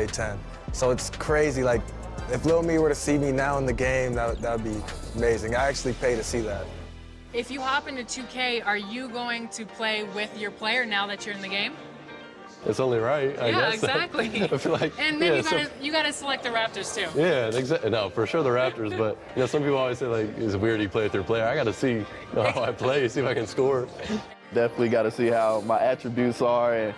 2K10. So it's crazy. Like, if Lil Me were to see me now in the game, that would be amazing. I actually pay to see that. If you hop into 2K, are you going to play with your player now that you're in the game? It's only right, I guess. Yeah, exactly. I feel like, and maybe yeah, you gotta select the Raptors too. Yeah, exactly. No, for sure the Raptors, but some people always say like, it's weird you play with your player. I got to see how I play, see if I can score. Definitely got to see how my attributes are and,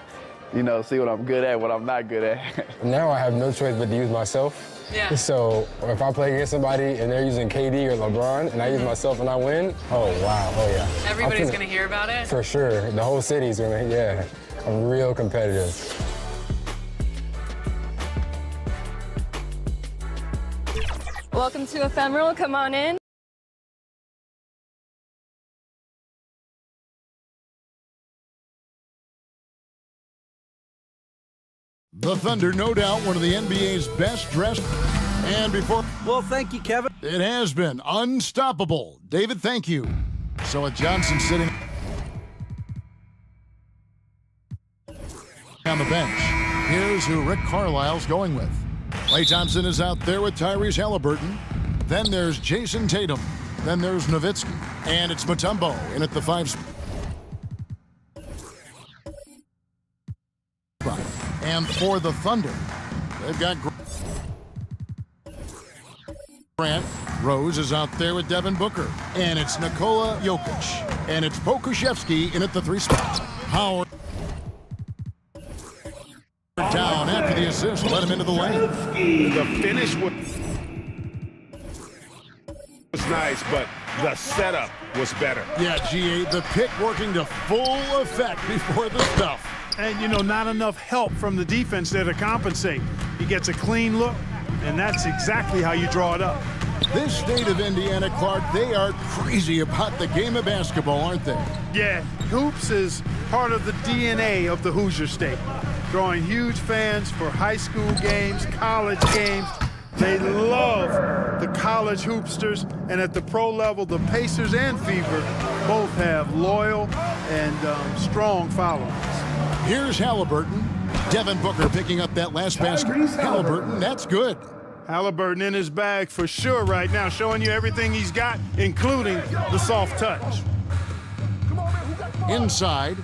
see what I'm good at, what I'm not good at. Now I have no choice but to use myself. Yeah. So if I play against somebody and they're using KD or LeBron and I use myself and I win, oh wow, oh yeah. Everybody's gonna hear about it? For sure, the whole city's gonna, yeah. I'm real competitive. Welcome to Ephemeral, come on in. The Thunder, no doubt, one of the NBA's best dressed. And before... Well, thank you, Kevin. It has been unstoppable. David, thank you. So with Johnson sitting on the bench, here's who Rick Carlisle's going with. Klay Thompson is out there with Tyrese Halliburton. Then there's Jason Tatum. Then there's Nowitzki. And it's Mutombo in at the 5 spot. And for the Thunder, they've got Grant. Rose is out there with Devin Booker. And it's Nikola Jokic. And it's Pokusevski in at the 3 spot. Howard down after the assist. Let him into the lane. The finish was nice, but the setup was better. Yeah, G8, the pick working to full effect before the stuff. And, not enough help from the defense there to compensate. He gets a clean look, and that's exactly how you draw it up. This state of Indiana, Clark, they are crazy about the game of basketball, aren't they? Yeah, hoops is part of the DNA of the Hoosier State. Drawing huge fans for high school games, college games. They love the college hoopsters, and at the pro level, the Pacers and Fever both have loyal and strong followings. Here's Halliburton. Devin Booker picking up that last basket. Halliburton, that's good. Halliburton in his bag for sure right now, showing you everything he's got, including the soft touch. Inside.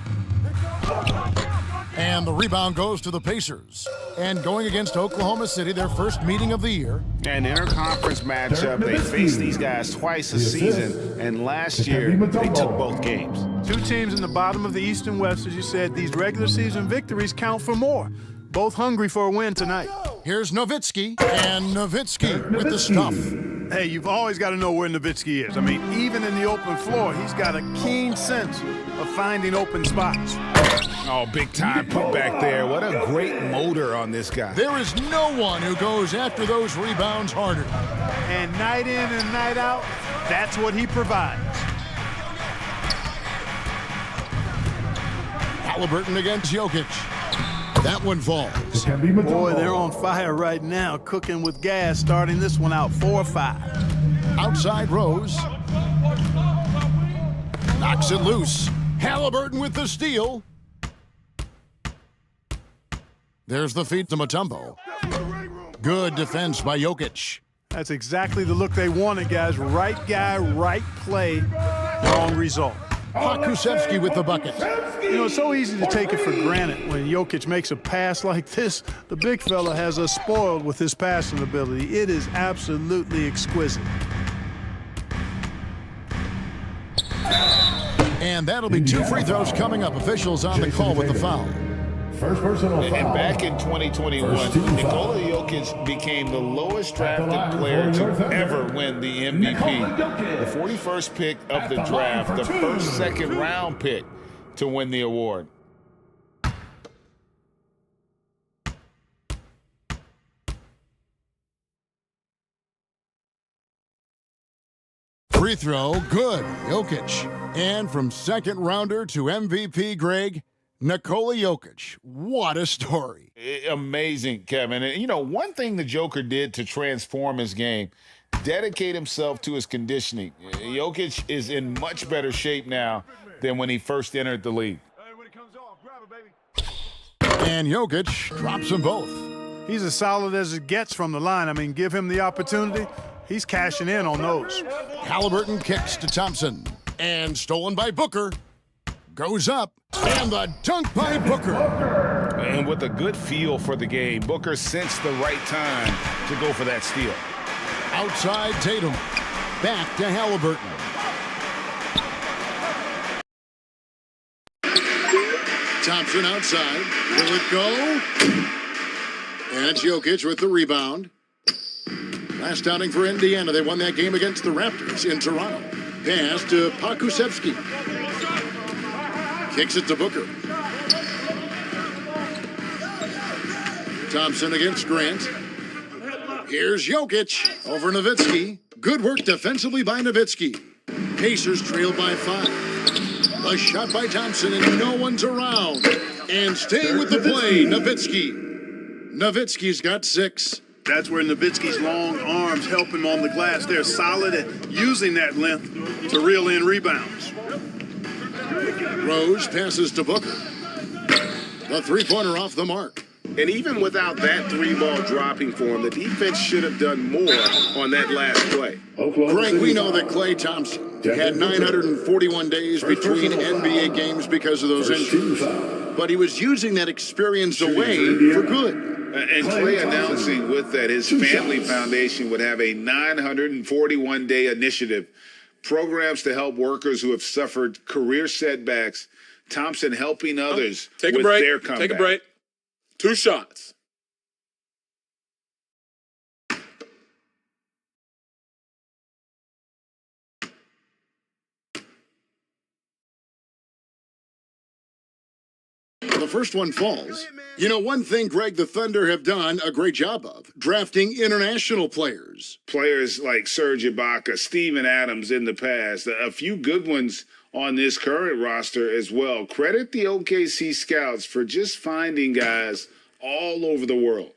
And the rebound goes to the Pacers. And going against Oklahoma City, their first meeting of the year. An interconference matchup. They faced these guys twice a season, and last year they took both games. Two teams in the bottom of the East and West, as you said. These regular season victories count for more. Both hungry for a win tonight. Here's Nowitzki, and Nowitzki with the stuff. Hey, you've always got to know where Nowitzki is. I mean, even in the open floor, he's got a keen sense of finding open spots. Oh, big time put back there. What a great motor on this guy. There is no one who goes after those rebounds harder. And night in and night out, that's what he provides. Halliburton against Jokic. That one falls. Boy, they're on fire right now, cooking with gas, starting this one out 4-5. Outside Rose. Knocks it loose. Halliburton with the steal. There's the feed to Mutombo. Good defense by Jokic. That's exactly the look they wanted, guys. Right guy, right play, wrong result. Pokusevski with the bucket. It's so easy to take it for granted when Jokic makes a pass like this. The big fella has us spoiled with his passing ability. It is absolutely exquisite. And that'll be 2 free throws coming up. Officials on the call with the foul. First personal foul. And back in 2021, Nikola Jokic became the lowest drafted player to ever win the MVP. The 41st pick of the draft, the first second-round pick to win the award. Free throw, good. Jokic. And from second rounder to MVP, Greg, Nikola Jokic. What a story. Amazing, Kevin. And, one thing the Joker did to transform his game, dedicate himself to his conditioning. Jokic is in much better shape now than when he first entered the league. And Jokic drops them both. He's as solid as it gets from the line. I mean, give him the opportunity. He's cashing in on those. Halliburton kicks to Thompson. And stolen by Booker. Goes up. And the dunk by Booker. And with a good feel for the game, Booker sensed the right time to go for that steal. Outside Tatum. Back to Halliburton. Thompson outside. Will it go? And it's Jokic with the rebound. Last outing for Indiana. They won that game against the Raptors in Toronto. Pass to Pakusevsky. Kicks it to Booker. Thompson against Grant. Here's Jokic over Nowitzki. Good work defensively by Nowitzki. Pacers trail by 5. A shot by Thompson, and no one's around. And staying with the play, Nowitzki. Nowitzki's got 6. That's where Nowitzki's long arms help him on the glass. They're solid at using that length to reel in rebounds. Rose passes to Booker. The three-pointer off the mark. And even without that 3-ball dropping for him, the defense should have done more on that last play. Greg, we know that Klay Thompson had 941 days between NBA games because of those injuries. But he was using that experience away for good. And Klay announcing with that his family foundation would have a 941-day initiative, programs to help workers who have suffered career setbacks. Thompson helping others with their comeback. Take a break. 2 shots. The first one falls. You know, one thing Greg the Thunder have done a great job of, drafting international players. Players like Serge Ibaka, Steven Adams in the past, a few good ones on this current roster as well. Credit the OKC scouts for just finding guys all over the world.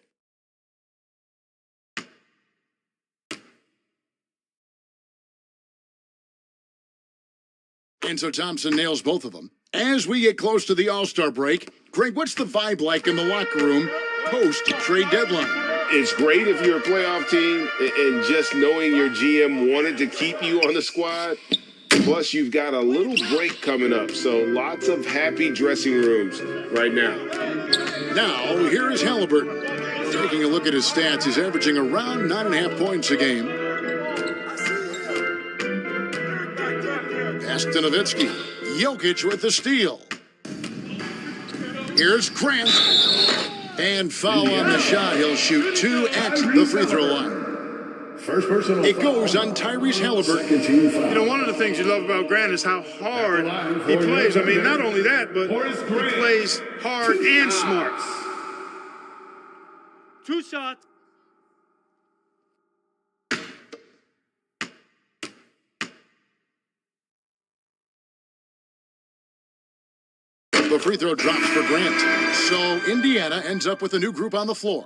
And so Thompson nails both of them. As we get close to the All-Star break, Greg, what's the vibe like in the locker room post-trade deadline? It's great if you're a playoff team and just knowing your GM wanted to keep you on the squad. Plus, you've got a little break coming up, so lots of happy dressing rooms right now. Now, here is Halliburton. Taking a look at his stats, he's averaging around 9.5 points a game. Pass to Nowitzki. Jokic with the steal. Here's Grant. And foul on the shot. He'll shoot 2 at the free throw line. It goes on Tyrese Halliburton. You know, one of the things you love about Grant is how hard he plays. I mean, not only that, but he plays hard and smart. 2 shots. The free throw drops for Grant. So Indiana ends up with a new group on the floor.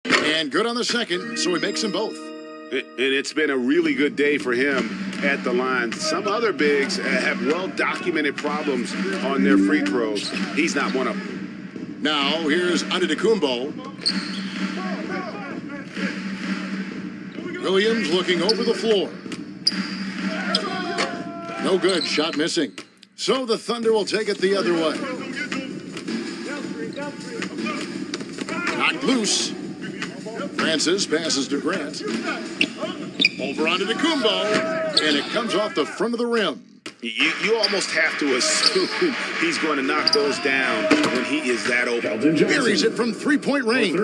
And good on the second, so he makes them both. And it's been a really good day for him at the line. Some other bigs have well-documented problems on their free throws. He's not one of them. Now, here's Antetokounmpo. Williams looking over the floor. No good, shot missing. So the Thunder will take it the other way. Knocked loose. Francis passes to Grant. Over onto Antetokounmpo, and it comes off the front of the rim. You almost have to assume he's going to knock those down when he is that open. Buries it from three-point range.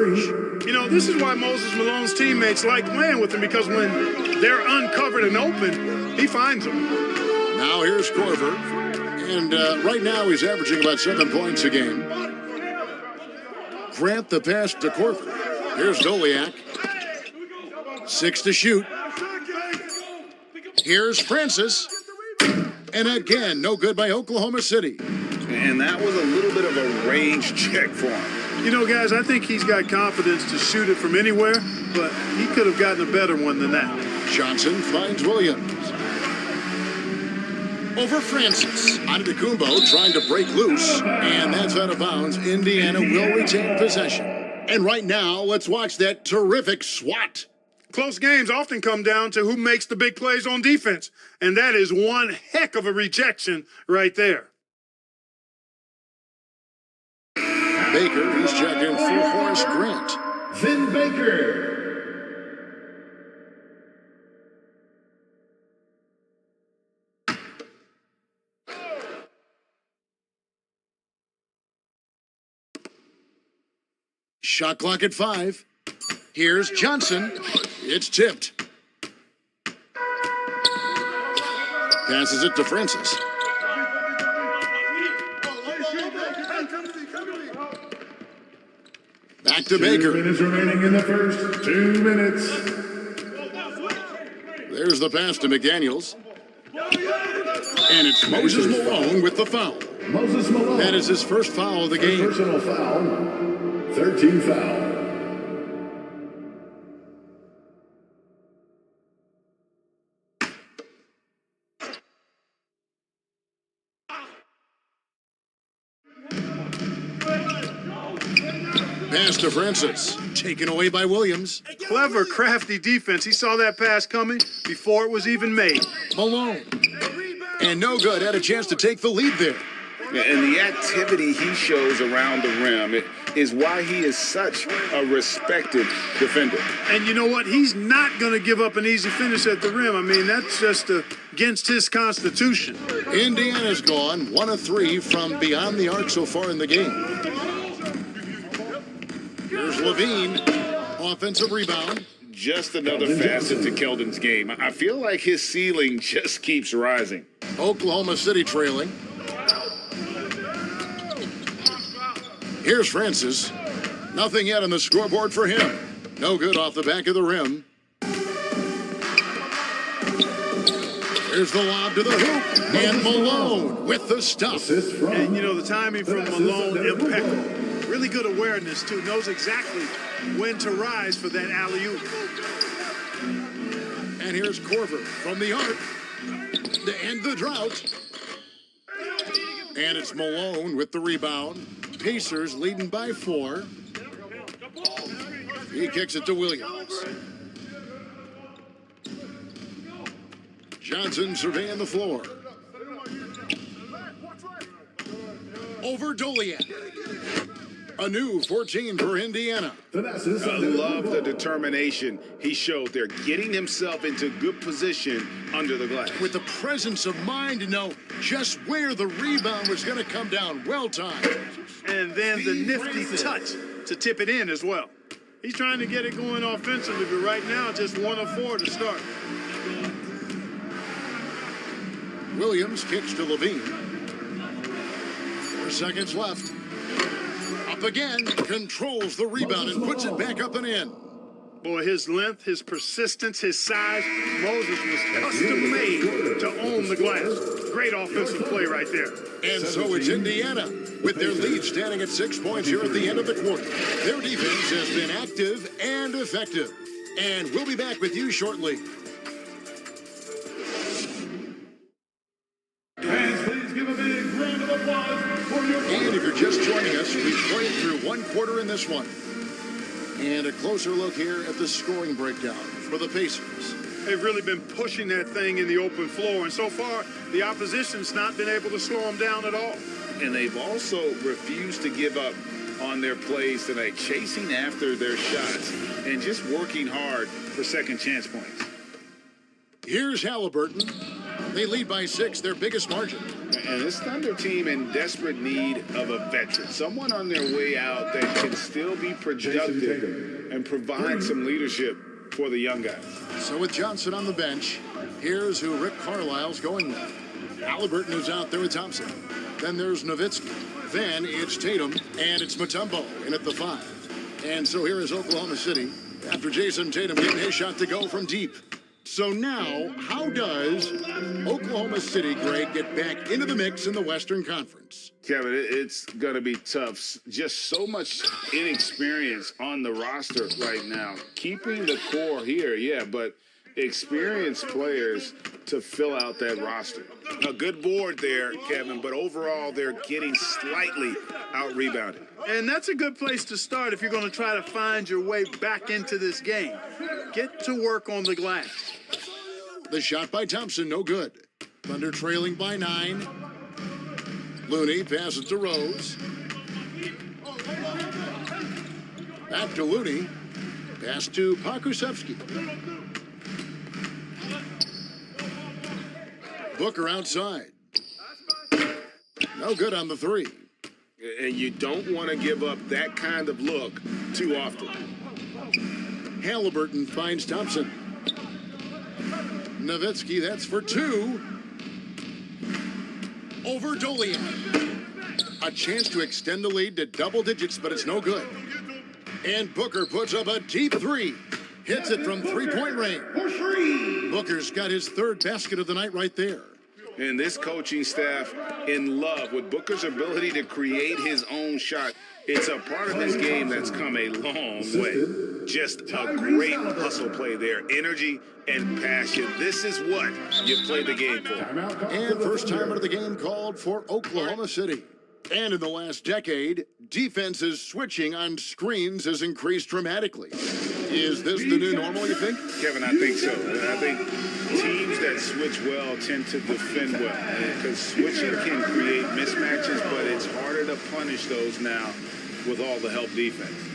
You know, this is why Moses Malone's teammates like playing with him, because when they're uncovered and open, he finds them. Now here's Korver, and right now he's averaging about 7 points a game. Grant the pass to Korver. Here's Doliak. 6 to shoot. Here's Francis. And again, no good by Oklahoma City. And that was a little bit of a range check for him. You know, guys, I think he's got confidence to shoot it from anywhere, but he could have gotten a better one than that. Johnson finds Williams. Over Francis. Antetokounmpo trying to break loose, and that's out of bounds. Indiana will retain possession. And right now, let's watch that terrific swat. Close games often come down to who makes the big plays on defense, and that is one heck of a rejection right there. Baker, he's checked in for Horace Grant. Vin Baker. Shot clock at 5. Here's Johnson. It's tipped. Passes it to Francis. Back to Baker. 2 minutes remaining in the first. 2 minutes. There's the pass to McDaniels. And it's Moses Malone with the foul. Moses Malone. That is his first foul of the game. Personal foul. 13 foul. Pass to Francis. Taken away by Williams. Clever, crafty defense. He saw that pass coming before it was even made. Malone. And no good. Had a chance to take the lead there. And the activity he shows around the rim is why he is such a respected defender. And you know what? He's not going to give up an easy finish at the rim. I mean, that's just against his constitution. Indiana's gone 1 of 3 from beyond the arc so far in the game. Here's Levine. Offensive rebound. Just another facet to Keldon's game. I feel like his ceiling just keeps rising. Oklahoma City trailing. Here's Francis. Nothing yet on the scoreboard for him. No good off the back of the rim. Here's the lob to the hoop. And Malone with the stuff. And, you know, the timing from Malone, impeccable. Really good awareness, too. Knows exactly when to rise for that alley-oop. And here's Korver from the arc to end the drought. And it's Malone with the rebound. Pacers leading by 4. He kicks it to Williams. Johnson surveying the floor. Over Doliak. A new 14 for Indiana. I love the determination he showed there, getting himself into good position under the glass. With the presence of mind to know just where the rebound was going to come down. Well timed. And then the nifty touch to tip it in as well. He's trying to get it going offensively, but right now just 1 of 4 to start. Williams kicks to Levine. 4 seconds left. Up again, controls the rebound and puts it back up and in. Boy, his length, his persistence, his size, Moses was custom made to own the glass. Great offensive play right there. And so it's Indiana, with their lead standing at 6 points here at the end of the quarter. Their defense has been active and effective. And we'll be back with you shortly. Please give a big round of applause for your... And if you're just joining us, we've played through 1 quarter in this one. And a closer look here at the scoring breakdown for the Pacers. They've really been pushing that thing in the open floor, and so far, the opposition's not been able to slow them down at all. And they've also refused to give up on their plays tonight, chasing after their shots and just working hard for second chance points. Here's Halliburton. They lead by 6, their biggest margin. And this Thunder team in desperate need of a veteran, someone on their way out that can still be productive and provide some leadership for the young guys. So with Johnson on the bench, here's who Rick Carlisle's going with. Halliburton is out there with Thompson. Then there's Nowitzki. Then it's Tatum, and it's Mutombo in at the 5. And so here is Oklahoma City after Jason Tatum getting his shot to go from deep. So now, how does Oklahoma City, Greg, get back into the mix in the Western Conference? Kevin, it's going to be tough. Just so much inexperience on the roster right now. Keeping the core here, yeah, but experienced players to fill out that roster. A good board there, Kevin, but overall they're getting slightly out-rebounded. And that's a good place to start if you're going to try to find your way back into this game. Get to work on the glass. The shot by Thompson, no good. Thunder trailing by 9. Looney passes to Rose. Back to Looney. Pass to Pakusevsky. Booker outside. No good on the 3. And you don't want to give up that kind of look too often. Halliburton finds Thompson. Nowitzki, that's for 2. Over Dolian. A chance to extend the lead to double digits, but it's no good. And Booker puts up a deep 3. Hits it from three-point range. Booker's got his 3rd basket of the night right there. And this coaching staff in love with Booker's ability to create his own shot. It's a part of his game that's come a long way. Just a great hustle play there. Energy and passion. This is what you play the game for. And first timer of the game called for Oklahoma City. And in the last decade, defenses switching on screens has increased dramatically. Is this the new normal, you think? Kevin, I think so. I think teams that switch well tend to defend well. Because switching can create mismatches, but it's harder to punish those now with all the help defense.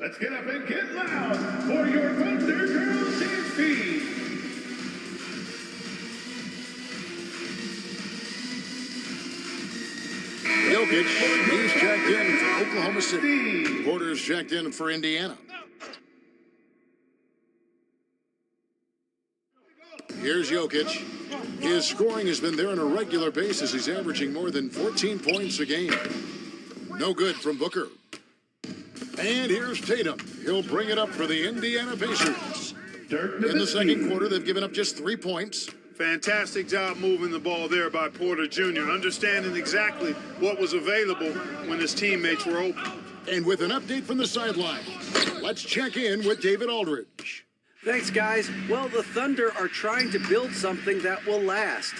Let's get up and get loud for your Thunder Girls dance team. Jokic, he's checked in for Oklahoma City. Porter's checked in for Indiana. Here's Jokic. His scoring has been there on a regular basis. He's averaging more than 14 points a game. No good from Booker. And here's Tatum. He'll bring it up for the Indiana Pacers. In the second quarter, they've given up just 3 points. Fantastic job moving the ball there by Porter Jr., understanding exactly what was available when his teammates were open. And with an update from the sideline, let's check in with David Aldridge. Thanks, guys. Well, the Thunder are trying to build something that will last.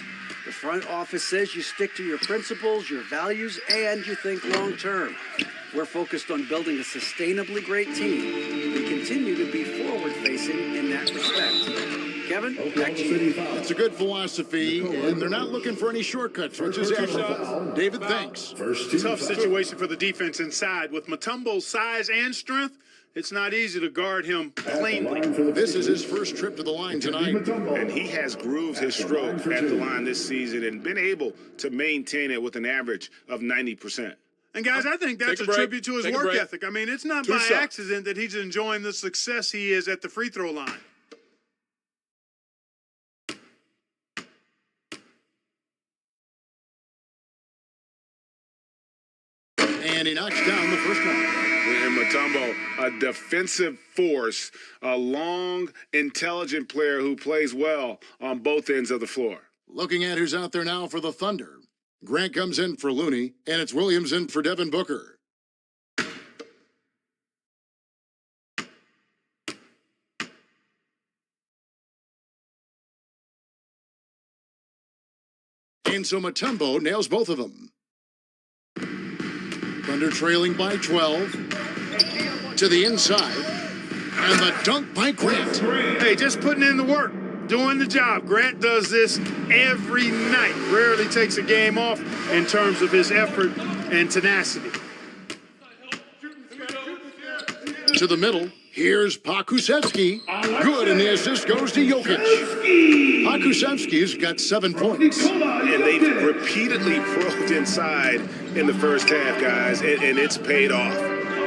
The front office says you stick to your principles, your values, and you think long term. We're focused on building a sustainably great team. We continue to be forward-facing in that respect. Kevin, back to you. It's a good philosophy, and they're not looking for any shortcuts, which is excellent. David, thanks. Tough situation for the defense inside. With Mutombo's size and strength, it's not easy to guard him cleanly. This is his first trip to the line tonight. And he has grooved his stroke at the line this season and been able to maintain it with an average of 90%. And, guys, I think that's a tribute to his work ethic. I mean, it's not by accident that he's enjoying the success he is at the free throw line. And he knocks down the first one. And Mutombo, a defensive force, a long, intelligent player who plays well on both ends of the floor. Looking at who's out there now for the Thunder. Grant comes in for Looney, and it's Williams in for Devin Booker. And so Mutombo nails both of them. Thunder trailing by 12. To the inside. And the dunk by Grant. Hey, just putting in the work, doing the job. Grant does this every night. Rarely takes a game off in terms of his effort and tenacity. To the middle. Here's Pakusevsky. Good, and the assist goes to Jokic. Pakusevsky's got 7 points. And they've repeatedly probed inside in the first half, guys, and it's paid off.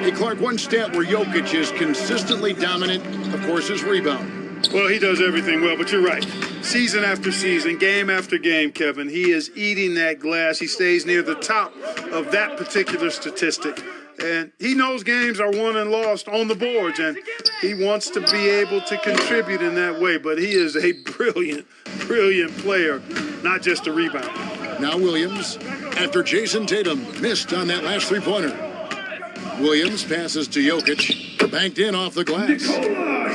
Hey, Clark, one stat where Jokic is consistently dominant, of course, is rebound. Well, he does everything well, but you're right. Season after season, game after game, Kevin, he is eating that glass. He stays near the top of that particular statistic. And he knows games are won and lost on the boards, and he wants to be able to contribute in that way. But he is a brilliant, brilliant player, not just a rebounder. Now Williams, after Jason Tatum missed on that last three-pointer. Williams passes to Jokic, banked in off the glass.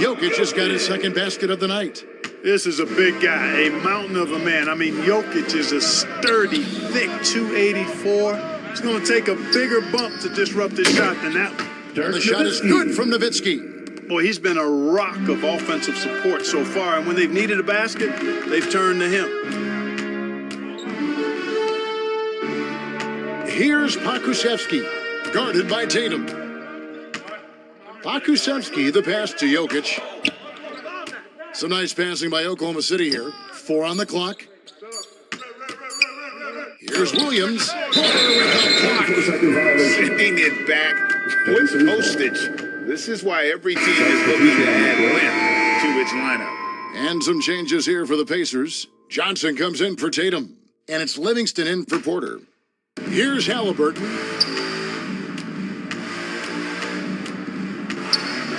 Jokic has got his second basket of the night. This is a big guy, a mountain of a man. I mean, Jokic is a sturdy, thick 284. It's going to take a bigger bump to disrupt his shot than that one. And the shot is good from Nowitzki. Boy, he's been a rock of offensive support so far, and when they've needed a basket, they've turned to him. Here's Pakusevsky, guarded by Tatum. Pakusevsky, the pass to Jokic. Some nice passing by Oklahoma City here. 4 on the clock. Here's Williams. Sending it back with postage. This is why every team is looking to add length to its lineup. And some changes here for the Pacers. Johnson comes in for Tatum. And it's Livingston in for Porter. Here's Halliburton.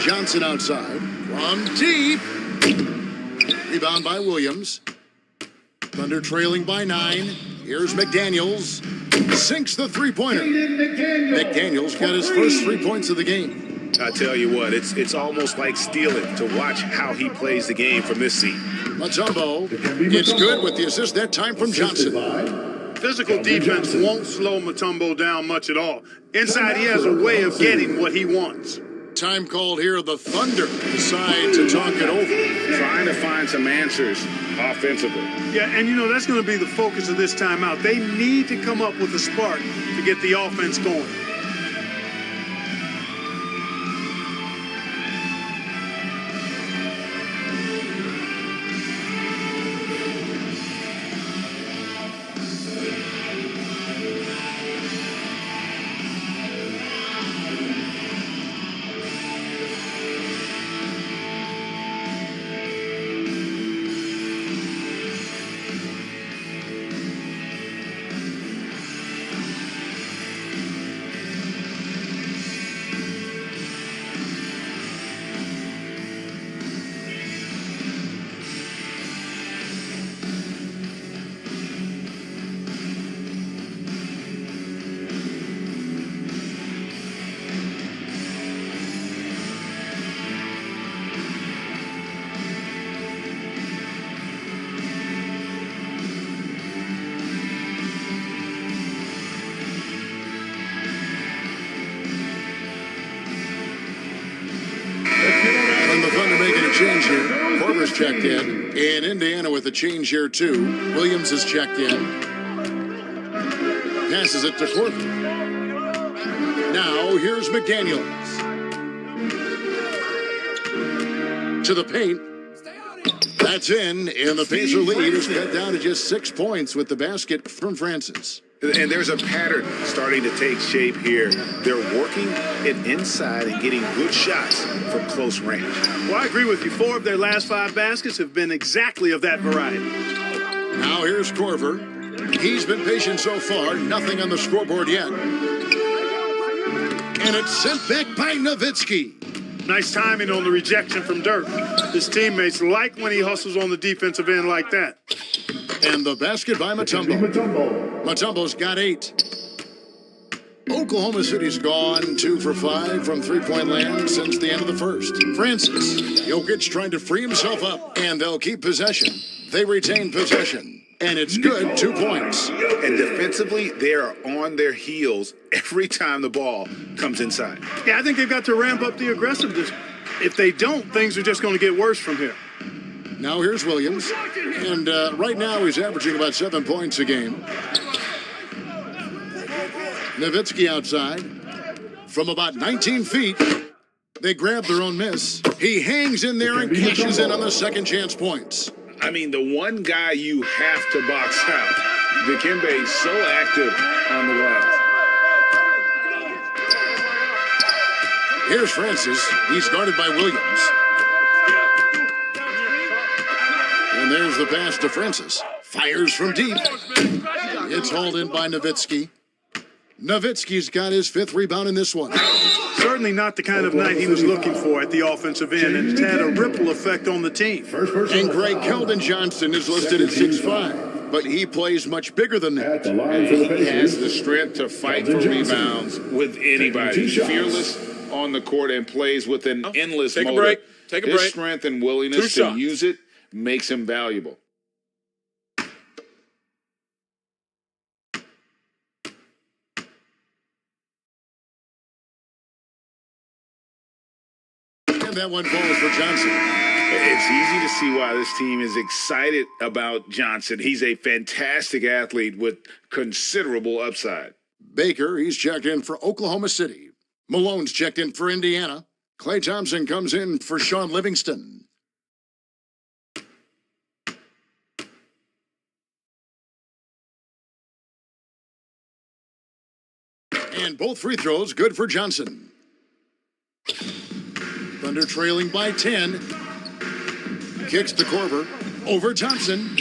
Johnson outside. From deep. Rebound by Williams. Thunder trailing by 9. Here's McDaniels. Sinks the three-pointer. McDaniels got his first 3 points of the game. I tell you what, it's almost like stealing to watch how he plays the game from this seat. Mutombo. It's good with the assist that time from Johnson. Physical defense won't slow Mutombo down much at all. Inside, he has a way of getting what he wants. Time called here. The Thunder decide to talk it over. Trying to find some answers offensively. Yeah, and you know, that's going to be the focus of this timeout. They need to come up with a spark to get the offense going. Change here. Korver's checked in. And Indiana with a change here, too. Williams is checked in. Passes it to Korver. Now, here's McDaniels. To the paint. That's in. And the Pacer lead is cut down to just 6 points with the basket from Francis. And there's a pattern starting to take shape here. They're working it inside and getting good shots from close range. Well, I agree with you. 4 of their last 5 baskets have been exactly of that variety. Now here's Korver. He's been patient so far. Nothing on the scoreboard yet. And it's sent back by Nowitzki. Nice timing on the rejection from Dirk. His teammates like when he hustles on the defensive end like that. And the basket by Mutombo. Mutombo's got 8. Oklahoma City's gone 2 for 5 from three-point land since the end of the first. Francis, Jokic trying to free himself up, and they'll keep possession. They retain possession, and it's good, 2 points. And defensively, they are on their heels every time the ball comes inside. Yeah, I think they've got to ramp up the aggressiveness. If they don't, things are just going to get worse from here. Now here's Williams, and right now he's averaging about 7 points a game. Nowitzki outside. From about 19 feet, they grab their own miss. He hangs in there and cashes in on the second chance points. I mean, the one guy you have to box out. Dikembe is so active on the glass. Here's Francis. He's guarded by Williams. And there's the pass to Francis. Fires from deep. It's hauled in by Nowitzki. Nowitzki's got his 5th rebound in this one. Certainly not the kind of night he was looking for at the offensive end, and it's had a ripple effect on the team. And Greg Keldon Johnson is listed at 6'5", but he plays much bigger than that. He has the strength to fight for rebounds with anybody. Fearless on the court and plays with an endless motor. Take a break. Take a break. His strength and willingness to use it makes him valuable. And that one falls for Johnson. It's easy to see why this team is excited about Johnson. He's a fantastic athlete with considerable upside. Baker, he's checked in for Oklahoma City. Malone's checked in for Indiana. Klay Thompson comes in for Sean Livingston. And both free throws good for Johnson. Thunder trailing by 10. Kicks to Korver. Over Thompson.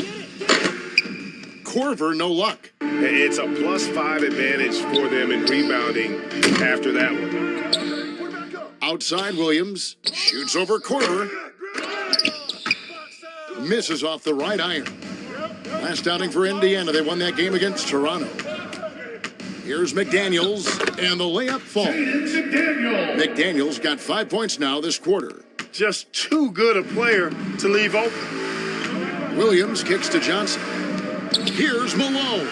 Korver, no luck. It's a +5 advantage for them in rebounding after that one. Outside Williams. Shoots over Korver. Misses off the right iron. Last outing for Indiana. They won that game against Toronto. Here's McDaniels, and the layup falls. McDaniels got 5 points now this quarter. Just too good a player to leave open. Williams kicks to Johnson. Here's Malone.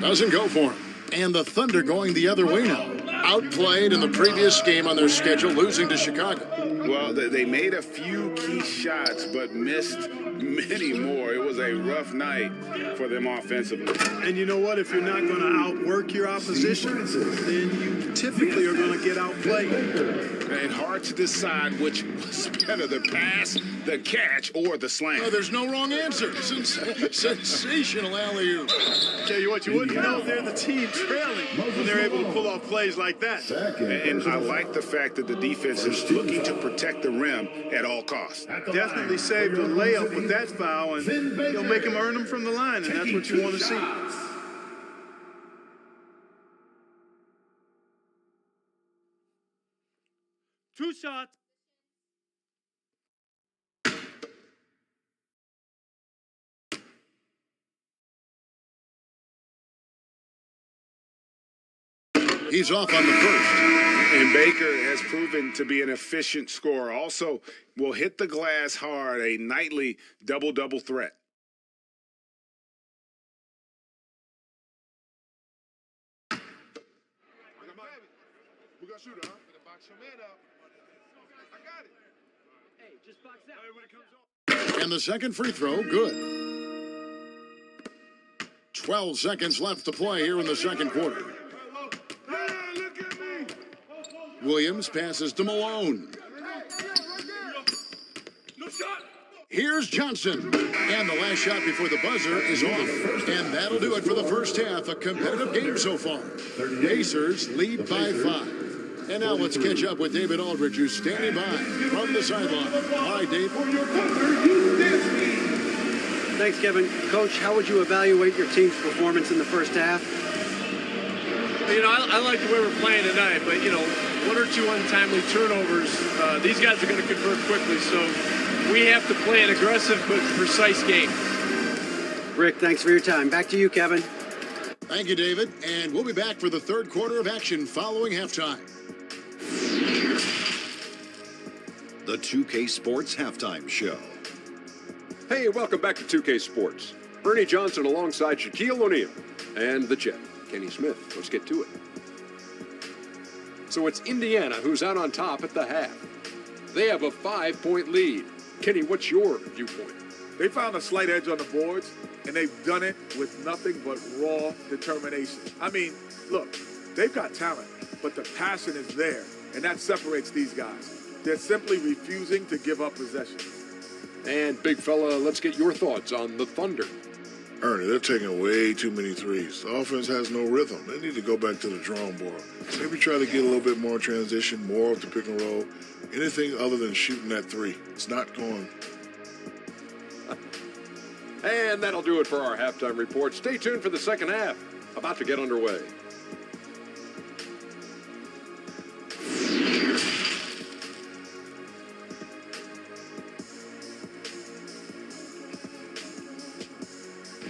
Doesn't go for him. And the Thunder going the other way now. Outplayed in the previous game on their schedule, losing to Chicago. Well, they made a few key shots, but missed many more. It was a rough night for them offensively. And you know what? If you're not going to outwork your opposition, then you typically are going to get outplayed. And hard to decide which was better, the pass, the catch, or the slam. Oh, there's no wrong answer. Sensational alley-oop. Tell you what, you wouldn't know they're the team trailing when they're able to pull off plays like that. And I like the fact that the defense is looking to protect the rim at all costs. Definitely saved a layup with that foul, and you'll make him earn them from the line, and that's what you want to see. Two shots. He's off on the first. And Baker has proven to be an efficient scorer. Also will hit the glass hard, a nightly double-double threat. We got shooter, huh? Box your man up. I got it. Hey, just box out. When it comes on. And the second free throw, good. 12 seconds left to play here in the second quarter. Williams passes to Malone. Here's Johnson. And the last shot before the buzzer is off. And that'll do it for the first half. A competitive game so far. Pacers lead by 5. And now let's catch up with David Aldridge, who's standing by from the sideline. Hi, Dave. Thanks, Kevin. Coach, how would you evaluate your team's performance in the first half? You know, I like the way we're playing tonight, but, you know, 1 or 2 untimely turnovers, these guys are going to convert quickly, so we have to play an aggressive but precise game. Rick, thanks for your time. Back to you, Kevin. Thank you, David. And we'll be back for the third quarter of action following halftime. The 2K Sports Halftime Show. Hey, welcome back to 2K Sports. Bernie Johnson alongside Shaquille O'Neal. And the check. Kenny Smith. Let's get to it. So it's Indiana who's out on top at the half. They have a 5-point lead. Kenny, what's your viewpoint? They found a slight edge on the boards, and they've done it with nothing but raw determination. I mean, look, they've got talent, but the passion is there, and that separates these guys. They're simply refusing to give up possession. And big fella, let's get your thoughts on the Thunder. Ernie, they're taking way too many threes. The offense has no rhythm. They need to go back to the drawing board. Maybe try to get a little bit more transition, more of the pick and roll. Anything other than shooting that three. It's not going. And that'll do it for our halftime report. Stay tuned for the second half. About to get underway.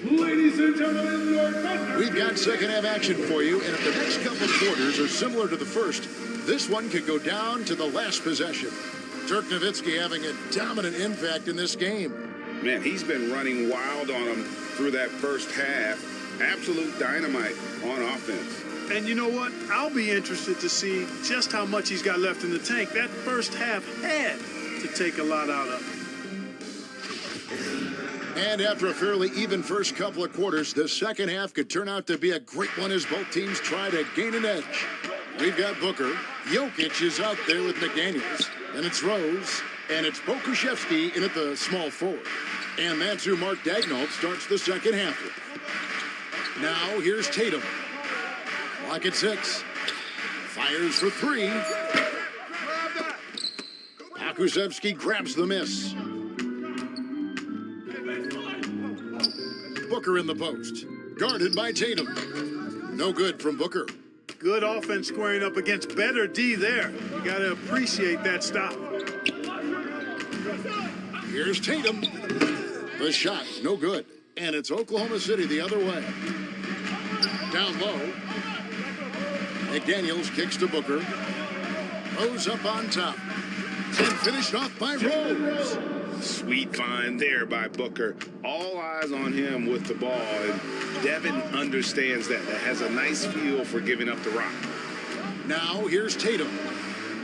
Ladies and gentlemen, your Thunder. We've got second half action for you, and if the next couple quarters are similar to the first, this one could go down to the last possession. Dirk Nowitzki having a dominant impact in this game. Man, he's been running wild on them through that first half. Absolute dynamite on offense. And you know what? I'll be interested to see just how much he's got left in the tank. That first half had to take a lot out of him. And after a fairly even first couple of quarters, the second half could turn out to be a great one as both teams try to gain an edge. We've got Booker. Jokic is out there with McDaniels. And it's Rose. And it's Pokusevski in at the small forward. And that's who Mark Daigneault starts the second half with. Now here's Tatum. Clock at 6. Fires for 3. Pokusevski grabs the miss. Booker in the post. Guarded by Tatum. No good from Booker. Good offense squaring up against better D there. You got to appreciate that stop. Here's Tatum. The shot, no good. And it's Oklahoma City the other way. Down low. McDaniels kicks to Booker. Rose up on top. And finished off by Rose. Sweet find there by Booker. All eyes on him with the ball, and Devin understands that. That has a nice feel for giving up the rock. Now here's Tatum.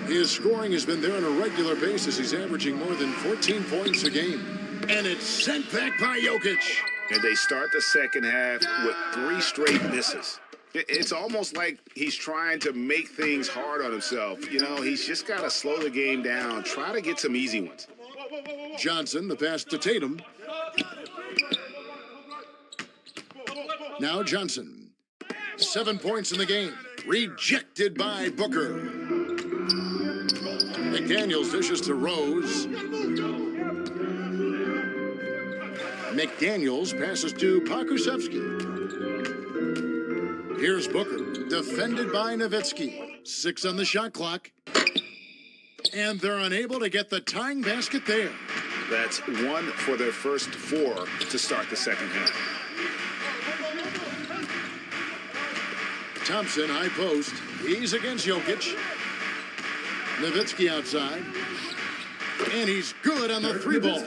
His scoring has been there on a regular basis. He's averaging more than 14 points a game. And it's sent back by Jokic. And they start the second half with 3 straight misses. It's almost like he's trying to make things hard on himself. You know, he's just got to slow the game down, try to get some easy ones. Johnson, the pass to Tatum. Now Johnson. 7 points in the game. Rejected by Booker. McDaniels dishes to Rose. McDaniels passes to Pokusevski. Here's Booker, defended by Nowitzki. 6 on the shot clock. And they're unable to get the tying basket there. That's 1 for their first 4 to start the second half. Thompson, high post. He's against Jokic. Nowitzki outside. And he's good on the 3-ball.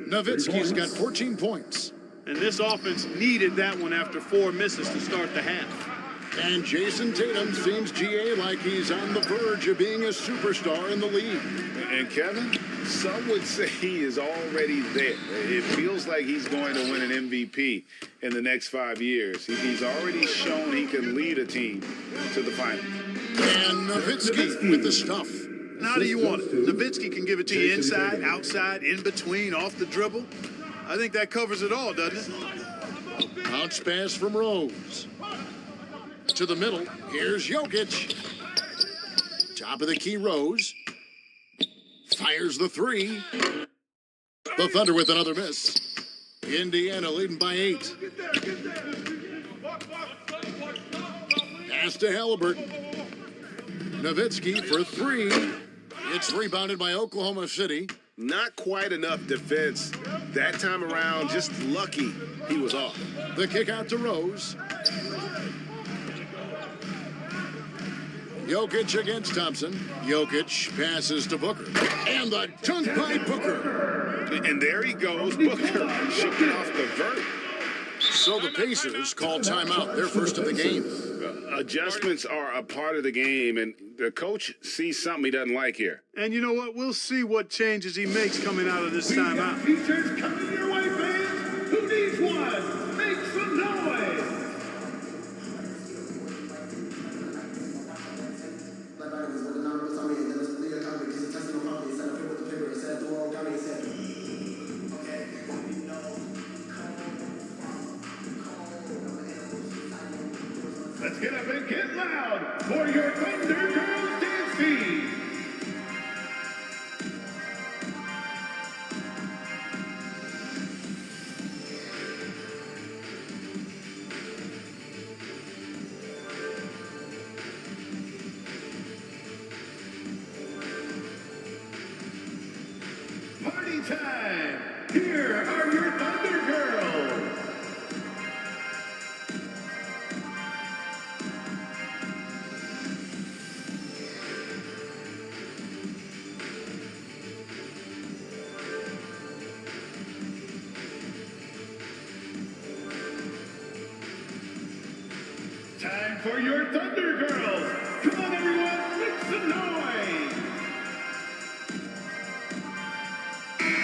Nowitzki's got 14 points. And this offense needed that one after 4 misses to start the half. And Jason Tatum seems, GA, like he's on the verge of being a superstar in the league. And Kevin, some would say he is already there. It feels like he's going to win an MVP in the next 5 years. He's already shown he can lead a team to the finals. And Nowitzki with the stuff. How do you want it? Nowitzki can give it to you inside, outside, in between, off the dribble. I think that covers it all, doesn't it? Bounce pass from Rose. To the middle. Here's Jokic. Top of the key, Rose. Fires the 3. The Thunder with another miss. Indiana leading by 8. Pass to Halliburton. Nowitzki for 3. It's rebounded by Oklahoma City. Not quite enough defense. That time around, just lucky he was off. The kick out to Rose. Jokic against Thompson. Jokic passes to Booker. And the dunk by Booker. And there he goes. Booker shook it off the vert. So the Pacers call timeout, their first of the game. Adjustments are a part of the game, and the coach sees something he doesn't like here. And you know what? We'll see what changes he makes coming out of this timeout. Features coming your way, fans. Who needs one? Make some noise. Let's get up and get loud for your Thunder Girls dance team. Party time! Here are your Thunder Girls! Time for your Thunder Girls! Come on, everyone, make some noise!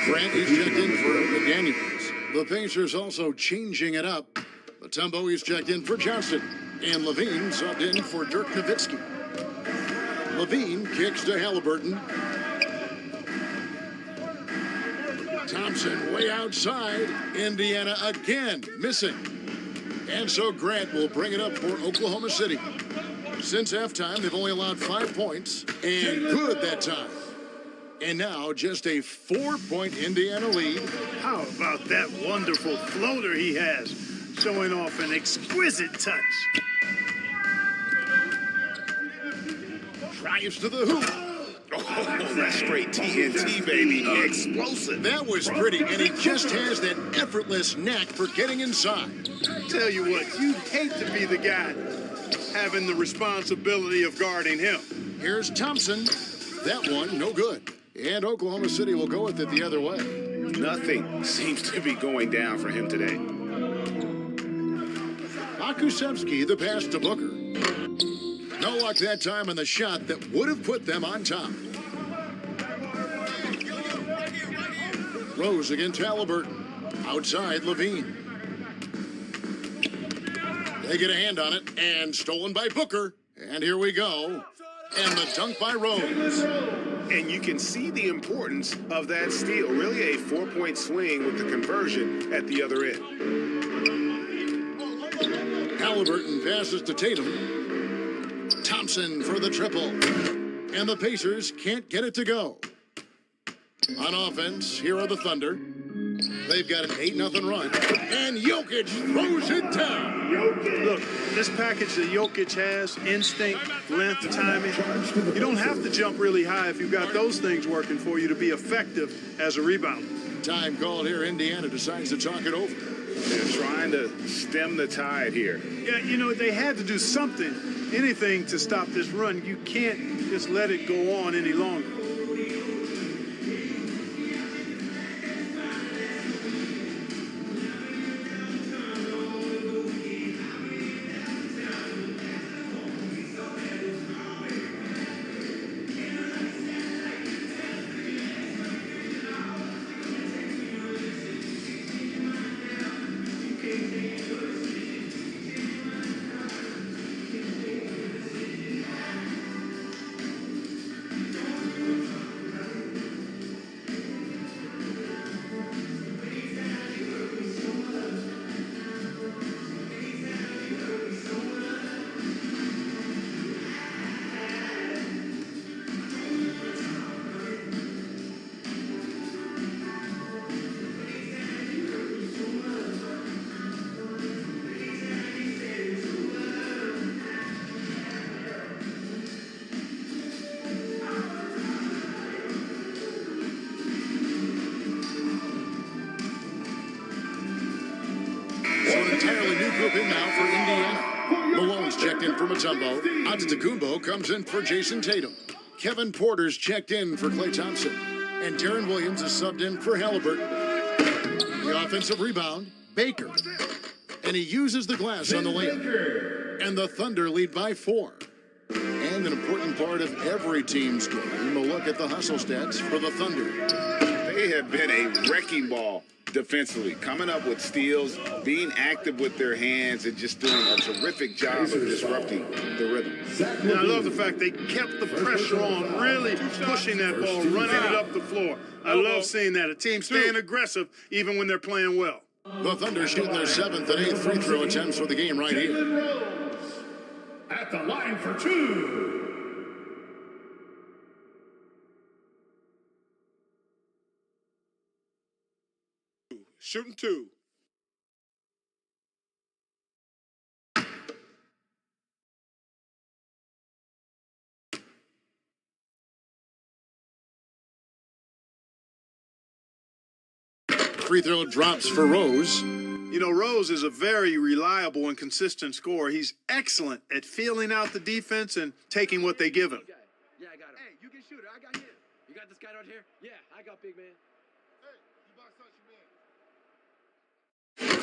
Grant is checked in for McDaniels. The Pacers also changing it up. Mutombo is checked in for Johnson. And Levine subbed in for Dirk Nowitzki. Levine kicks to Halliburton. Thompson way outside. Indiana again missing. And so Grant will bring it up for Oklahoma City. Since halftime, they've only allowed 5 points. And good that time. And now just a 4-point Indiana lead. How about that wonderful floater he has, showing off an exquisite touch. Drives to the hoop. Oh, that's straight TNT, baby. Explosive. That was pretty, and he just has that effortless knack for getting inside. Tell you what, you'd hate to be the guy having the responsibility of guarding him. Here's Thompson. That one, no good. And Oklahoma City will go with it the other way. Nothing seems to be going down for him today. Akusevsky, the pass to Booker. No luck that time on the shot that would have put them on top. Rose against Halliburton. Outside, Levine. They get a hand on it, and stolen by Booker. And here we go. And the dunk by Rose. And you can see the importance of that steal. Really a 4-point swing with the conversion at the other end. Halliburton passes to Tatum. Thompson for the triple. And the Pacers can't get it to go. On offense, here are the Thunder. They've got an 8-0 run. And Jokic throws it down. Look, this package that Jokic has, instinct, length, timing, you don't have to jump really high if you've got those things working for you to be effective as a rebounder. Time called here. Indiana decides to talk it over. They're trying to stem the tide here. Yeah, you know, they had to do something, anything to stop this run. You can't just let it go on any longer. In now for Indiana. Malone's checked in for Mutombo. Antetokounmpo comes in for Jason Tatum. Kevin Porter's checked in for Klay Thompson. And Darren Williams is subbed in for Halliburton. The offensive rebound, Baker. And he uses the glass on the lane. And the Thunder lead by 4. And an important part of every team's game, a look at the hustle stats for the Thunder. They have been a wrecking ball defensively, coming up with steals, being active with their hands, and just doing a terrific job of disrupting the rhythm. And I love the fact they kept the pressure on, really pushing that ball, running it up the floor. I love seeing that. A team staying aggressive even when they're playing well. The Thunder shooting their 7th and 8th free throw attempts for the game right here. At the line for 2. Shooting 2. Free throw drops for Rose. You know, Rose is a very reliable and consistent scorer. He's excellent at feeling out the defense and taking what they give him. Yeah, I got him. Hey, you can shoot it. I got him. You got this guy right here? Yeah, I got big man.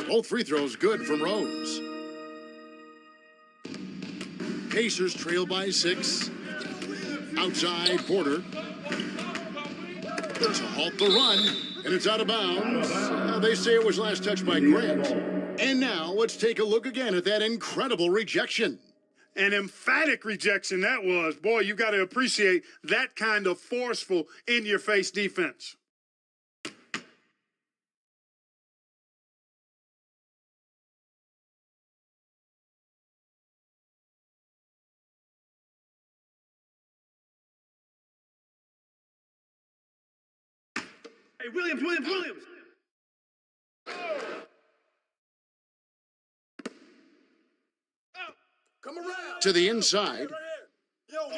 Both free throws good from Rose. Pacers trail by 6. Outside Porter. To halt the run, and it's out of bounds. They say it was last touched by Grant. And now let's take a look again at that incredible rejection. An emphatic rejection that was. Boy, you got to appreciate that kind of forceful, in-your-face defense. Hey, Williams. Come around. To the inside.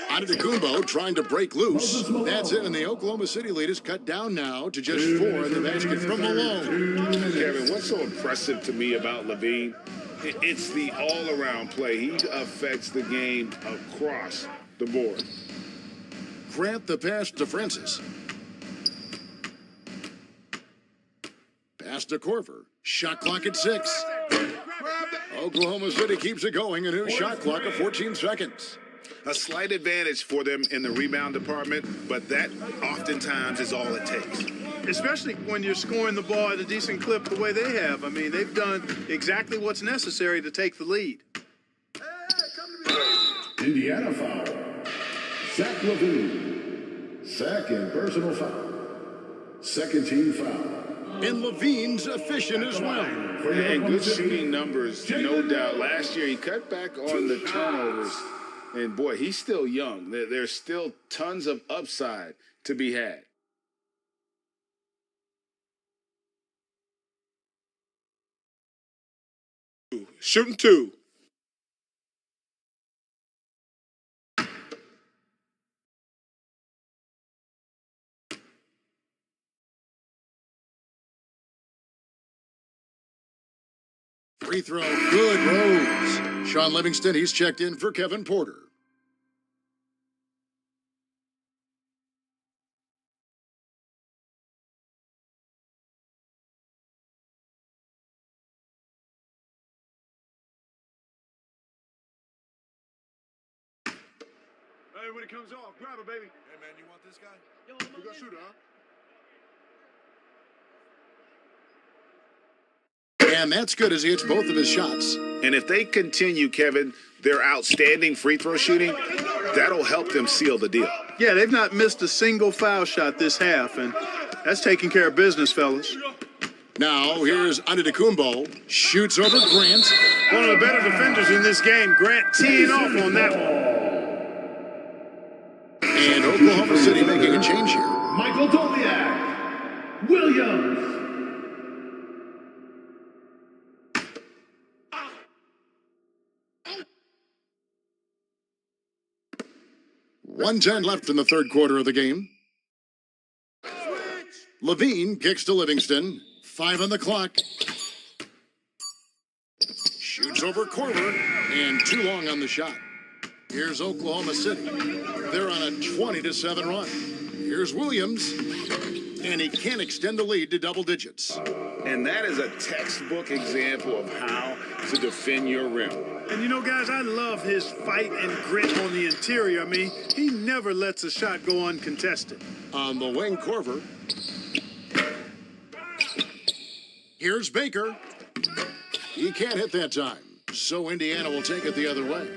Antetokounmpo trying to break loose. That's it, and the Oklahoma City lead is cut down now to just 4 in the basket from Malone. Kevin, what's so impressive to me about Levine? It's the all-around play. He affects the game across the board. Grant the pass to Francis. Pass to Korver. Shot clock at 6. Oklahoma City keeps it going. A new shot clock of 14 seconds. A slight advantage for them in the rebound department, but that oftentimes is all it takes. Especially when you're scoring the ball at a decent clip the way they have. I mean, they've done exactly what's necessary to take the lead. Indiana foul. Zach Levine. Second personal foul. Second team foul. And Levine's efficient as well. And good shooting numbers, no doubt. Last year, he cut back on the turnovers. And, boy, he's still young. There's still tons of upside to be had. Shooting 2. Free throw, good. Rose. Sean Livingston, he's checked in for Kevin Porter. Hey, when it comes off, grab it, baby. Hey, man, you want this guy? Yo, you got shooter, huh? And that's good as he hits both of his shots. And if they continue, Kevin, their outstanding free throw shooting, that'll help them seal the deal. Yeah, they've not missed a single foul shot this half, and that's taking care of business, fellas. Now, here's Antetokounmpo. Shoots over Grant. One of the better defenders in this game. Grant teeing off on that one. And Oklahoma City making a change here. Michael Doliak. Williams. 1:10 left in the third quarter of the game. Levine kicks to Livingston. 5 on the clock. Shoots over Korver, and too long on the shot. Here's Oklahoma City. They're on a 20-7 run. Here's Williams, and he can't extend the lead to double digits. And that is a textbook example of how to defend your rim. And you know, guys, I love his fight and grit on the interior. I mean, he never lets a shot go uncontested. On the wing, Corver. Here's Baker. He can't hit that time, so Indiana will take it the other way.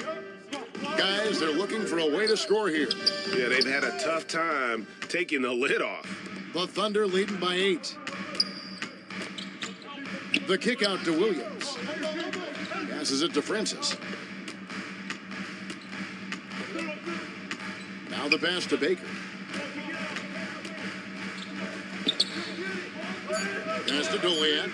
Guys, they're looking for a way to score here. Yeah, they've had a tough time taking the lid off. The Thunder leading by 8. The kick out to Williams. Passes it to Francis. Now the pass to Baker. Pass to Doliak.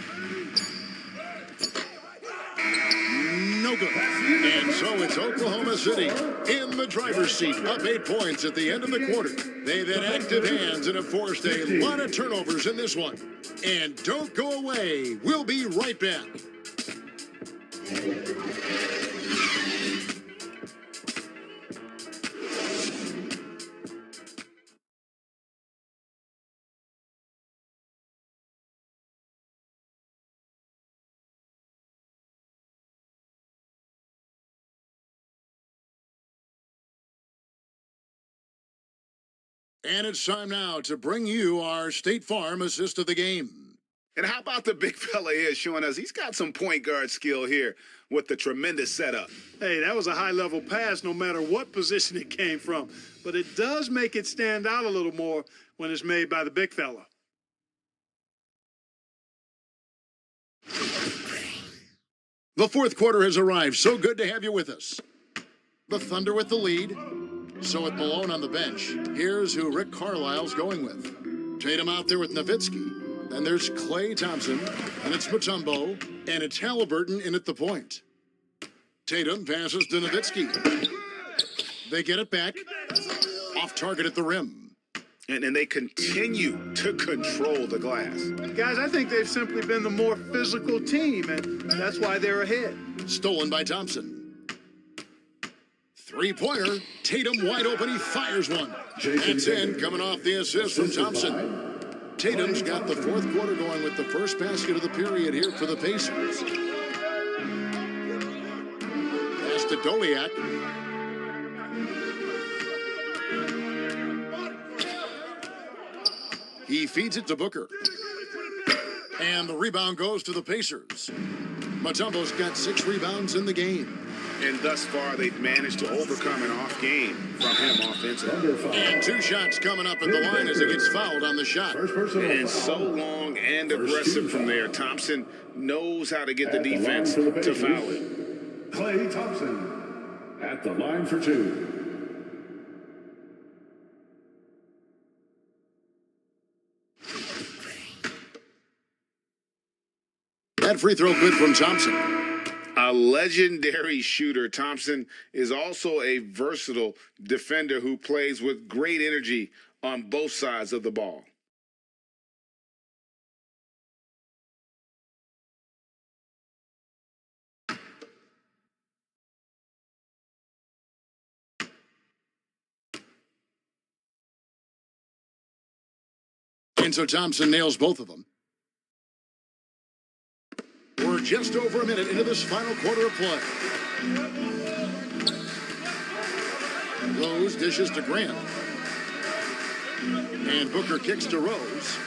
No good. And so it's Oklahoma City in the driver's seat, up 8 points at the end of the quarter. They've had active hands and have forced a lot of turnovers in this one. And don't go away. We'll be right back. And it's time now to bring you our State Farm assist of the game. And how about the big fella here showing us he's got some point guard skill here with the tremendous setup. Hey, that was a high-level pass no matter what position it came from. But it does make it stand out a little more when it's made by the big fella. The fourth quarter has arrived. So good to have you with us. The Thunder with the lead. So with Malone on the bench, here's who Rick Carlisle's going with. Tatum out there with Nowitzki. Then there's Klay Thompson, and it's Mutombo, and it's Halliburton in at the point. Tatum passes to Nowitzki. They get it back. Off target at the rim. And they continue to control the glass. Guys, I think they've simply been the more physical team, and that's why they're ahead. Stolen by Thompson. Three-pointer, Tatum wide open, he fires one. That's in, coming off the assist from Thompson. Tatum's got the fourth quarter going with the first basket of the period here for the Pacers. Pass to Doliak. He feeds it to Booker. And the rebound goes to the Pacers. Mutombo's got 6 rebounds in the game. And thus far, they've managed to overcome an off game from him offensively. And 2 shots coming up at the line as it gets fouled on the shot. And so long and aggressive from there. Thompson knows how to get the defense to foul it. Klay Thompson at the line for 2. That free throw good from Thompson. A legendary shooter, Thompson is also a versatile defender who plays with great energy on both sides of the ball. And so Thompson nails both of them. We're just over a minute into this final quarter of play. Rose dishes to Grant. And Booker kicks to Rose.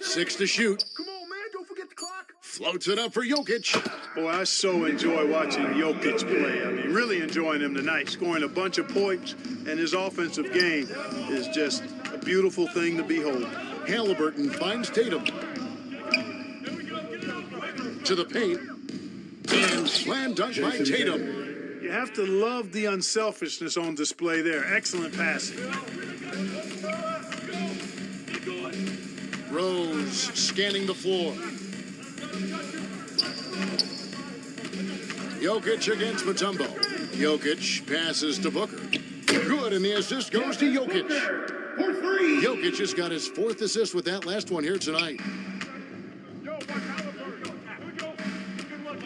Six to shoot. Come on, man, don't forget the clock. Floats it up for Jokic. Boy, I so enjoy watching Jokic play. I mean, really enjoying him tonight, scoring a bunch of points, and his offensive game is just a beautiful thing to behold. Halliburton finds Tatum. To the paint. And slam dunk by Tatum. You have to love the unselfishness on display there. Excellent passing. Rose scanning the floor. Jokic against Mutombo. Jokic passes to Booker. Good, and the assist goes to Jokic. Jokic has got his 4th assist with that last one here tonight.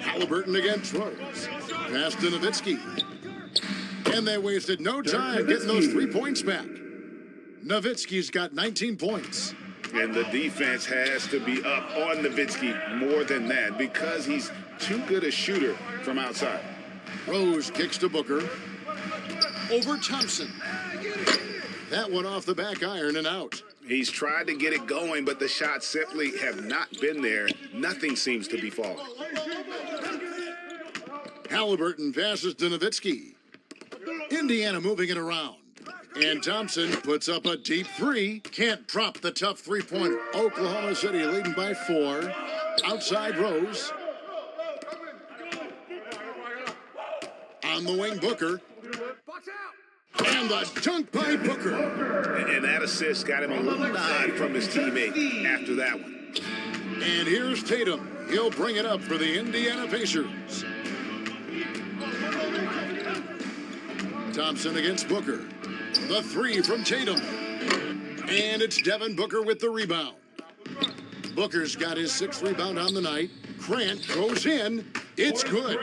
Halliburton against Rose. Pass to Nowitzki. And they wasted no time getting those 3 points back. Nowitzki's got 19 points. And the defense has to be up on Nowitzki more than that because he's too good a shooter from outside. Rose kicks to Booker. Over Thompson. That one off the back iron and out. He's tried to get it going, but the shots simply have not been there. Nothing seems to be falling. Halliburton passes to Nowitzki. Indiana moving it around. And Thompson puts up a deep three. Can't drop the tough three-pointer. Oklahoma City leading by 4. Outside Rose. On the wing, Booker. And the dunk by Booker. And that assist got him a little nod from his teammate after that one. And here's Tatum. He'll bring it up for the Indiana Pacers. Thompson against Booker. The three from Tatum. And it's Devin Booker with the rebound. Booker's got his 6th rebound on the night. Grant goes in. It's good.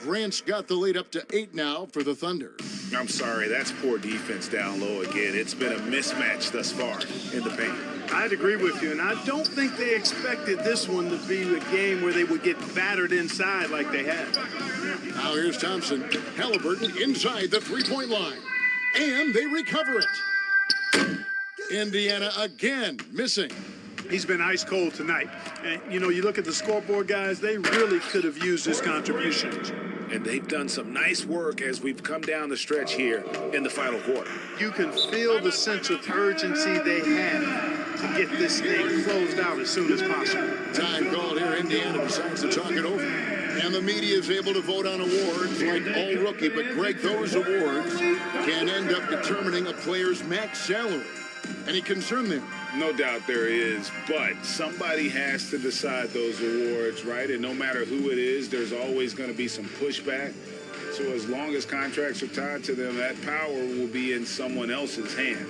Grant's got the lead up to 8 now for the Thunder. I'm sorry, that's poor defense down low again. It's been a mismatch thus far in the paint. I'd agree with you, and I don't think they expected this one to be a game where they would get battered inside like they had. Now here's Thompson. Halliburton inside the three-point line. And they recover it. Indiana again missing. He's been ice cold tonight. And, you know, you look at the scoreboard, guys, they really could have used his contributions. And they've done some nice work as we've come down the stretch here in the final quarter. You can feel the sense of urgency they have to get this thing closed out as soon as possible. Time called here. Indiana decides to talk it over. And the media is able to vote on awards like all rookie. But, Greg, those awards can end up determining a player's max salary. Any concern there? No doubt there is, but somebody has to decide those awards, right? And no matter who it is, there's always going to be some pushback. So as long as contracts are tied to them, that power will be in someone else's hands.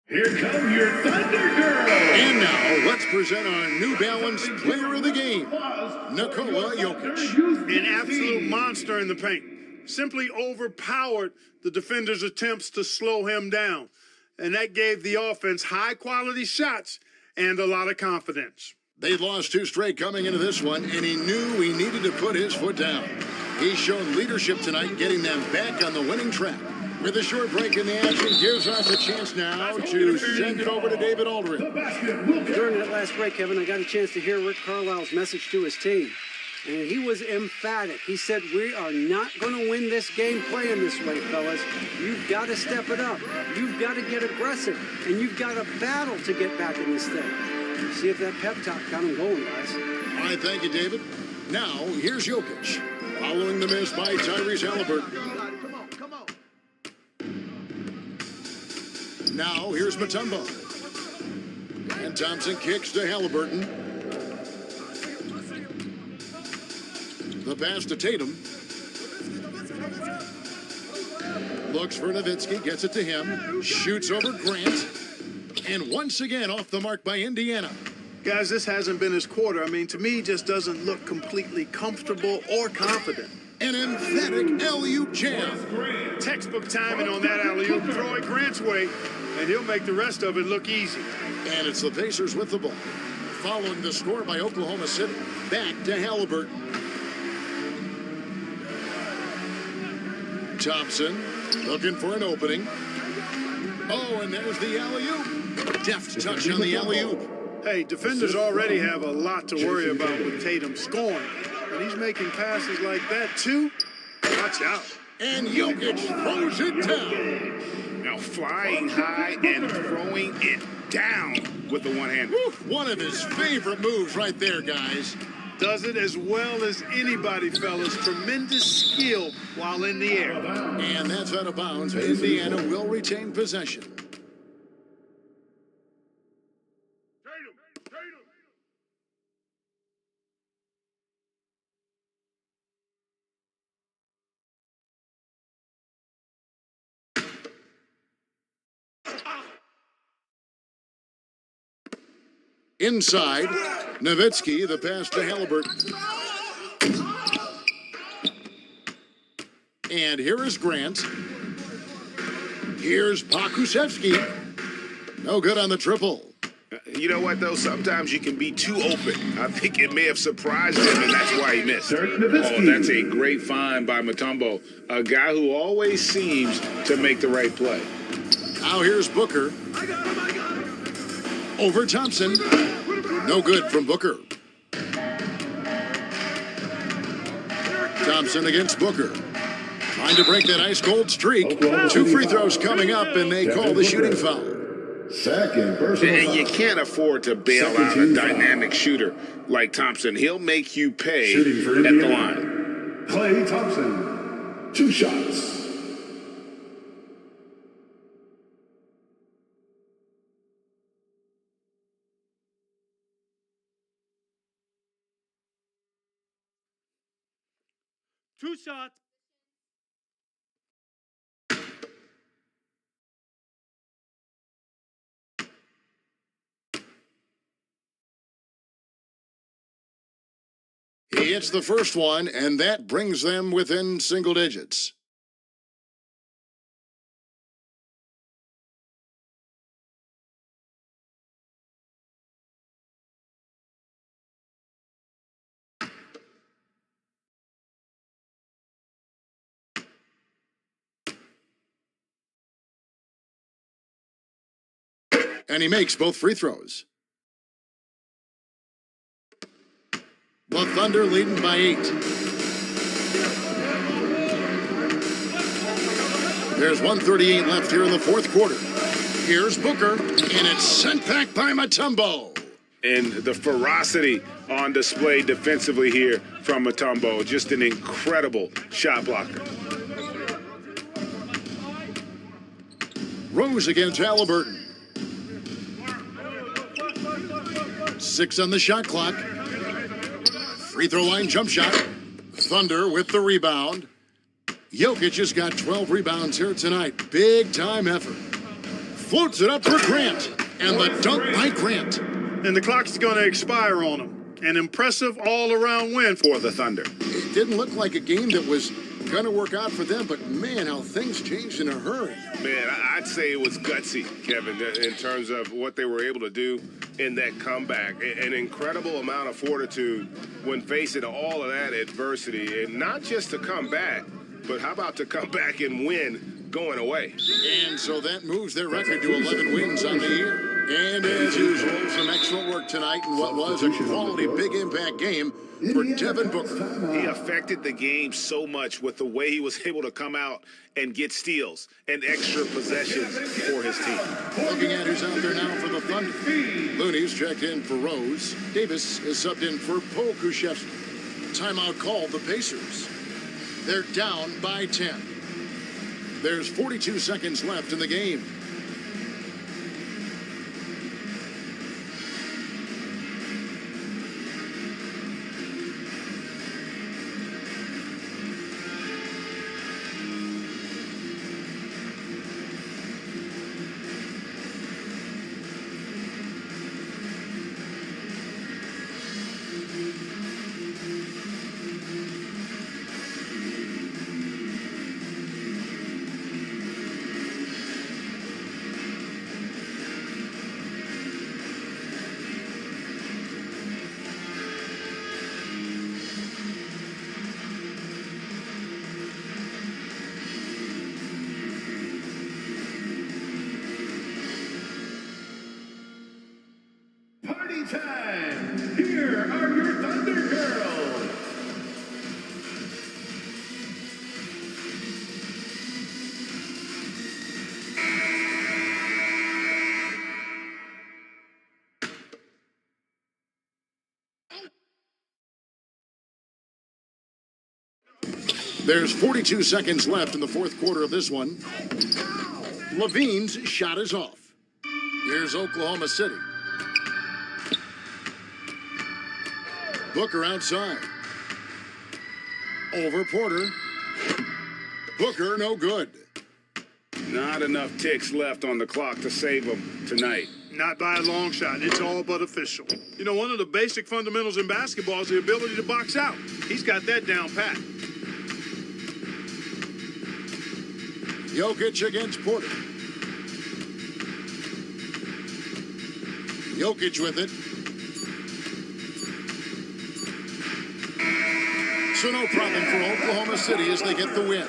Here come your Thunder Girls. And now let's present our New Balance Player of the Game, Nikola Jokic. An absolute monster in the paint. Simply overpowered the defenders' attempts to slow him down. And that gave the offense high-quality shots and a lot of confidence. They'd lost 2 straight coming into this one, and he knew he needed to put his foot down. He's shown leadership tonight, getting them back on the winning track. With a short break in the action, gives us a chance now to send it over to David Aldridge. During that last break, Kevin, I got a chance to hear Rick Carlisle's message to his team. And he was emphatic. He said, we are not going to win this game playing this way, fellas. You've got to step it up. You've got to get aggressive. And you've got to battle to get back in this thing. See if that pep talk got him going, guys. All right, thank you, David. Now, here's Jokic. Following the miss by Tyrese Halliburton. Now, here's Mutombo. And Thompson kicks to Halliburton. The pass to Tatum. Looks for Nowitzki, gets it to him. Shoots over Grant. And once again, off the mark by Indiana. Guys, this hasn't been his quarter. I mean, to me, he just doesn't look completely comfortable or confident. An emphatic alley-oop jam. Textbook timing on that alley-oop. Throw it Grant's way, and he'll make the rest of it look easy. And it's the Pacers with the ball. Following the score by Oklahoma City. Back to Halliburton. Thompson looking for an opening. Oh, and there's the alley-oop. Deft touch on the alley-oop. Hey, defenders already have a lot to worry about with Tatum scoring. And he's making passes like that, too. Watch out. And Jokic throws it down. Now flying high and throwing it down with the one hand. One of his favorite moves right there, guys. Does it as well as anybody, fellas. Tremendous skill while in the air. And that's out of bounds. Indiana will retain possession. Inside, Nowitzki, the pass to Halliburton. And here is Grant. Here's Pokusevski. No good on the triple. You know what, though? Sometimes you can be too open. I think it may have surprised him, and that's why he missed. Oh, that's a great find by Mutombo, a guy who always seems to make the right play. Now here's Booker. Over Thompson. No good from Booker. Thompson against Booker. Trying to break that ice-cold streak. 2 free throws coming up, and they call the shooting foul. Second personal And foul. you can't afford to bail out a dynamic shooter like Thompson. He'll make you pay Shooting for at the Indiana. line. Klay Thompson, 2 shots. Two shots. He hits the first one, and that brings them within single digits. And he makes both free throws. The Thunder leading by 8. There's 1:38 left here in the fourth quarter. Here's Booker, and it's sent back by Mutombo. And the ferocity on display defensively here from Mutombo. Just an incredible shot blocker. Rose against Halliburton. 6 on the shot clock. Free throw line jump shot. Thunder with the rebound. Jokic has got 12 rebounds here tonight. Big time effort. Floats it up for Grant. And the dunk by Grant. And the clock's going to expire on him. An impressive all-around win for the Thunder. It didn't look like a game that was going to work out for them, but man, how things changed in a hurry. Man, I'd say it was gutsy, Kevin, in terms of what they were able to do in that comeback. An incredible amount of fortitude when facing all of that adversity. And not just to come back, but how about to come back and win going away? And so that moves their record to 11 wins on the year. And as usual, some excellent work tonight in what was a quality big impact game for Devin Booker. He affected the game so much with the way he was able to come out and get steals and extra possessions for his team. Looking at who's out there now for the Thunder. Looney's checked in for Rose. Davis is subbed in for Pokusevski. Timeout called the Pacers. They're down by 10. There's 42 seconds left in the game. Party time! Here are your Thunder Girls! There's 42 seconds left in the fourth quarter of this one. Levine's shot is off. Here's Oklahoma City. Booker outside. Over Porter. Booker, no good. Not enough ticks left on the clock to save them tonight. Not by a long shot. It's all but official. You know, one of the basic fundamentals in basketball is the ability to box out. He's got that down pat. Jokic against Porter. Jokic with it. So no problem for Oklahoma City as they get the win.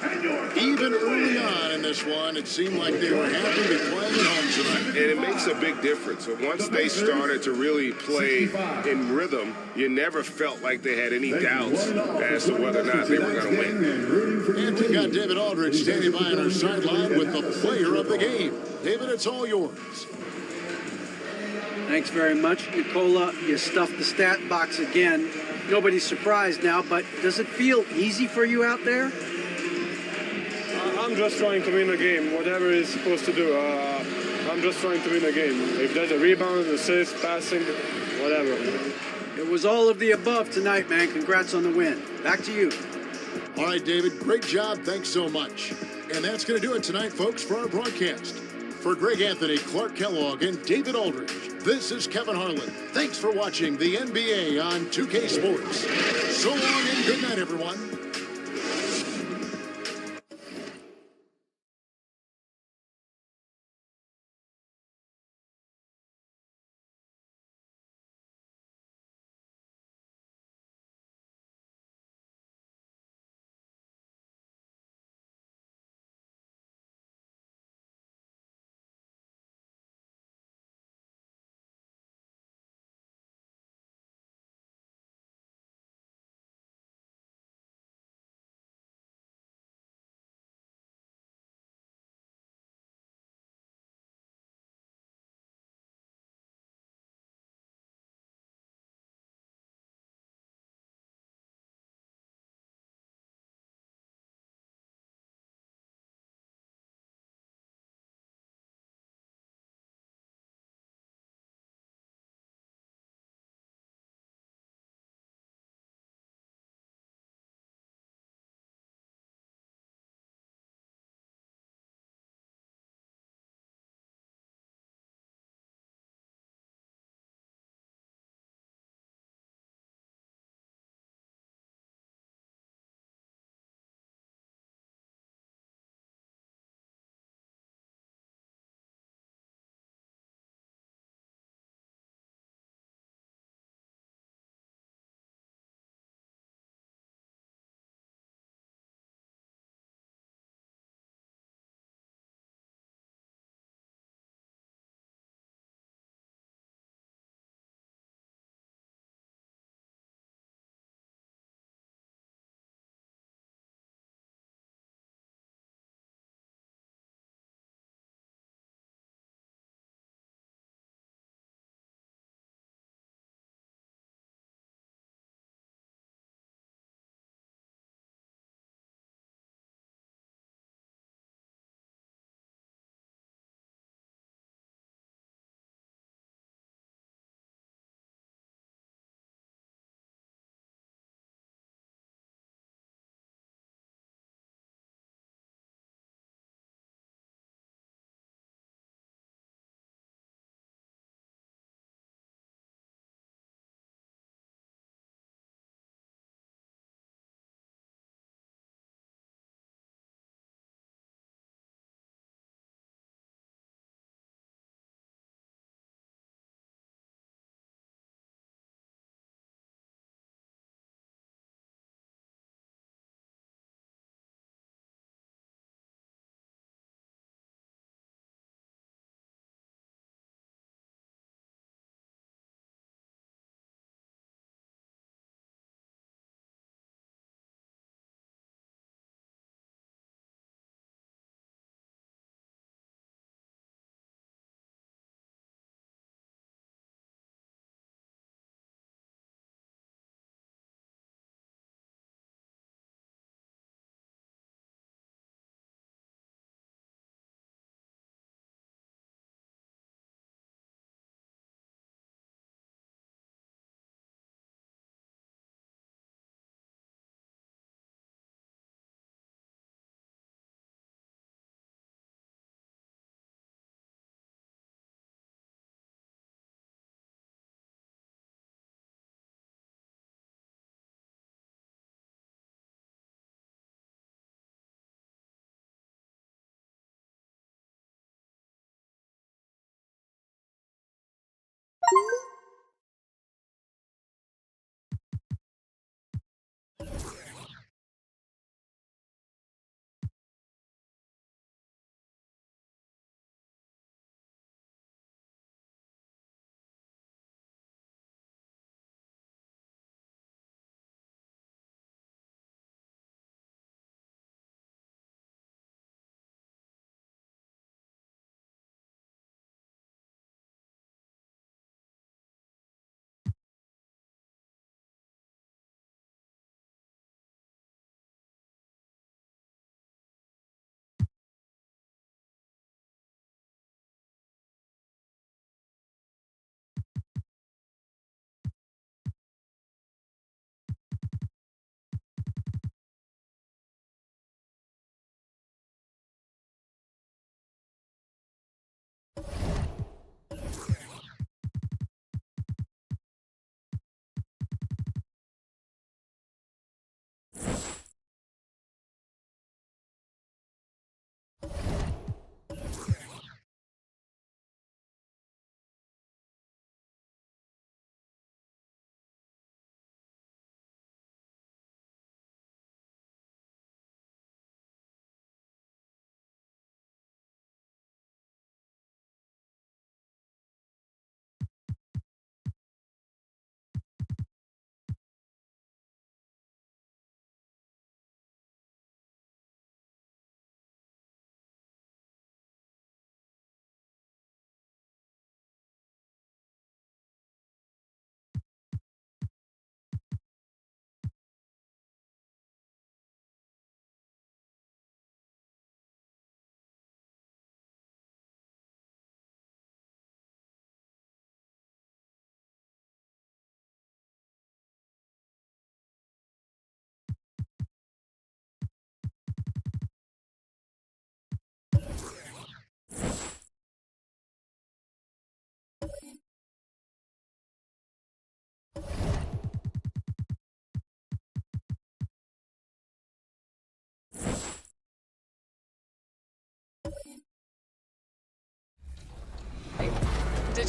Even early on in this one, it seemed like they were happy to be playing at home tonight. And it makes a big difference. Once they started to really play in rhythm, you never felt like they had any doubts as to whether or not they were going to win. And we got David Aldridge standing by on our sideline with the player of the game. David, it's all yours. Thanks very much, Nicola. You stuffed the stat box again. Nobody's surprised now, but does it feel easy for you out there? I'm just trying to win a game, whatever it's supposed to do. I'm just trying to win a game. If there's a rebound, assist, passing, whatever. It was all of the above tonight, man. Congrats on the win. Back to you. All right, David, great job. Thanks so much. And that's going to do it tonight, folks, for our broadcast. For Greg Anthony, Clark Kellogg, and David Aldridge, this is Kevin Harlan. Thanks for watching the NBA on 2K Sports. So long and good night, everyone.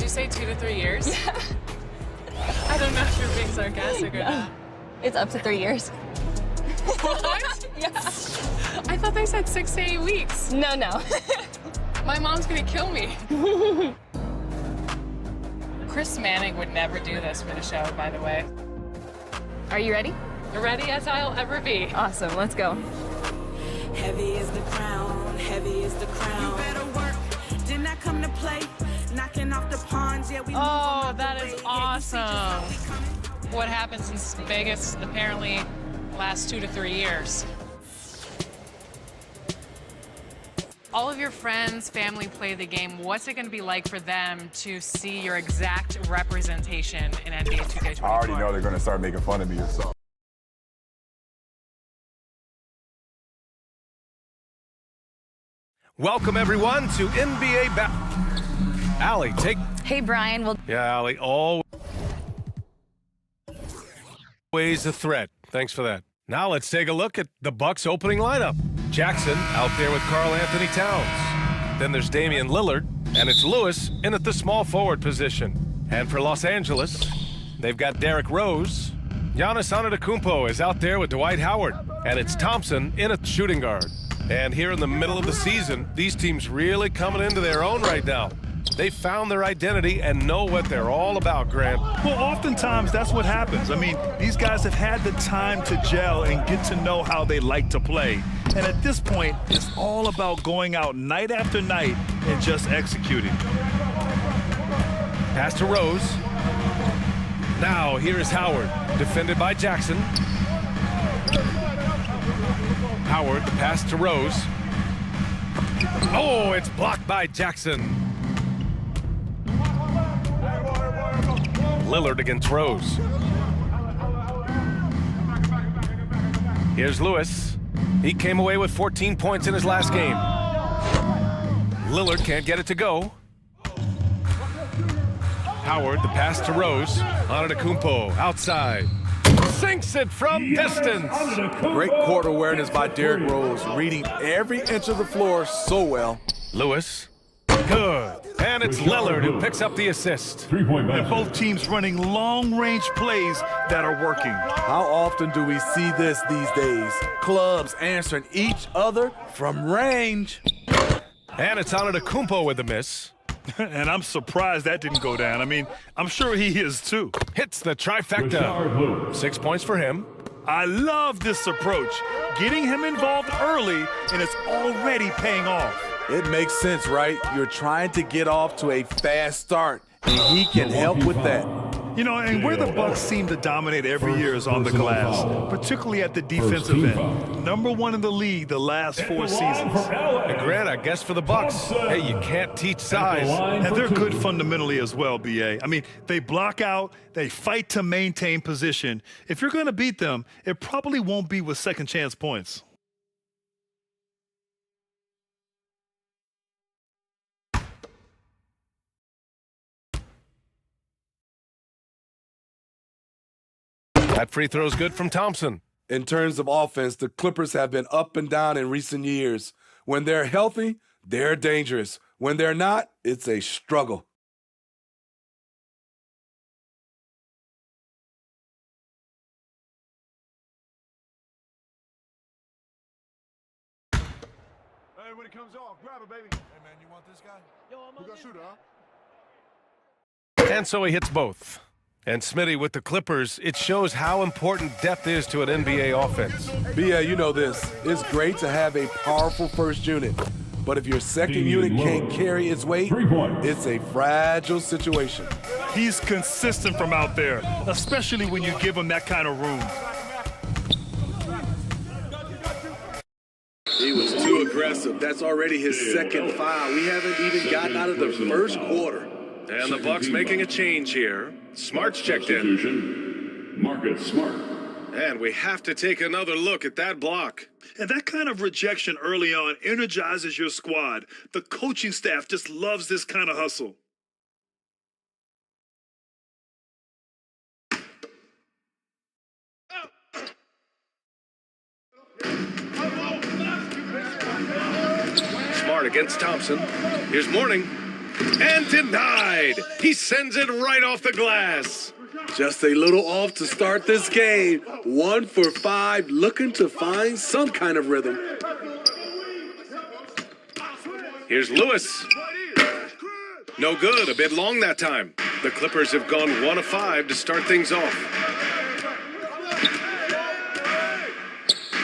you say 2 to 3 years? Yeah. I don't know if you're being sarcastic or not. It's up to 3 years. What? Yeah. I thought they said 6 to 8 weeks. No. My mom's gonna kill me. Chris Manning would never do this for the show, by the way. Are you ready? Ready as I'll ever be. Awesome, let's go. Heavy is the crown, heavy is the crown. You better work, didn't I come to play? Knocking off the pawns, yeah, we move Oh, on that the is way. awesome. Yeah, you see just how we coming. What happened since Vegas apparently last 2 to 3 years? All of your friends, family play the game. What's it going to be like for them to see your exact representation in NBA 2K24? I already know they're going to start making fun of me or something. Welcome, everyone, to NBA Allie, take... Hey, Brian, well... Yeah, Allie, always a threat. Thanks for that. Now let's take a look at the Bucks' opening lineup. Jackson out there with Karl Anthony Towns. Then there's Damian Lillard, and it's Lewis in at the small forward position. And for Los Angeles, they've got Derrick Rose. Giannis Antetokounmpo is out there with Dwight Howard, and it's Thompson in at shooting guard. And here in the middle of the season, these teams really coming into their own right now. They found their identity and know what they're all about, Grant. Well, oftentimes that's what happens. I mean, these guys have had the time to gel and get to know how they like to play. And at this point, it's all about going out night after night and just executing. Pass to Rose. Now here is Howard, defended by Jackson. Howard, the pass to Rose. Oh, it's blocked by Jackson. Lillard against Rose. Here's Lewis. He came away with 14 points in his last game. Lillard can't get it to go. Howard, the pass to Rose. Antetokounmpo outside. Sinks it from distance. Great court awareness by Derrick Rose, reading every inch of the floor so well. Lewis, good. And it's Lillard who picks up the assist. And both teams running long-range plays that are working. How often do we see this these days? Clubs answering each other from range. And it's Antetokounmpo with the miss. And I'm surprised that didn't go down. I mean, I'm sure he is too. Hits the trifecta. 6 points for him. I love this approach. Getting him involved early, and it's already paying off. It makes sense, right? You're trying to get off to a fast start, and he can help with that. You know, and where the Bucks seem to dominate every year is on the glass, particularly at the defensive end. #1 in the league the last 4 seasons. And Grant, I guess for the Bucks, hey, you can't teach size. And they're good fundamentally as well, B.A. I mean, they block out, they fight to maintain position. If you're going to beat them, it probably won't be with second chance points. That free throw's good from Thompson. In terms of offense, the Clippers have been up and down in recent years. When they're healthy, they're dangerous. When they're not, it's a struggle. Hey, when it comes off, grab it, baby. Hey, man, you want this guy? Yo, I'm a shooter, huh? And so he hits both. And Smitty, with the Clippers, it shows how important depth is to an NBA offense. Yeah, you know this. It's great to have a powerful first unit. But if your second unit can't carry its weight, it's a fragile situation. He's consistent from out there, especially when you give him that kind of room. He was too aggressive. That's already his second foul. We haven't even gotten out of the first quarter. And the Bucks making a change here. Smart's checked in. Marcus Smart. And we have to take another look at that block. And that kind of rejection early on energizes your squad. The coaching staff just loves this kind of hustle. Smart against Thompson. Here's Mourning. And denied. He sends it right off the glass. Just a little off to start this game. 1 for 5, looking to find some kind of rhythm. Here's Lewis. No good, a bit long that time. The Clippers have gone 1 of 5 to start things off.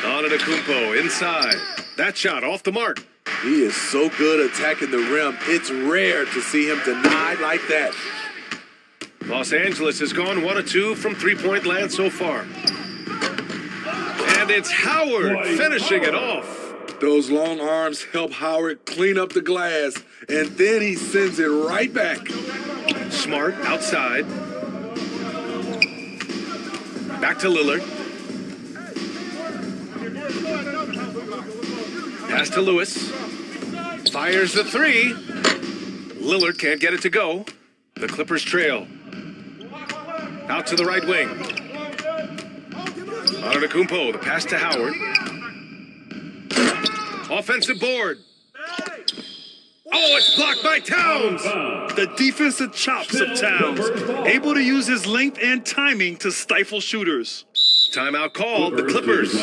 Antetokounmpo inside. That shot off the mark. He is so good attacking the rim. It's rare to see him denied like that. Los Angeles has gone 1 of 2 from three-point land so far. And it's Howard finishing it off. Those long arms help Howard clean up the glass, and then he sends it right back. Smart outside. Back to Lillard. Pass to Lewis. Fires the 3. Lillard can't get it to go. The Clippers trail. Out to the right wing. Antetokounmpo, the pass to Howard. Offensive board. Oh, it's blocked by Towns. The defensive chops of Towns, able to use his length and timing to stifle shooters. Timeout called, the Clippers.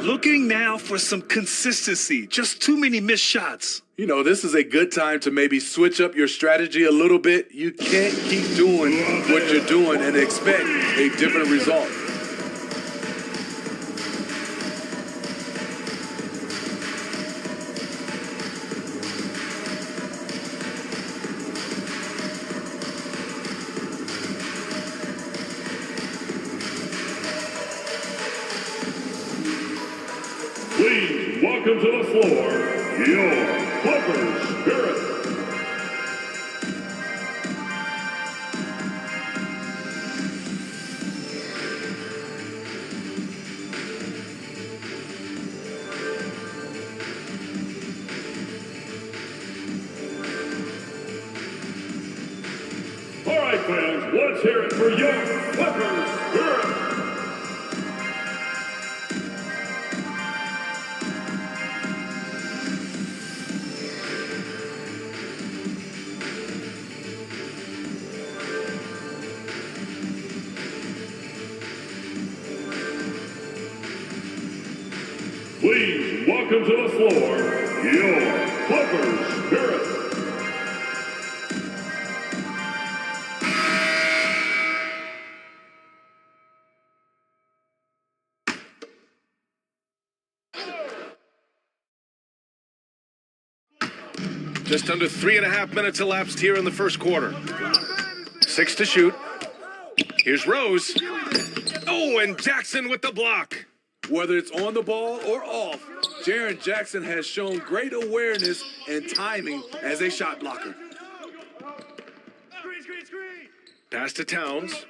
Looking now for some consistency, just too many missed shots. You know, this is a good time to maybe switch up your strategy a little bit. You can't keep doing what you're doing and expect a different result. Please welcome to the floor your Clippers Spirit. All right, fans, let's hear it for your Clippers Spirit. Please welcome to the floor your Clippers Spirit. Just under 3.5 minutes elapsed here in the first quarter. 6 to shoot. Here's Rose. Oh, and Jackson with the block. Whether it's on the ball or off, Jaren Jackson has shown great awareness and timing as a shot blocker. Pass to Towns.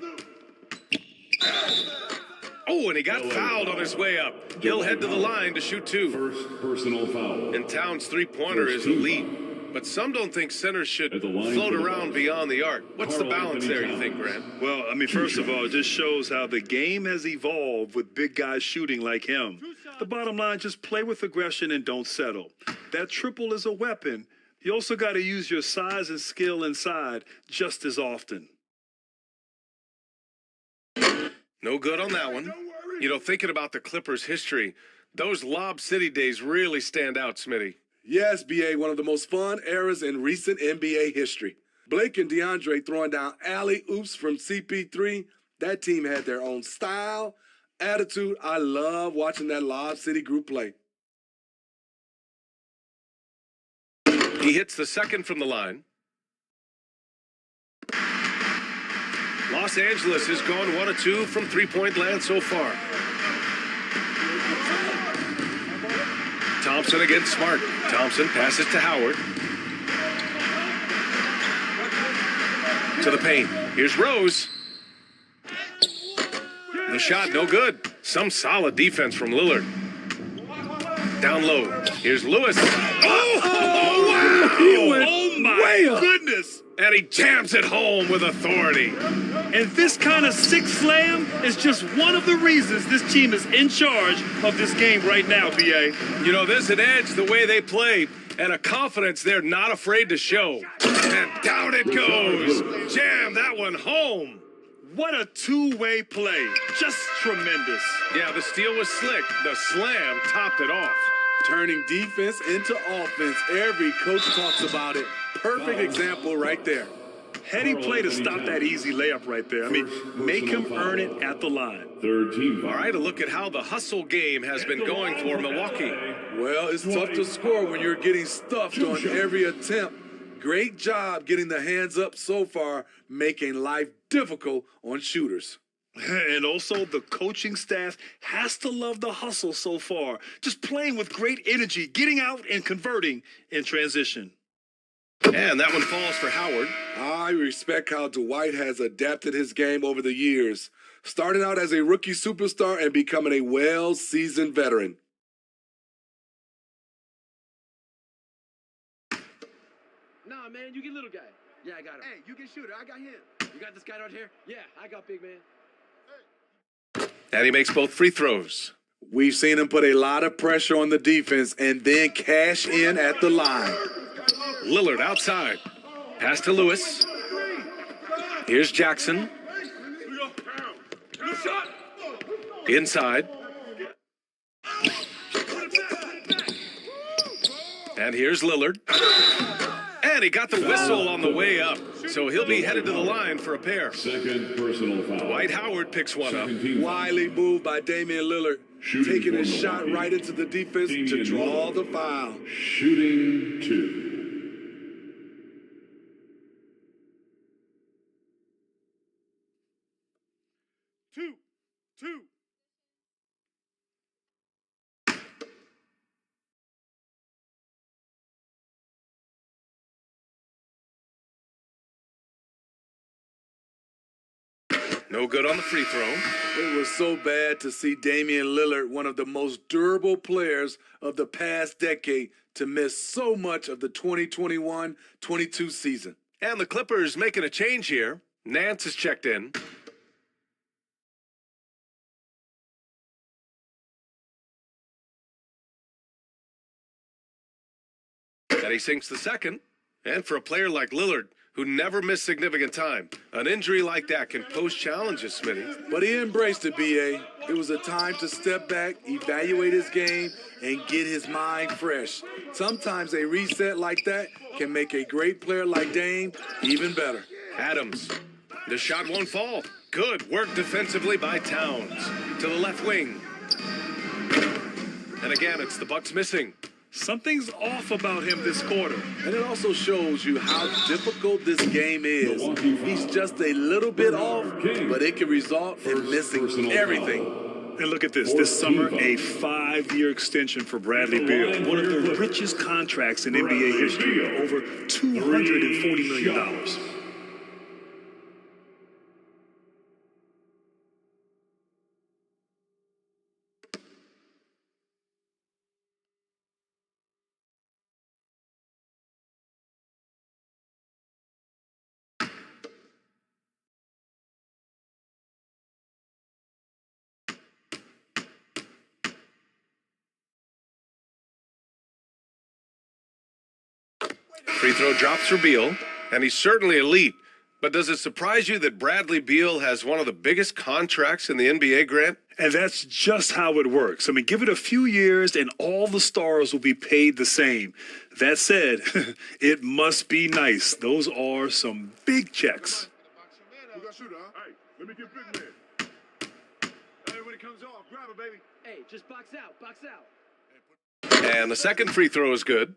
Oh, and he got fouled on his way up. He'll head to the line to shoot 2. First personal foul. And Towns' three-pointer is elite. But some don't think centers should float around beyond the arc. What's the balance there, you think, Grant? Well, I mean, first of all, it just shows how the game has evolved with big guys shooting like him. The bottom line, just play with aggression and don't settle. That triple is a weapon. You also got to use your size and skill inside just as often. No good on that one. You know, thinking about the Clippers' history, those Lob City days really stand out, Smitty. Yes, BA, one of the most fun eras in recent NBA history. Blake and DeAndre throwing down alley-oops from CP3. That team had their own style, attitude. I love watching that Lob City group play. He hits the second from the line. Los Angeles has gone 1 of 2 from three-point land so far. Thompson against Smart. Thompson passes to Howard. To the paint. Here's Rose. The shot, no good. Some solid defense from Lillard. Down low. Here's Lewis. Oh, wow! He went way up. Goodness! And he jams it home with authority. And this kind of sick slam is just one of the reasons this team is in charge of this game right now, BA. You know, there's an edge the way they play. And a confidence they're not afraid to show. And down it goes. Jam that one home. What a two-way play. Just tremendous. Yeah, the steal was slick. The slam topped it off. Turning defense into offense. Every coach talks about it. Perfect example right there. Heady play to stop that easy layup right there. I mean, make him earn it at the line. Third team foul. All right, a look at how the hustle game has been going for Milwaukee. Well, it's tough to score when you're getting stuffed on every attempt. Great job getting the hands up so far, making life difficult on shooters. And also, the coaching staff has to love the hustle so far. Just playing with great energy, getting out and converting in transition. And that one falls for Howard. I respect how Dwight has adapted his game over the years, starting out as a rookie superstar and becoming a well-seasoned veteran. Nah, man, you get little guy. Yeah, I got him. Hey, you get shooter. I got him. You got this guy right here? Yeah, I got big man. And he makes both free throws. We've seen him put a lot of pressure on the defense and then cash in at the line. Lillard outside. Pass to Lewis. Here's Jackson. Inside. And here's Lillard. And he got the whistle on the way up. So he'll be headed to the line for a pair. Second personal foul. Dwight Howard picks one up. Wily move by Damian Lillard, taking his shot right into the defense to draw the foul. Shooting 2. Two. No good on the free throw. It was so bad to see Damian Lillard, one of the most durable players of the past decade, to miss so much of the 2021-22 season. And the Clippers making a change here. Nance is checked in. And he sinks the second. And for a player like Lillard, who never missed significant time, an injury like that can pose challenges, Smitty. But he embraced it, B.A. It was a time to step back, evaluate his game, and get his mind fresh. Sometimes a reset like that can make a great player like Dame even better. Adams. The shot won't fall. Good work defensively by Towns. To the left wing. And again, it's the Bucks missing. Something's off about him this quarter. And it also shows you how difficult this game is. He's just a little bit off, but it can result in missing everything. And look at this. This summer, a 5-year extension for Bradley Beal. One of the richest contracts in NBA history. Over $240 million. Free throw drops for Beal, and he's certainly elite. But does it surprise you that Bradley Beal has one of the biggest contracts in the NBA, Grant? And that's just how it works. I mean, give it a few years and all the stars will be paid the same. That said, it must be nice. Those are some big checks. Let me get big man. Hey, when it comes off, grab it, baby. Hey, just box out. And the second free throw is good.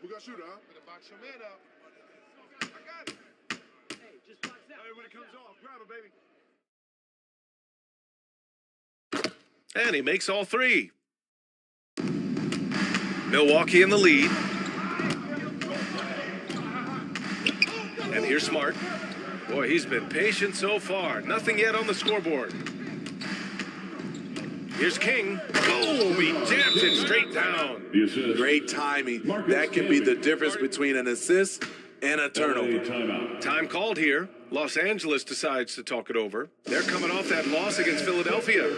We got shooter, huh? Better box your man up. I got it. Hey, just box out. Hey, when it comes off, grab it, baby. And he makes all three. Milwaukee in the lead. And here's Smart. Boy, he's been patient so far. Nothing yet on the scoreboard. Here's King. Boom! He jams it straight down. Great timing. That can be the difference between an assist and a turnover. Time called here. Los Angeles decides to talk it over. They're coming off that loss against Philadelphia.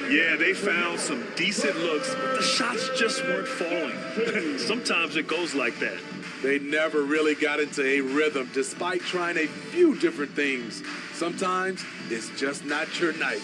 Yeah, they found some decent looks, but the shots just weren't falling. Sometimes it goes like that. They never really got into a rhythm despite trying a few different things. Sometimes it's just not your night.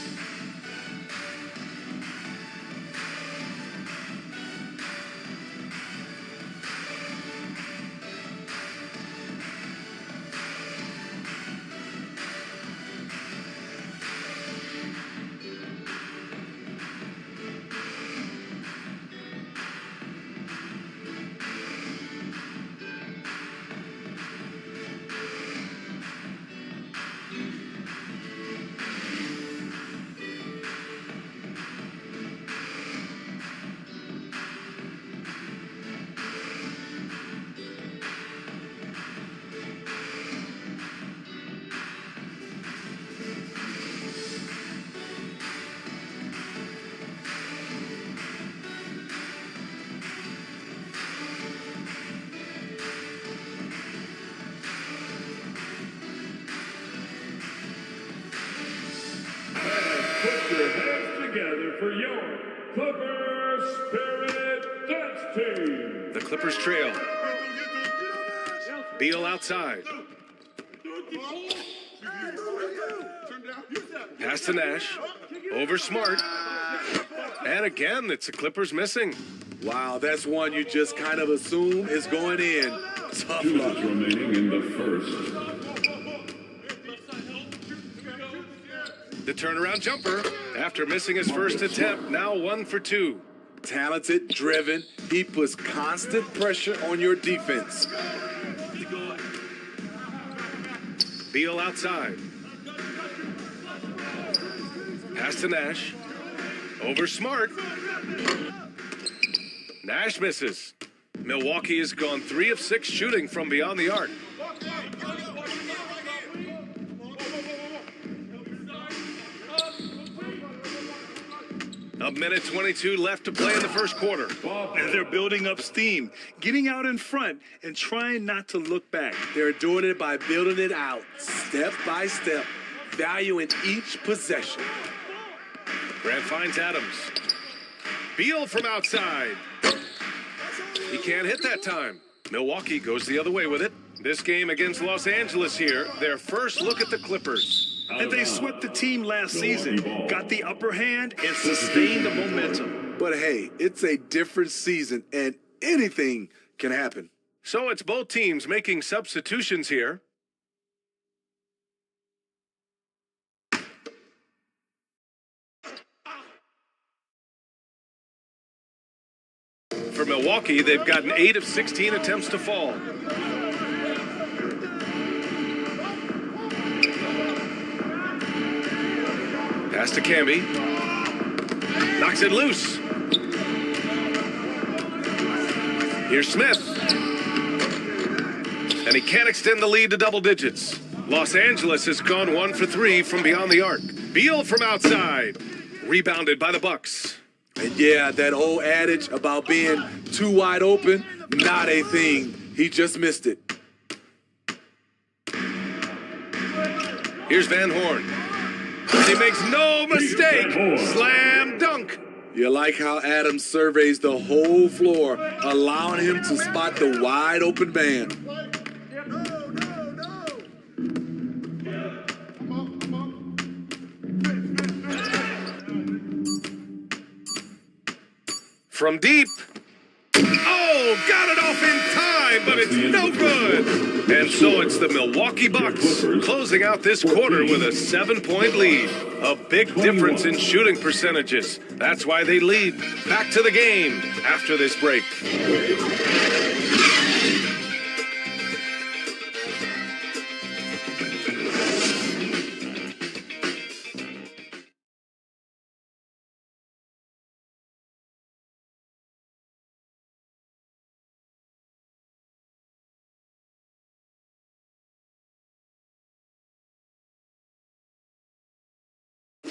Put your hands together for your Clipper Spirit Dance Team. The Clippers trail. Beal outside. Pass to Nash. Over Smart. And again, it's the Clippers missing. Wow, that's one you just kind of assume is going in. Tough luck. Remaining in the first. The turnaround jumper after missing his first attempt, now 1 for 2. Talented, driven, he puts constant pressure on your defense. Beal outside. Pass to Nash. Over Smart. Nash misses. Milwaukee has gone 3 of 6 shooting from beyond the arc. A minute 22 left to play in the first quarter. And they're building up steam, getting out in front and trying not to look back. They're doing it by building it out, step by step, valuing each possession. Grant finds Adams. Beal from outside. He can't hit that time. Milwaukee goes the other way with it. This game against Los Angeles here, their first look at the Clippers. And they swept the team last season, got the upper hand, and sustained the momentum. But hey, it's a different season, and anything can happen. So it's both teams making substitutions here. For Milwaukee, they've gotten 8 of 16 attempts to fall. Pass to Camby. Knocks it loose. Here's Smith. And he can't extend the lead to double digits. Los Angeles has gone 1 for 3 from beyond the arc. Beal from outside. Rebounded by the Bucks. And yeah, that old adage about being too wide open, not a thing. He just missed it. Here's Van Horn. He makes no mistake. Slam dunk. You like how Adams surveys the whole floor, allowing him to spot the wide open man. From deep. Oh, got it off in time, but it's no good. And so it's the Milwaukee Bucks closing out this quarter with a 7-point lead. A big difference in shooting percentages. That's why they lead. Back to the game after this break.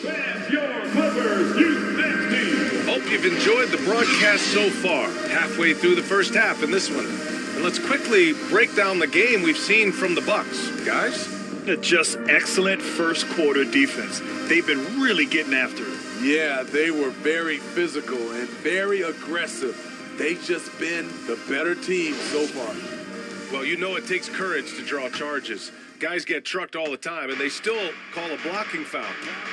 Fans, your Clippers Youth Dance Team. Hope you've enjoyed the broadcast so far. Halfway through the first half in this one. And let's quickly break down the game we've seen from the Bucks. Guys? Just excellent first quarter defense. They've been really getting after it. Yeah, they were very physical and very aggressive. They've just been the better team so far. Well, you know it takes courage to draw charges. Guys get trucked all the time, and they still call a blocking foul.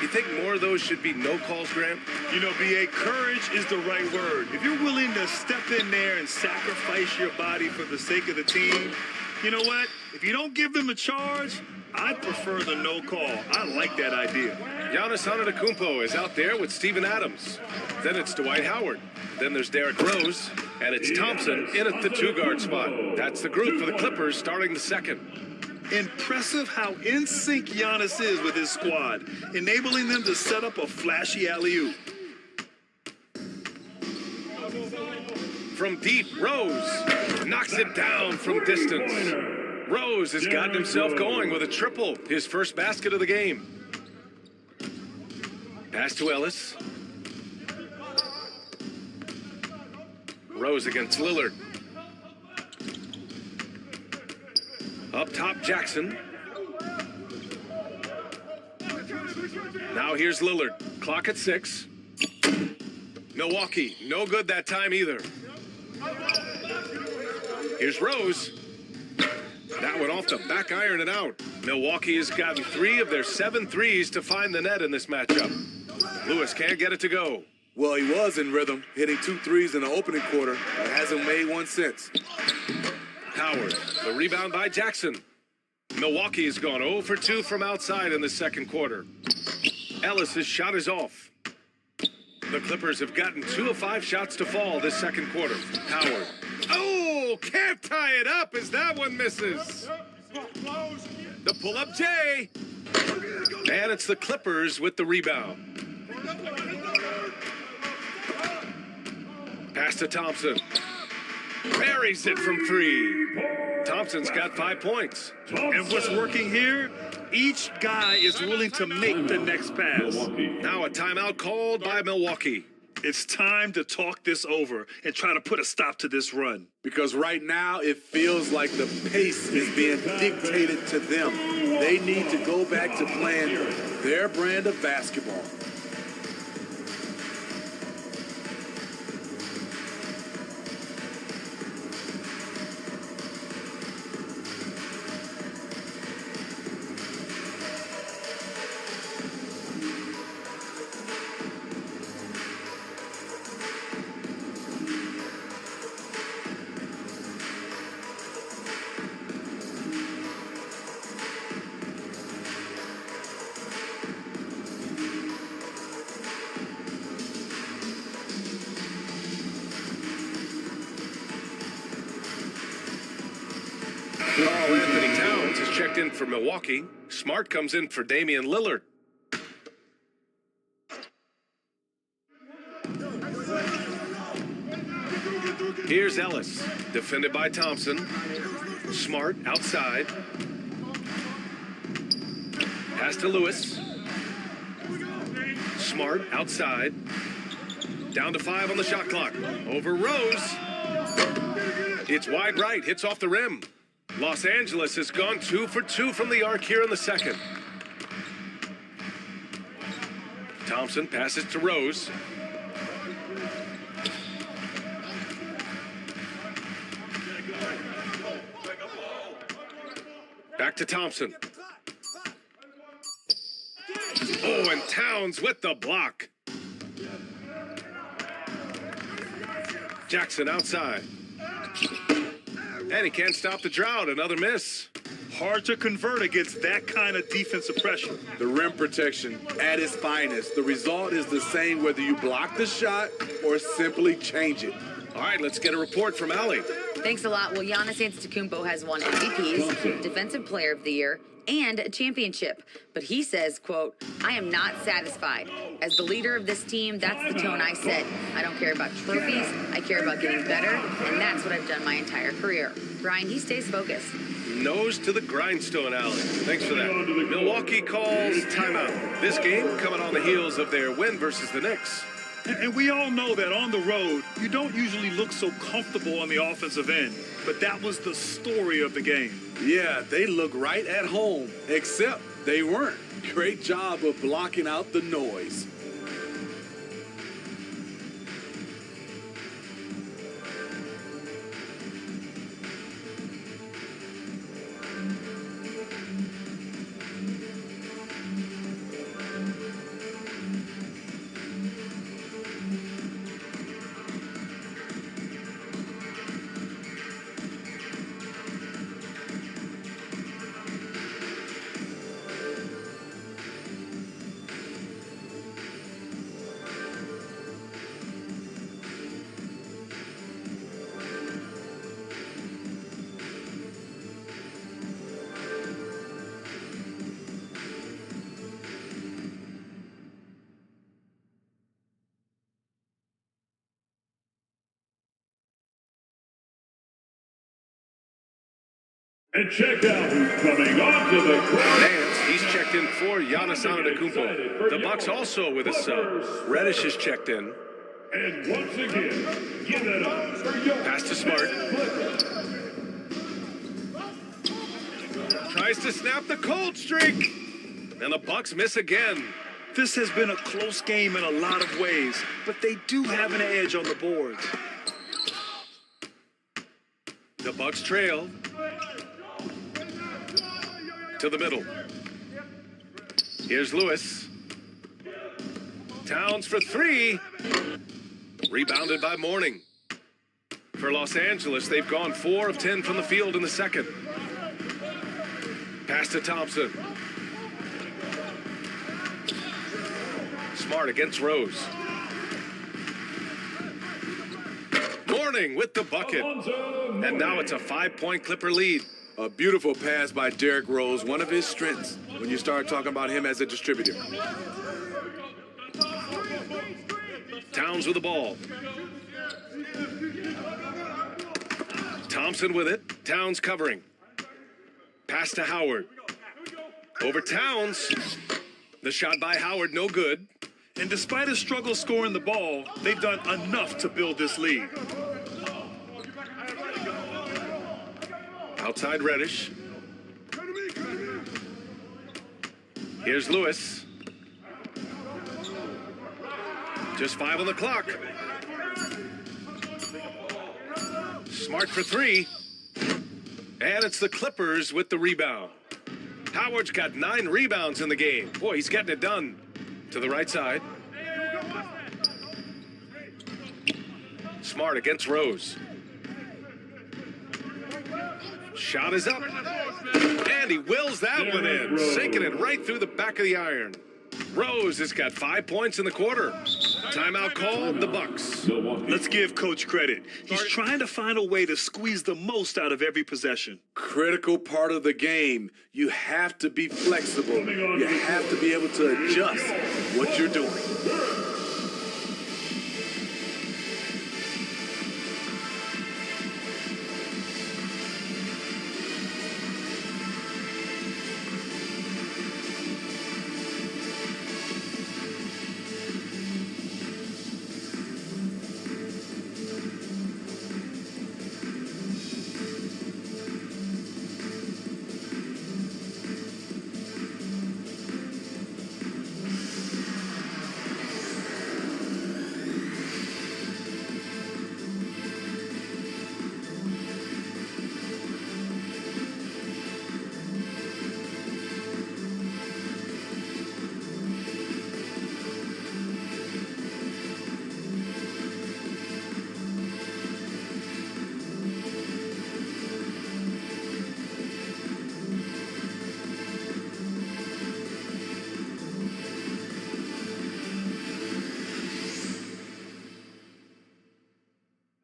You think more of those should be no calls, Grant? You know, B.A., courage is the right word. If you're willing to step in there and sacrifice your body for the sake of the team, you know what? If you don't give them a charge, I'd prefer the no call. I like that idea. Giannis Antetokounmpo is out there with Steven Adams. Then it's Dwight Howard. Then there's Derrick Rose. And it's Thompson in at the two-guard spot. That's the group for the Clippers starting the second. Impressive how in sync Giannis is with his squad, enabling them to set up a flashy alley-oop. From deep, Rose knocks it down from distance. Rose has gotten himself going with a triple, his first basket of the game. Pass to Ellis. Rose against Lillard. Up top, Jackson. Now here's Lillard. Clock at 6. Milwaukee, no good that time either. Here's Rose. That one off the back iron and out. Milwaukee has gotten 3 of their 7 threes to find the net in this matchup. Lewis can't get it to go. Well, he was in rhythm, hitting 2 threes in the opening quarter, but hasn't made one since. Howard, the rebound by Jackson. Milwaukee has gone 0 for 2 from outside in the second quarter. Ellis' shot is off. The Clippers have gotten 2 of 5 shots to fall this second quarter. Howard. Oh, can't tie it up as that one misses. The pull-up J. And it's the Clippers with the rebound. Pass to Thompson. Buries it from 3. Thompson's got 5 points. And what's working here? Each guy is willing to make the next pass. Now a timeout called by Milwaukee. It's time to talk this over and try to put a stop to this run. Because right now it feels like the pace is being dictated to them. They need to go back to playing their brand of basketball. Anthony Towns is checked in for Milwaukee. Smart comes in for Damian Lillard. Here's Ellis, defended by Thompson. Smart outside. Pass to Lewis. Smart outside. Down to 5 on the shot clock. Over Rose. It's wide right, hits off the rim. Los Angeles has gone 2 for 2 from the arc here in the second. Thompson passes to Rose. Back to Thompson. Oh, and Towns with the block. Jackson outside. And he can't stop the drought. Another miss. Hard to convert against that kind of defensive pressure. The rim protection at its finest. The result is the same whether you block the shot or simply change it. All right, let's get a report from Allie. Thanks a lot. Well, Giannis Antetokounmpo has won MVPs, Defensive Player of the Year, and a championship. But he says, quote, "I am not satisfied. As the leader of this team, that's the tone I set. I don't care about trophies. I care about getting better, and that's what I've done my entire career." Brian, he stays focused. Nose to the grindstone, Allen. Thanks for that. Milwaukee calls timeout. This game coming on the heels of their win versus the Knicks. And we all know that on the road, you don't usually look so comfortable on the offensive end. But that was the story of the game. Yeah, they look right at home, except they weren't. Great job of blocking out the noise. And check out who's coming onto the court. Nance, he's checked in for Giannis Antetokounmpo. The Bucks also with a sub. Reddish is checked in. And once again, give it up for your pass to Smart. Tries to snap the cold streak. And the Bucks miss again. This has been a close game in a lot of ways, but they do have an edge on the boards. The Bucks trail. To the middle. Here's Lewis. Towns for three. Rebounded by Mourning. For Los Angeles, they've gone 4 of 10 from the field in the second. Pass to Thompson. Smart against Rose. Mourning with the bucket. And now it's a 5-point Clipper lead. A beautiful pass by Derrick Rose, one of his strengths when you start talking about him as a distributor. Towns with the ball. Thompson with it. Towns covering. Pass to Howard. Over Towns. The shot by Howard, no good. And despite a struggle scoring the ball, they've done enough to build this lead. Outside Reddish. Here's Lewis. Just 5 on the clock. Smart for 3. And it's the Clippers with the rebound. Howard's got 9 rebounds in the game. Boy, he's getting it done. To the right side. Smart against Rose. Shot is up. And he wills that one in. Sinking it right through the back of the iron. Rose has got 5 points in the quarter. Timeout called, the Bucks. Let's give Coach credit. He's trying to find a way to squeeze the most out of every possession. Critical part of the game. You have to be flexible. You have to be able to adjust what you're doing.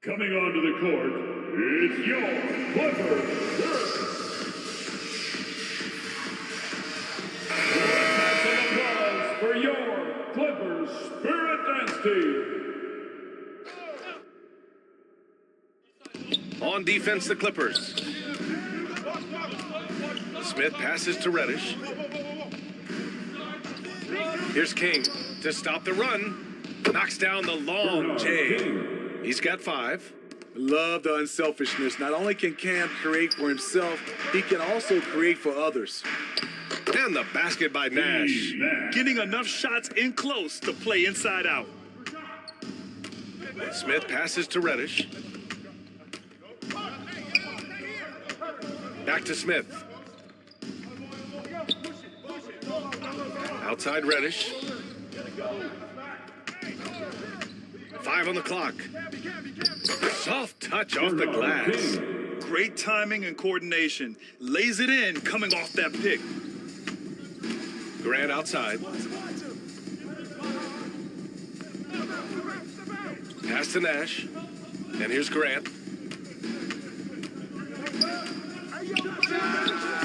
Coming onto the court, it's your Clippers. Let's have some applause for your Clippers Spirit Dance Team. On defense, the Clippers. Smith passes to Reddish. Here's King to stop the run. Knocks down the long J. He's got 5. Love the unselfishness. Not only can Cam create for himself, he can also create for others. And the basket by Nash. Getting enough shots in close to play inside out. Smith passes to Reddish. Back to Smith. Outside Reddish. 5 on the clock. Soft touch off the glass. Great timing and coordination. Lays it in coming off that pick. Grant outside. Pass to Nash. And here's Grant.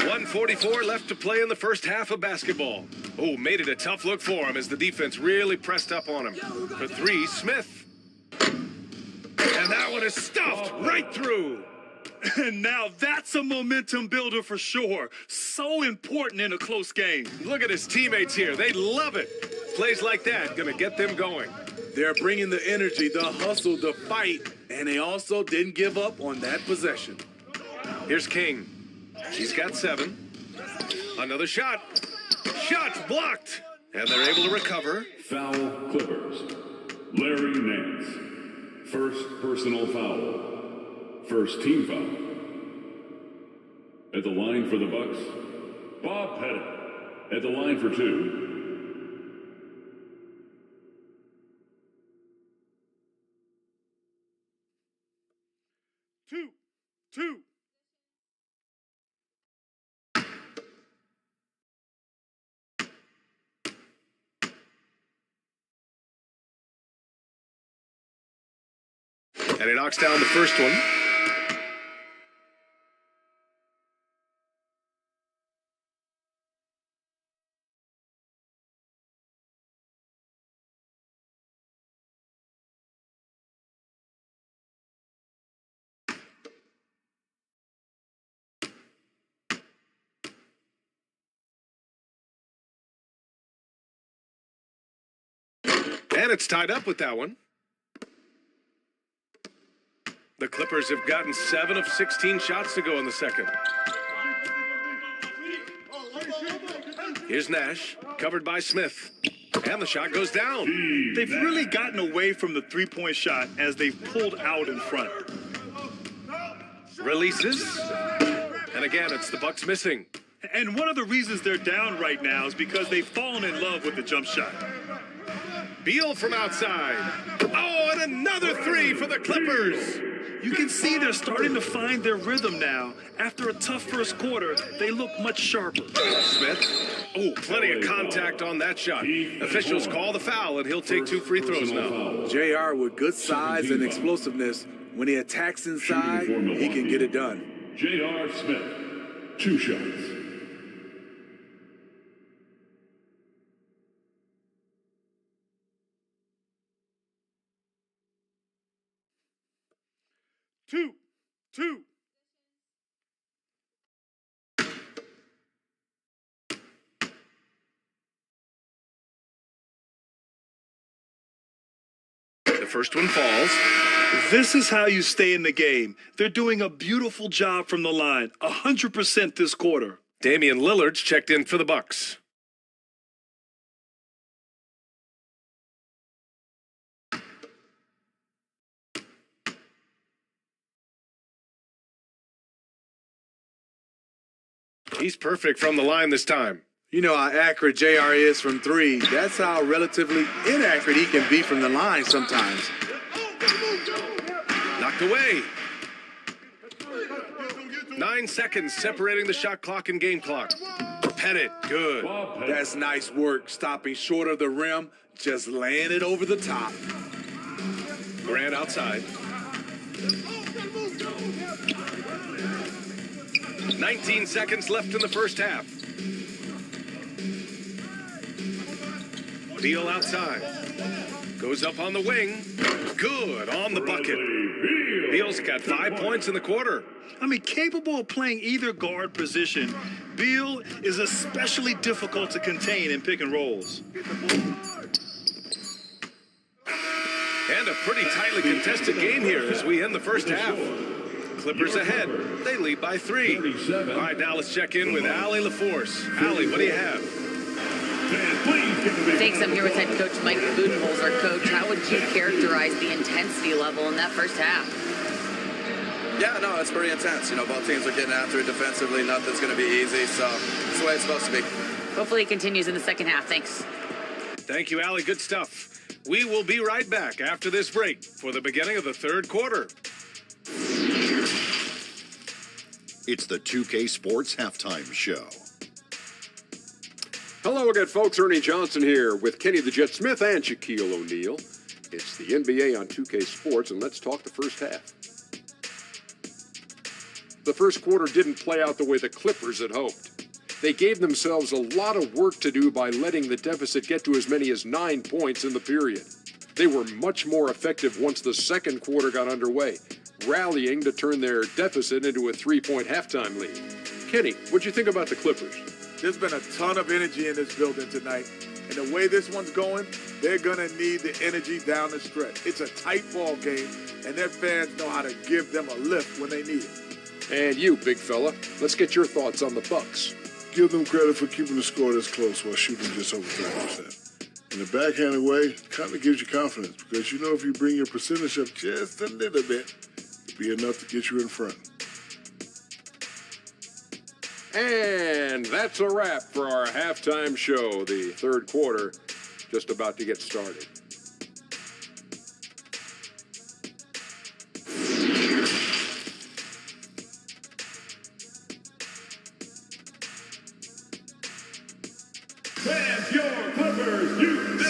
1:44 left to play in the first half of basketball. Oh, made it a tough look for him as the defense really pressed up on him. For 3, Smith. And that one is stuffed right through. And now that's a momentum builder for sure. So important in a close game. Look at his teammates here. They love it. Plays like that gonna get them going. They're bringing the energy, the hustle, the fight, and they also didn't give up on that possession. Here's King. He's got 7. Another shot. Shot's blocked. And they're able to recover. Foul Clippers. Larry Nance. First personal foul. First team foul. At the line for the Bucks, Bob Pettit. At the line for 2. Two. And he knocks down the first one. And it's tied up with that one. The Clippers have gotten 7 of 16 shots to go in the second. Here's Nash, covered by Smith. And the shot goes down. They've really gotten away from the three-point shot as they've pulled out in front. Releases. And again, it's the Bucks missing. And one of the reasons they're down right now is because they've fallen in love with the jump shot. Beal from outside. Oh, and another 3 for the Clippers. You can see they're starting to find their rhythm now. After a tough first quarter, they look much sharper. Smith. Oh, plenty of contact on that shot. Officials call the foul, and he'll take 2 free throws now. JR with good size and explosiveness. When he attacks inside, he can get it done. J.R. Smith, 2 shots. Two. The first one falls. This is how you stay in the game. They're doing a beautiful job from the line, 100% this quarter. Damian Lillard's checked in for the Bucks. He's perfect from the line this time. You know how accurate JR is from 3. That's how relatively inaccurate he can be from the line sometimes. Knocked away. 9 seconds separating the shot clock and game clock. Pettit, good. That's nice work, stopping short of the rim, just laying it over the top. Grant outside. 19 seconds left in the first half. Beal outside. Goes up on the wing. Good on the bucket. Beal's got 5 points in the quarter. I mean, capable of playing either guard position. Beal is especially difficult to contain in pick and rolls. And a pretty tightly contested game here as we end the first half. Clippers ahead. They lead by 3. All right, now let's check in with Allie LaForce. Allie, what do you have? Thanks. I'm here with head coach Mike Budenholzer. Coach, how would you characterize the intensity level in that first half? Yeah, no, it's pretty intense. You know, both teams are getting after it defensively. Nothing's going to be easy, so it's the way it's supposed to be. Hopefully it continues in the second half. Thanks. Thank you, Allie. Good stuff. We will be right back after this break for the beginning of the third quarter. It's the 2K Sports Halftime Show. Hello again, folks. Ernie Johnson here with Kenny the Jet Smith and Shaquille O'Neal. It's the NBA on 2K Sports, and let's talk the first half. The first quarter didn't play out the way the Clippers had hoped. They gave themselves a lot of work to do by letting the deficit get to as many as 9 points in the period. They were much more effective once the second quarter got underway, rallying to turn their deficit into a 3-point halftime lead. Kenny, what'd you think about the Clippers? There's been a ton of energy in this building tonight. And the way this one's going, they're going to need the energy down the stretch. It's a tight ball game, and their fans know how to give them a lift when they need it. And you, big fella, let's get your thoughts on the Bucks. Give them credit for keeping the score this close while shooting just over 30%. In the backhanded way, kind of gives you confidence because you know if you bring your percentage up just a little bit, it'll be enough to get you in front. And that's a wrap for our halftime show. The third quarter just about to get started.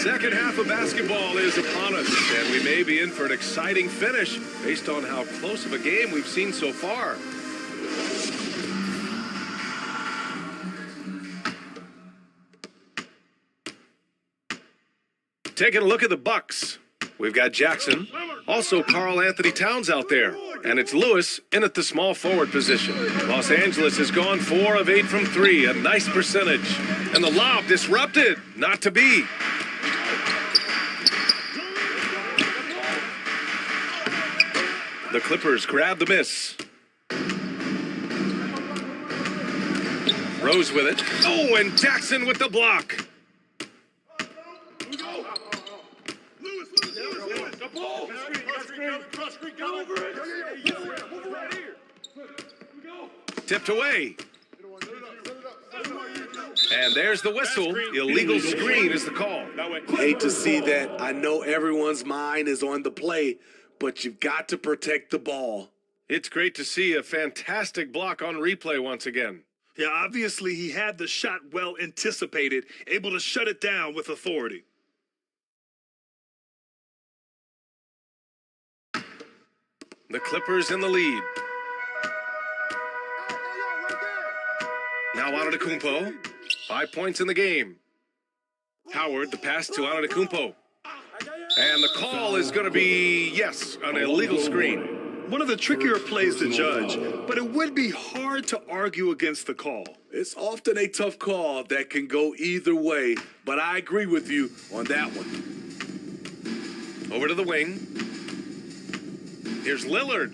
Second half of basketball is upon us, and we may be in for an exciting finish based on how close of a game we've seen so far. Taking a look at the Bucks. We've got Jackson, also Karl Anthony Towns out there, and it's Lewis in at the small forward position. Los Angeles has gone 4 of 8 from 3, a nice percentage. And the lob disrupted, not to be. The Clippers grab the miss. Rose with it. Oh, and Jackson with the block. Tipped away. And there's the whistle. Illegal screen is the call. Hate to see that. I know everyone's mind is on the play, but you've got to protect the ball. It's great to see a fantastic block on replay once again. Yeah, obviously he had the shot well anticipated, able to shut it down with authority. The Clippers in the lead. Now Antetokounmpo. 5 points in the game. Howard, the pass to Antetokounmpo. And the call is going to be, yes, an illegal screen. One of the trickier plays to judge, but it would be hard to argue against the call. It's often a tough call that can go either way, but I agree with you on that one. Over to the wing. Here's Lillard.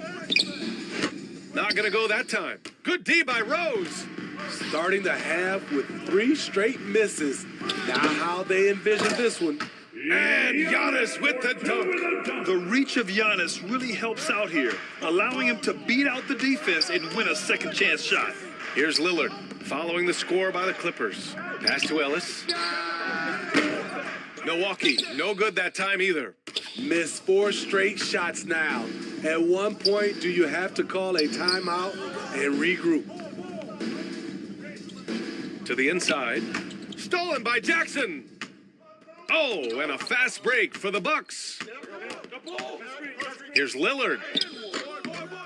Not going to go that time. Good D by Rose. Starting the half with 3 straight misses. Now how they envision this one. And Giannis with the dunk. The reach of Giannis really helps out here, allowing him to beat out the defense and win a second chance shot. Here's Lillard, following the score by the Clippers. Pass to Ellis. Milwaukee, no good that time either. Missed 4 straight shots now. At one point, do you have to call a timeout and regroup? To the inside. Stolen by Jackson. Oh, and a fast break for the Bucks. Here's Lillard.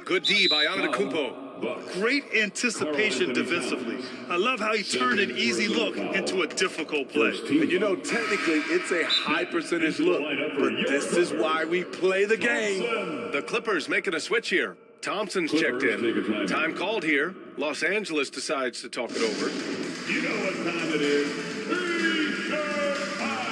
Good D by Antetokounmpo. Great anticipation defensively. I love how he turned an easy look into a difficult play. And you know, technically, it's a high percentage look, but this is why we play the game. The Clippers making a switch here. Thompson's checked in. Time called here. Los Angeles decides to talk it over. You know what time it is. T-shirt time!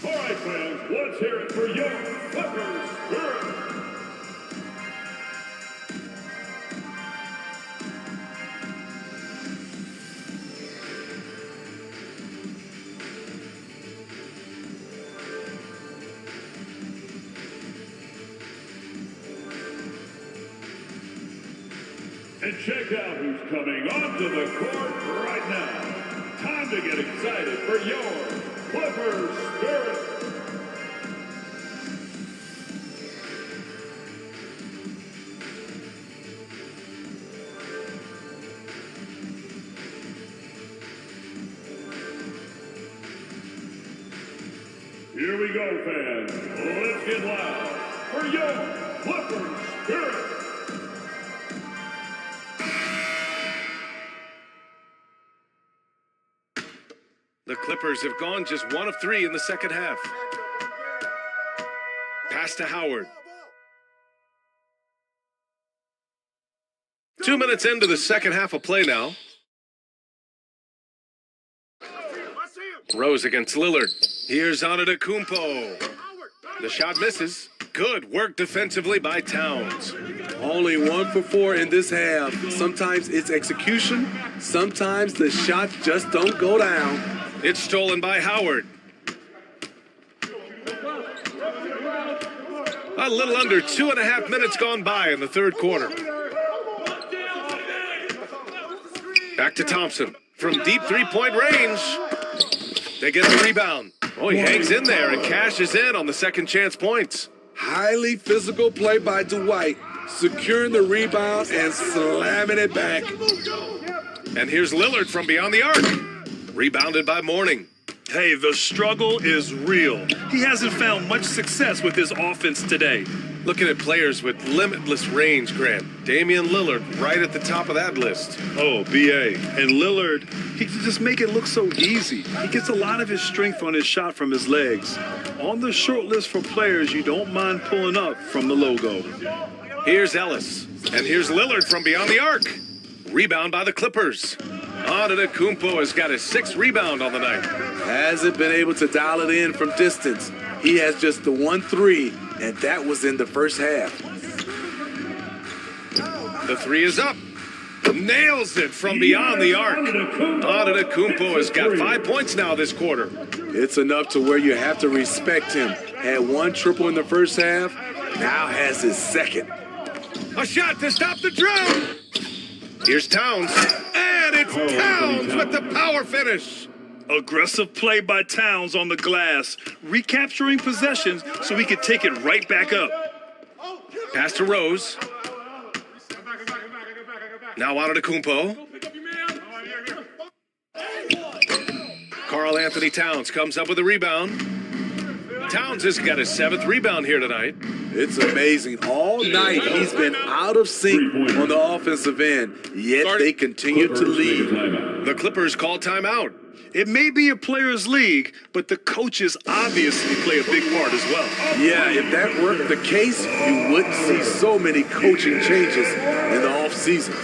All right, fans, let's hear it for your Clippers Spirit. And check out who's coming onto the court right now. Time to get excited for your Clippers Spirit. Here we go, fans. Let's get loud for your Clippers Spirit. The Clippers have gone just 1 of 3 in the second half. Pass to Howard. 2 minutes into the second half of play now. Rose against Lillard. Here's Antetokounmpo. The shot misses. Good work defensively by Towns. Only 1 for 4 in this half. Sometimes it's execution. Sometimes the shots just don't go down. It's stolen by Howard. A little under 2.5 minutes gone by in the third quarter. Back to Thompson. From deep three-point range. They get the rebound. Oh, he hangs in there and cashes in on the second chance points. Highly physical play by Dwight, securing the rebound and slamming it back. And here's Lillard from beyond the arc. Rebounded by Mourning. Hey, the struggle is real. He hasn't found much success with his offense today. Looking at players with limitless range, Grant. Damian Lillard right at the top of that list. Oh, B.A. And Lillard, he can just make it look so easy. He gets a lot of his strength on his shot from his legs. On the short list for players you don't mind pulling up from the logo. Here's Ellis. And here's Lillard from beyond the arc. Rebound by the Clippers. Antetokounmpo has got his 6th rebound on the night. Hasn't been able to dial it in from distance. He has just the 1 3, and that was in the first half. The 3 is up. Nails it from beyond the arc. Antetokounmpo has got 5 points now this quarter. It's enough to where you have to respect him. Had 1 triple in the first half, now has his 2nd. A shot to stop the drought. Here's Towns. And it's Towns with the power finish. Aggressive play by Towns on the glass, recapturing possessions so he could take it right back up. Pass to Rose. Now Antetokounmpo. Karl Anthony Towns comes up with a rebound. Towns has got his 7th rebound here tonight. It's amazing. All night he's been out of sync on the offensive end, yet they continue to lead. The Clippers call timeout. It may be a players' league, but the coaches obviously play a big part as well. Yeah, if that weren't the case, you wouldn't see so many coaching changes in the offseason.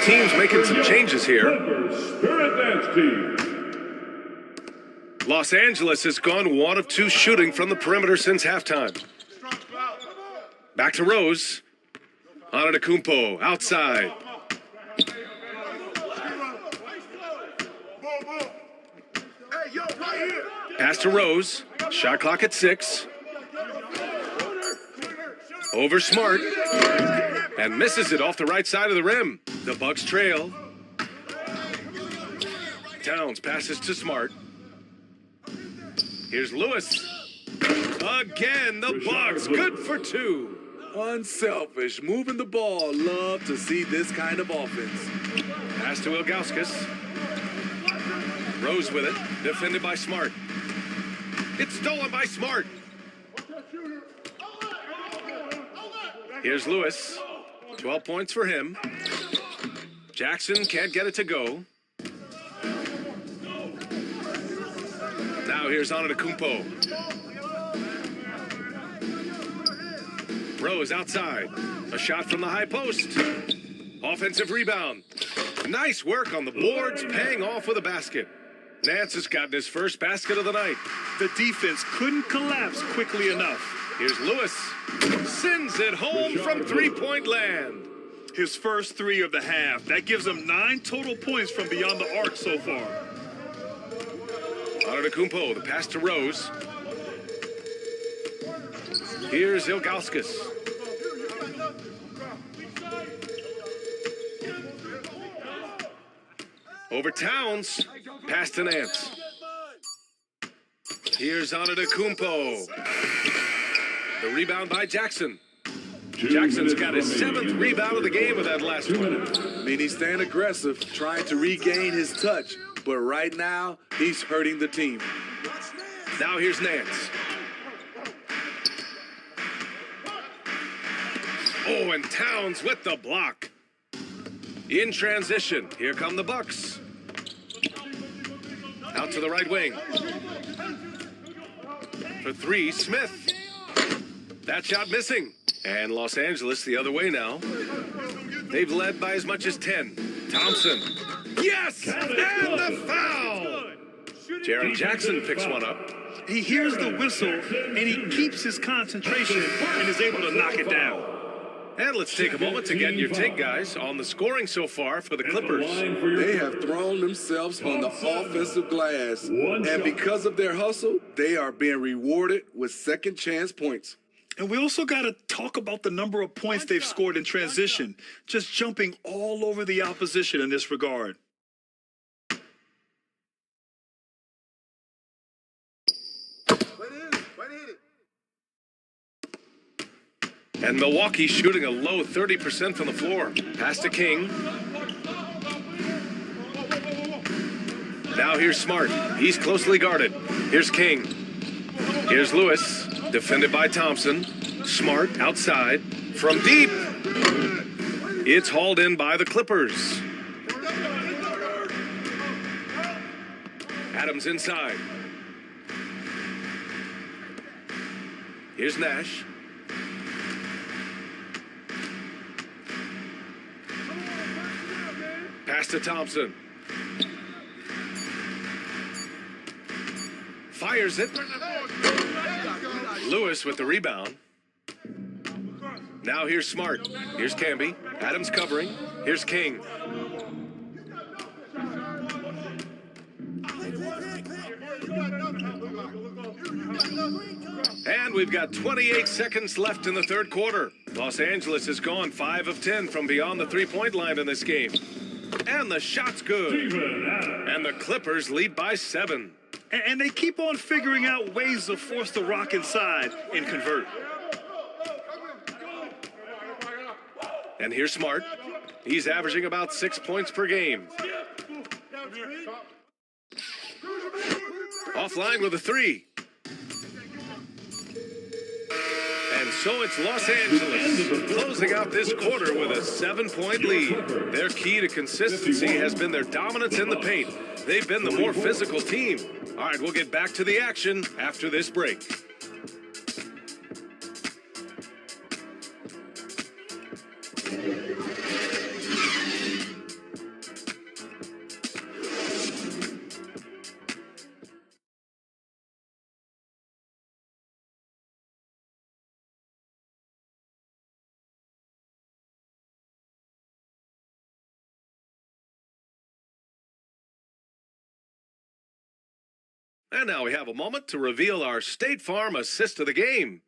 Both teams making some changes here. Spirit Dance Team. Los Angeles has gone 1 of 2 shooting from the perimeter since halftime. Back to Rose. Antetokounmpo outside. Pass to Rose. Shot clock at 6. Over Smart. And misses it off the right side of the rim. The Bucks trail. Towns passes to Smart. Here's Lewis. Again, the Bucks good for 2. Unselfish, moving the ball. Love to see this kind of offense. Pass to Ilgauskas. Rose with it, defended by Smart. It's stolen by Smart. Here's Lewis. 12 points for him. Jackson can't get it to go. Now here's Antetokounmpo. Rose outside. A shot from the high post. Offensive rebound. Nice work on the boards, paying off with a basket. Nance has gotten his first basket of the night. The defense couldn't collapse quickly enough. Here's Lewis. Sends it home from three-point land. His first 3 of the half. That gives him 9 total points from beyond the arc so far. Antetokounmpo, the pass to Rose. Here's Ilgauskas. Over Towns. Pass to Nance. Here's Antetokounmpo. The rebound by Jackson. Jackson's got his 7th rebound of the game with that last one. I mean, he's staying aggressive, trying to regain his touch. But right now, he's hurting the team. Now here's Nance. Oh, and Towns with the block. In transition, here come the Bucks. Out to the right wing. For 3, Smith. That shot missing. And Los Angeles the other way now. They've led by as much as 10. Thompson. Yes! And the foul! Jaren Jackson picks one up. He hears the whistle, and he keeps his concentration and is able to knock it down. And let's take a moment to get your take, guys, on the scoring so far for the Clippers. They have thrown themselves on the offensive glass. And because of their hustle, they are being rewarded with second chance points. And we also got to talk about the number of points they've scored in transition, just jumping all over the opposition in this regard. And Milwaukee shooting a low 30% from the floor. Pass to King. Now here's Smart. He's closely guarded. Here's King. Here's Lewis. Defended by Thompson. Smart outside. From deep. It's hauled in by the Clippers. Adams inside. Here's Nash. Pass to Thompson. Fires it. Lewis with the rebound. Now here's Smart. Here's Camby. Adams covering. Here's King. And we've got 28 seconds left in the third quarter. Los Angeles has gone 5 of 10 from beyond the three-point line in this game. And the shot's good. And the Clippers lead by 7. And they keep on figuring out ways to force the rock inside and convert. And here's Smart. He's averaging about 6 points per game. Offline with a 3. And so it's Los Angeles closing out this quarter with a 7-point lead. Their key to consistency has been their dominance in the paint. They've been the more physical team. All right, we'll get back to the action after this break. And now we have a moment to reveal our State Farm assist of the game.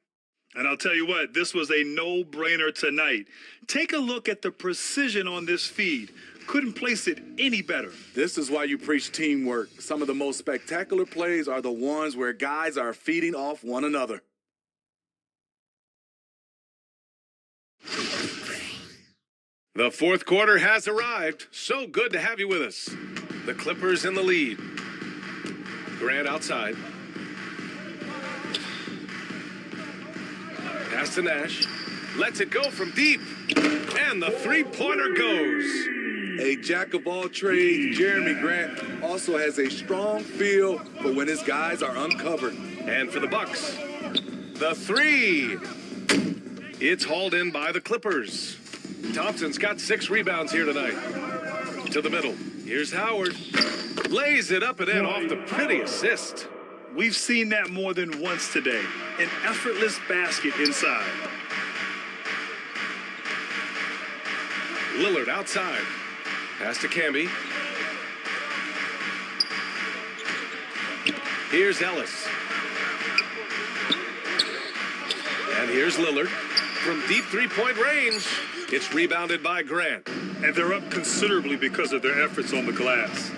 And I'll tell you what, this was a no-brainer tonight. Take a look at the precision on this feed. Couldn't place it any better. This is why you preach teamwork. Some of the most spectacular plays are the ones where guys are feeding off one another. The fourth quarter has arrived. So good to have you with us. The Clippers in the lead. Grant outside. Pass to Nash. Lets it go from deep. And the three-pointer goes. A jack of all trades, Jeremy Grant also has a strong feel for when his guys are uncovered. And for the Bucks, the three. It's hauled in by the Clippers. Thompson's got 6 rebounds here tonight. To the middle. Here's Howard. Lays it up and in off the pretty assist. We've seen that more than once today. An effortless basket inside. Lillard outside. Pass to Camby. Here's Ellis. And here's Lillard. From deep three-point range, it's rebounded by Grant. And they're up considerably because of their efforts on the glass.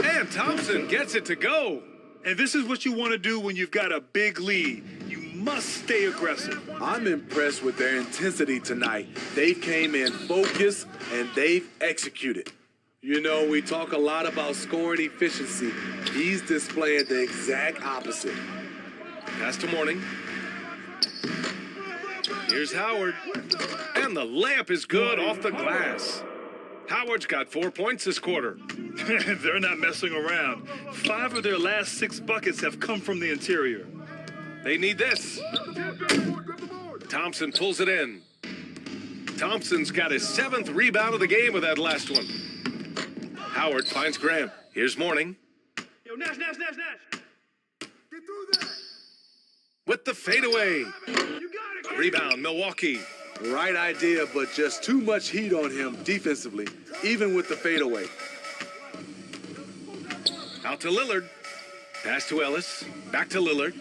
And Thompson gets it to go. And this is what you want to do when you've got a big lead. You must stay aggressive. I'm impressed with their intensity tonight. They came in focused and they've executed. You know, we talk a lot about scoring efficiency. He's displaying the exact opposite. Pass to Morning. Here's Howard. And the layup is good off the glass. Howard's got 4 points this quarter. They're not messing around. 5 of their last 6 buckets have come from the interior. They need this. Thompson pulls it in. Thompson's got his 7th rebound of the game with that last one. Howard finds Graham. Here's Morning. Yo, Nash. Get through that. With the fadeaway. You got it. Rebound, Milwaukee. Right idea, but just too much heat on him defensively, even with the fadeaway. Out to Lillard. Pass to Ellis. Back to Lillard.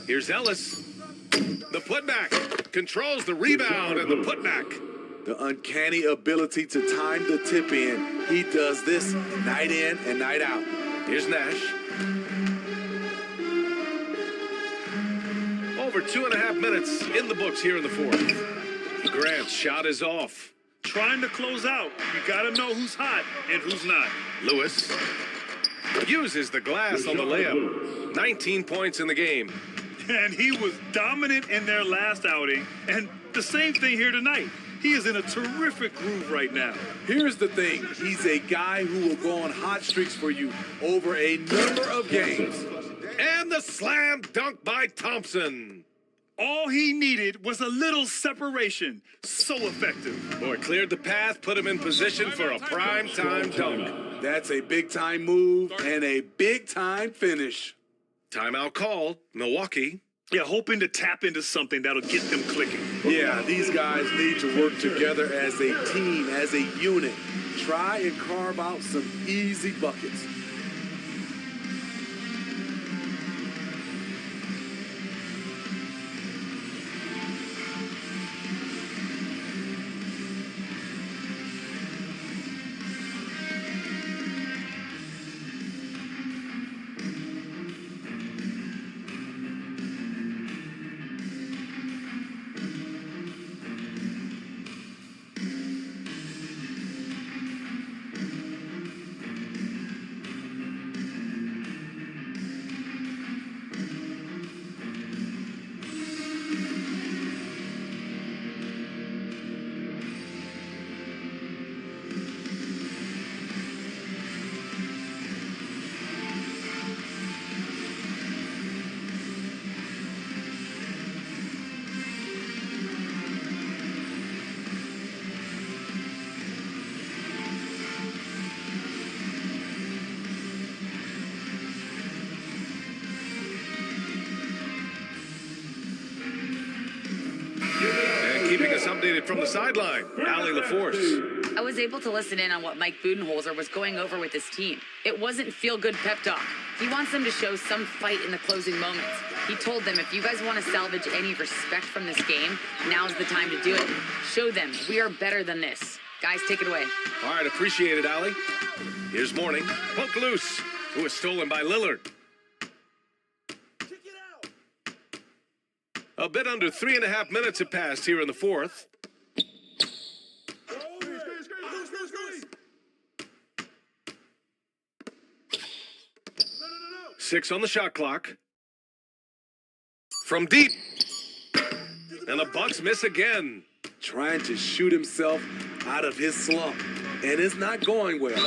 Here's Ellis. The putback. Controls the rebound and the putback. The uncanny ability to time the tip in. He does this night in and night out. Here's Nash. Over 2.5 minutes in the books here in the fourth. Grant's shot is off. Trying to close out. You got to know who's hot and who's not. Lewis uses the glass on the layup. 19 points in the game. And he was dominant in their last outing. And the same thing here tonight. He is in a terrific groove right now. Here's the thing. He's a guy who will go on hot streaks for you over a number of games. And the slam dunk by Thompson. All he needed was a little separation. So effective. Boy, cleared the path, put him in position for a prime-time dunk. That's a big-time move and a big-time finish. Timeout call, Milwaukee. Yeah, hoping to tap into something that'll get them clicking. Yeah, these guys need to work together as a team, as a unit. Try and carve out some easy buckets. appreciated from the sideline. Allie LaForce. I was able to listen in on what Mike Budenholzer was going over with his team. It wasn't feel-good pep talk. He wants them to show some fight in the closing moments. He told them, if you guys want to salvage any respect from this game, now's the time to do it. Show them we are better than this. Guys, take it away. All right, appreciate it, Allie. Here's Morning. Poke loose, who was stolen by Lillard. A bit under 3.5 minutes have passed here in the fourth. Six on the shot clock. From deep. And the Bucks miss again. Trying to shoot himself out of his slump. And it's not going well.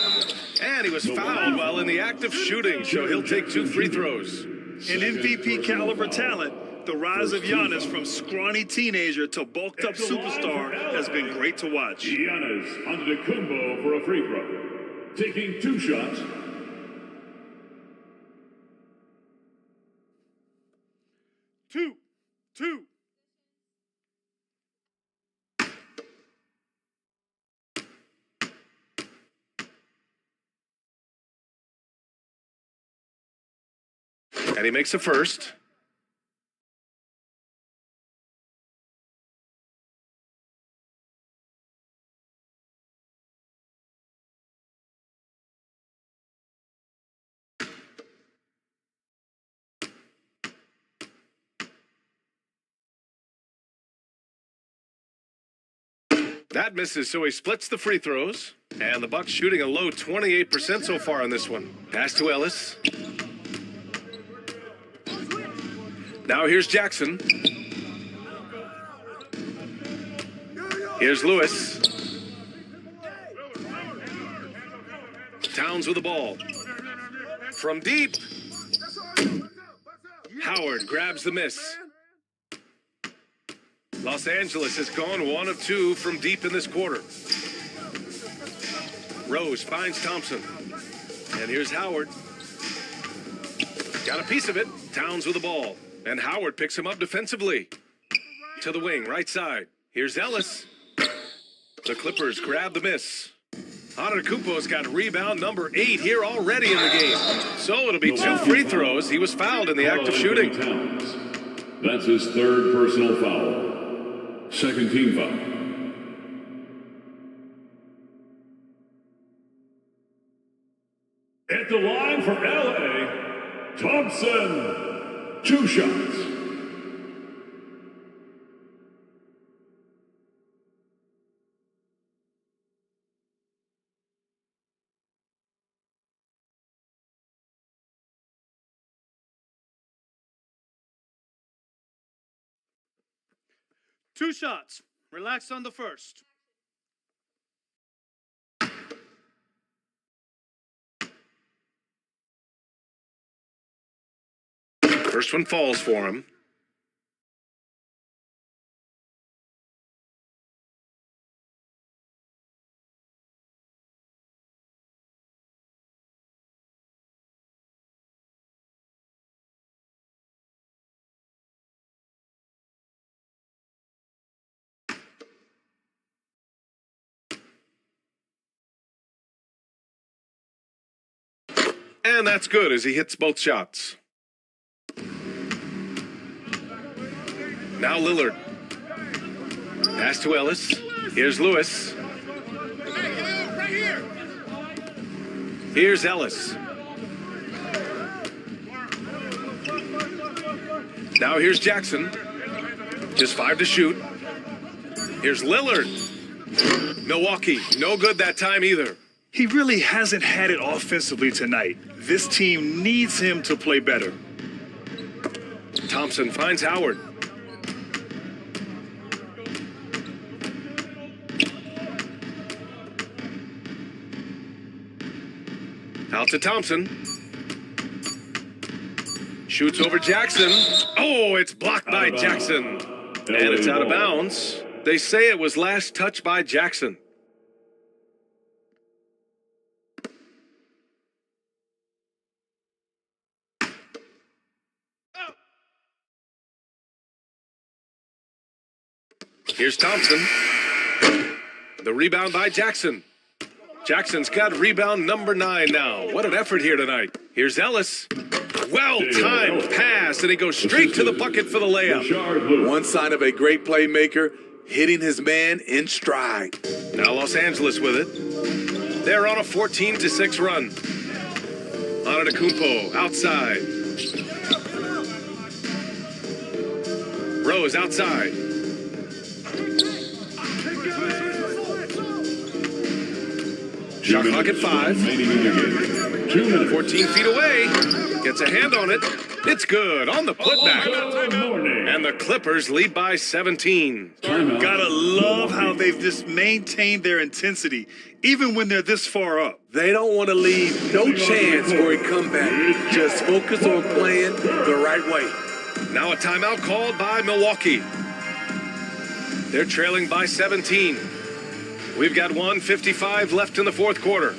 And he was fouled while in the act of shooting, so he'll take 2 free throws. An MVP caliber talent. The rise of Giannis from scrawny teenager to bulked up superstar has been great to watch. Giannis Antetokounmpo for a free throw. Taking 2 shots. Two. And he makes a first. That misses, so he splits the free throws. And the Bucks shooting a low 28% so far on this one. Pass to Ellis. Now here's Jackson. Here's Lewis. Towns with the ball. From deep. Howard grabs the miss. Los Angeles has gone 1 of 2 from deep in this quarter. Rose finds Thompson. And here's Howard. Got a piece of it. Towns with the ball. And Howard picks him up defensively. To the wing, right side. Here's Ellis. The Clippers grab the miss. Antetokounmpo's got rebound number 8 here already in the game. So it'll be 2 free throws. He was fouled in the act of shooting. That's his 3rd personal foul. 2nd team foul. At the line for LA, Thompson. 2 shots. Two shots. Relax on the first. First one falls for him. And that's good as he hits both shots. Now Lillard. Pass to Ellis. Here's Lewis. Here's Ellis. Now here's Jackson. Just 5 to shoot. Here's Lillard. Milwaukee, no good that time either. He really hasn't had it offensively tonight. This team needs him to play better. Thompson finds Howard. Out to Thompson. Shoots over Jackson. Oh, it's blocked by Jackson. And it's out of bounds. They say it was last touched by Jackson. Here's Thompson. The rebound by Jackson. Jackson's got rebound number 9 now. What an effort here tonight. Here's Ellis. Well-timed pass, and he goes straight to the bucket for the layup. One sign of a great playmaker, hitting his man in stride. Now Los Angeles with it. They're on a 14-6 run. Antetokounmpo outside. Rose outside. Shot clock at 5. 14 feet away. Gets a hand on it. It's good on the putback. And the Clippers lead by 17. Gotta love how they've just maintained their intensity, even when they're this far up. They don't want to leave no chance for a comeback. Just focus on playing the right way. Now a timeout called by Milwaukee. They're trailing by 17. We've got 1:55 left in the fourth quarter.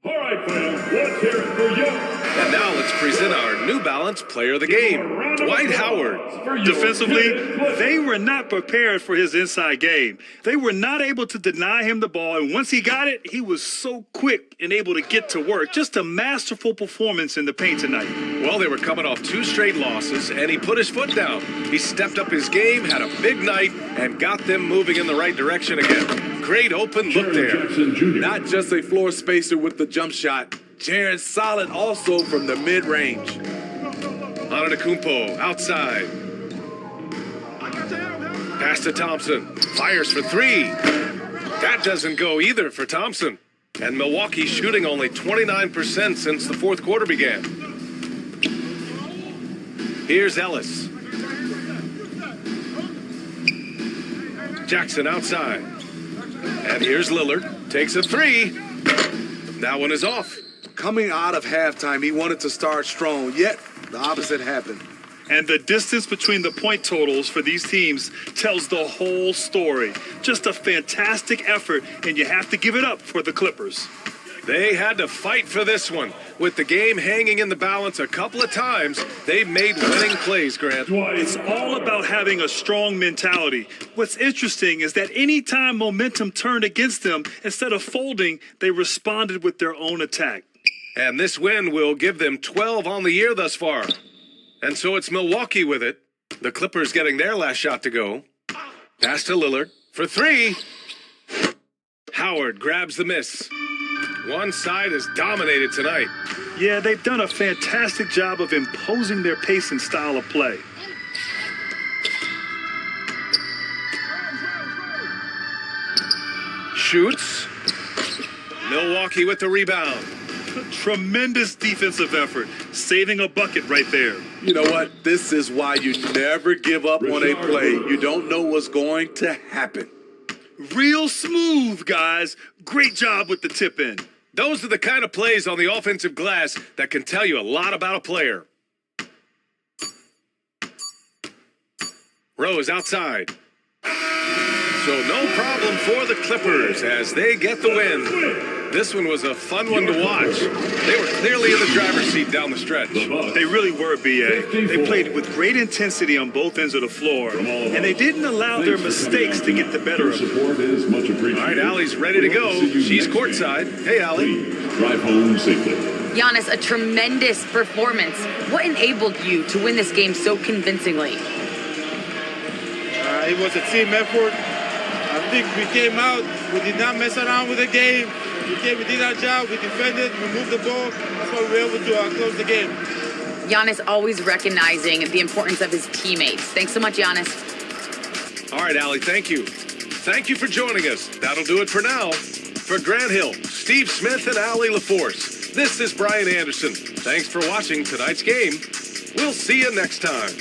All right, fans, let's hear it for you. And now let's present our New Balance Player of the Game, Dwight Howard. Defensively, they were not prepared for his inside game. They were not able to deny him the ball, and once he got it, he was so quick and able to get to work. Just a masterful performance in the paint tonight. Well, they were coming off 2 straight losses, and he put his foot down. He stepped up his game, had a big night, and got them moving in the right direction again. Great open look there. Not just a floor spacer with the jump shot. Jaron solid also from the mid-range. Antetokounmpo outside. Pass to Thompson. Fires for 3. That doesn't go either for Thompson. And Milwaukee shooting only 29% since the fourth quarter began. Here's Ellis. Jackson outside. And here's Lillard. Takes a 3. That one is off. Coming out of halftime, he wanted to start strong, yet the opposite happened. And the distance between the point totals for these teams tells the whole story. Just a fantastic effort, and you have to give it up for the Clippers. They had to fight for this one. With the game hanging in the balance a couple of times, they made winning plays, Grant. It's all about having a strong mentality. What's interesting is that any time momentum turned against them, instead of folding, they responded with their own attack. And this win will give them 12 on the year thus far. And so it's Milwaukee with it. The Clippers getting their last shot to go. Pass to Lillard for 3. Howard grabs the miss. One side is dominated tonight. Yeah, they've done a fantastic job of imposing their pace and style of play. Shoots. Milwaukee with the rebound. Tremendous defensive effort, saving a bucket right there. You know what? This is why you never give up on a play. You don't know what's going to happen. Real smooth, guys. Great job with the tip in. Those are the kind of plays on the offensive glass that can tell you a lot about a player. Rose outside. So no problem for the Clippers as they get the win. This one was a fun one to watch. They were clearly in the driver's seat down the stretch. They really were, B.A. They played with great intensity on both ends of the floor, and they didn't allow their mistakes to get the better of them. All right, Allie's ready to go. She's courtside. Hey, Allie. Drive home safely. Giannis, a tremendous performance. What enabled you to win this game so convincingly? It was a team effort. I think we came out, we did not mess around with the game. We did our job, we defended, we moved the ball. That's why we were able to close the game. Giannis always recognizing the importance of his teammates. Thanks so much, Giannis. All right, Allie, thank you. Thank you for joining us. That'll do it for now. For Grant Hill, Steve Smith, and Allie LaForce, this is Brian Anderson. Thanks for watching tonight's game. We'll see you next time.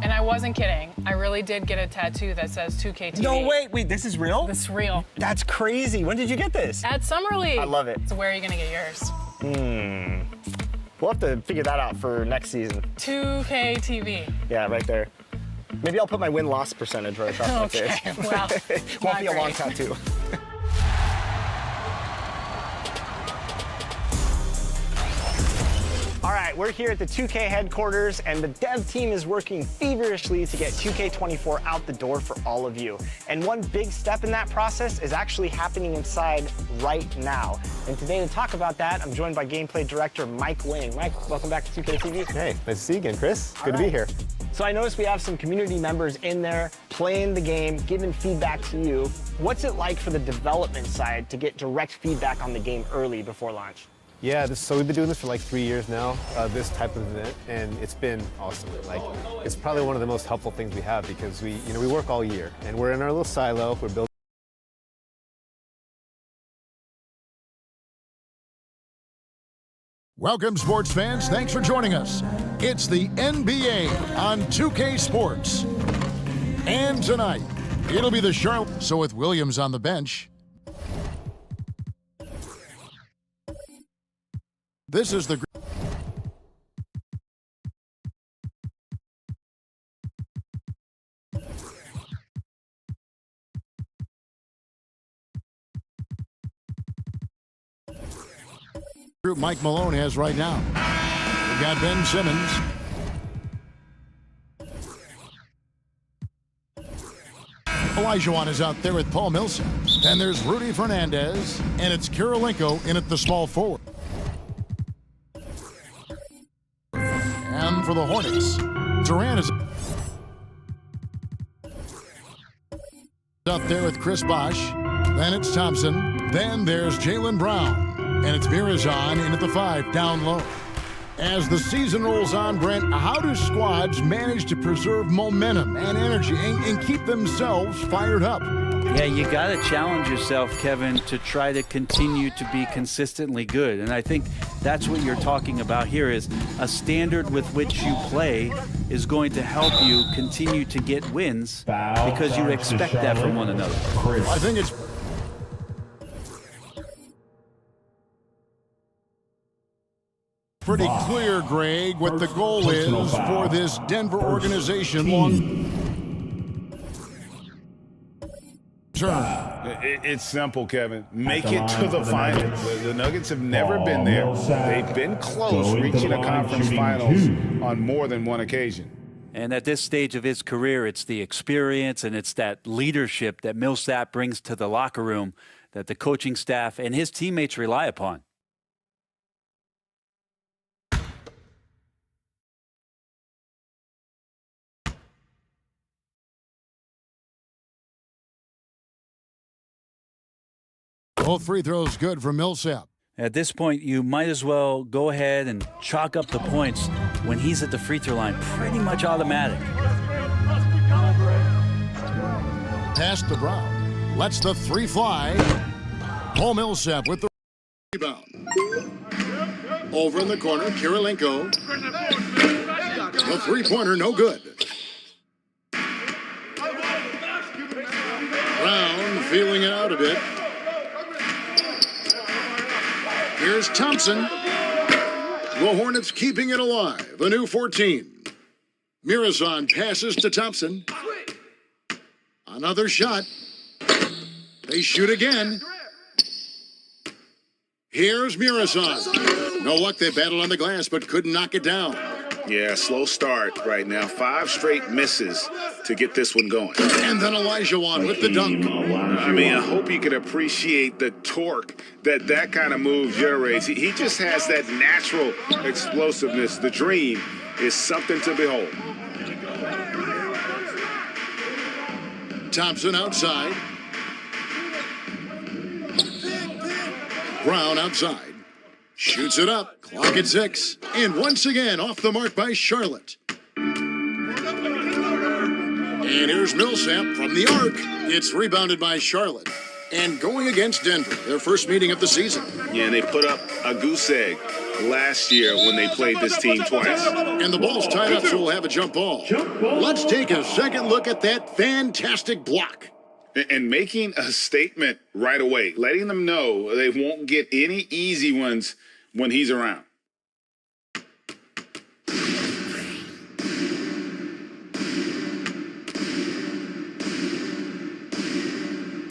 And I wasn't kidding. I really did get a tattoo that says 2K TV. No, wait, this is real? This is real. That's crazy. When did you get this? At Summer League. I love it. So where are you gonna get yours? We'll have to figure that out for next season. 2K TV. Yeah, right there. Maybe I'll put my win-loss percentage right across my face. Okay, well, Won't be a long great. tattoo. All right, we're here at the 2K headquarters, and the dev team is working feverishly to get 2K24 out the door for all of you. And one big step in that process is actually happening inside right now. And today to talk about that, I'm joined by gameplay director Mike Wing. Mike, welcome back to 2K TV. Hey, nice to see you again, Chris. Good to be here. So I noticed we have some community members in there playing the game, giving feedback to you. What's it like for the development side to get direct feedback on the game early before launch? Yeah, so we've been doing this for like 3 years now, this type of event, and it's been awesome. Like, it's probably one of the most helpful things we have because we work all year, and we're in our little silo. We're building. Welcome, sports fans. Thanks for joining us. It's the NBA on 2K Sports. And tonight, it'll be the Charlotte. So with Williams on the bench, this is the group Mike Malone has right now. We've got Ben Simmons. Olajuwon is out there with Paul Millsap. Then there's Rudy Fernandez, and it's Kirilenko in at the small forward. And for the Hornets, Durant is out there with Chris Bosh. Then it's Thompson. Then there's Jaylen Brown. And it's Mirazon in at the 5, down low. As the season rolls on, Brent, how do squads manage to preserve momentum and energy and keep themselves fired up? Yeah, you got to challenge yourself, Kevin, to try to continue to be consistently good. And I think that's what you're talking about here is a standard with which you play is going to help you continue to get wins because you expect that from one another. I think it's pretty clear, Greg, what the goal is for this Denver organization long term. It's simple, Kevin. Make it to the finals. The Nuggets have never been there. They've been close, reaching a conference finals on more than one occasion. And at this stage of his career, it's the experience and it's that leadership that Millsap brings to the locker room that the coaching staff and his teammates rely upon. Both free throws good for Millsap. At this point, you might as well go ahead and chalk up the points when he's at the free throw line. Pretty much automatic. Pass to Brown. Lets the 3 fly. Paul Millsap with the rebound. Over in the corner, Kirilenko. The three-pointer, no good. Brown feeling it out a bit. Here's Thompson. The Hornets keeping it alive. A new 14. Mirazon passes to Thompson. Another shot. They shoot again. Here's Mirazon. No luck, they battled on the glass, but couldn't knock it down. Yeah, slow start right now. 5 straight misses to get this one going. And then Olajuwon with the dunk. I mean, I hope you can appreciate the torque that kind of move generates. He just has that natural explosiveness. The dream is something to behold. Thompson outside. Brown outside. Shoots it up. Clock at 6. And once again, off the mark by Charlotte. And here's Millsap from the arc. It's rebounded by Charlotte. and going against Denver, their first meeting of the season. Yeah, and they put up a goose egg last year when they played this team twice. And the ball's tied up, so we'll have a jump ball. Let's take a second look at that fantastic block. And making a statement right away, letting them know they won't get any easy ones when he's around.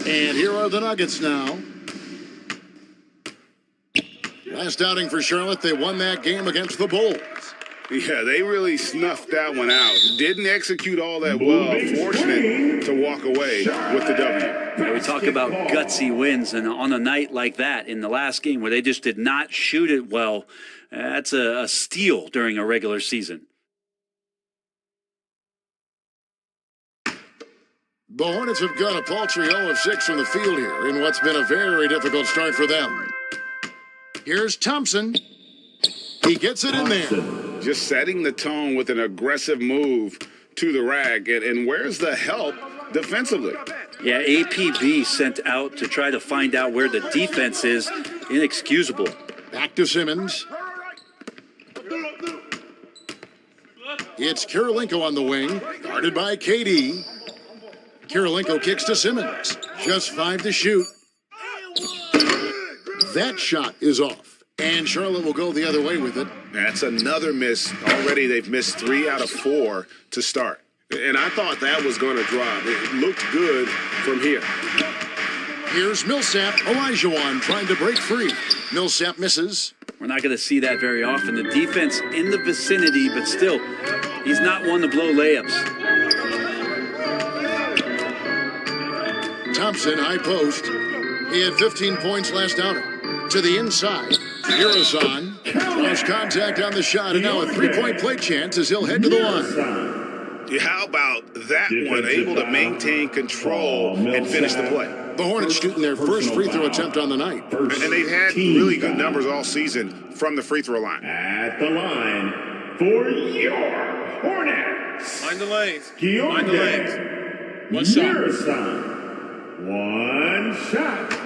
And here are the Nuggets now. Last outing for Charlotte, they won that game against the Bulls. Yeah, they really snuffed that one out. Didn't execute all that well. Fortunate to walk away with the W. We talk about gutsy wins, and on a night like that in the last game where they just did not shoot it well, that's a steal during a regular season. The Hornets have got a paltry 0 of 6 from the field here in what's been a very difficult start for them. Here's Thompson. He gets it in there. Just setting the tone with an aggressive move to the rack. And where's the help defensively? Yeah, APB sent out to try to find out where the defense is. Inexcusable. Back to Simmons. It's Kirilenko on the wing, guarded by KD. Kirilenko kicks to Simmons. Just 5 to shoot. That shot is off. And Charlotte will go the other way with it. That's another miss. Already they've missed 3 out of 4 to start. And I thought that was going to drop. It looked good from here. Here's Millsap. Olajuwon trying to break free. Millsap misses. We're not going to see that very often. The defense in the vicinity, but still, he's not one to blow layups. Thompson, high post. He had 15 points last outing. To the inside. Urasan draws contact on the shot, and now a 3-point play chance as he'll head to the line. How about that one? Able to maintain control and finish the play. The Hornets shooting their first free throw attempt on the night. And they've had really good numbers all season from the free throw line. At the line for your Hornets. Mind the lanes. Mind the lanes. One shot. One shot.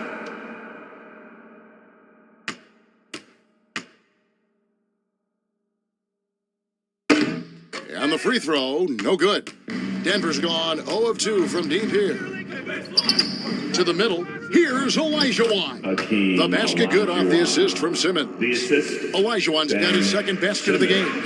On the free throw, no good. Denver's gone 0 of 2 from deep here. To the middle, here's Olajuwon. The basket good off the assist from Simmons. Olajuwon's got his second basket of the game.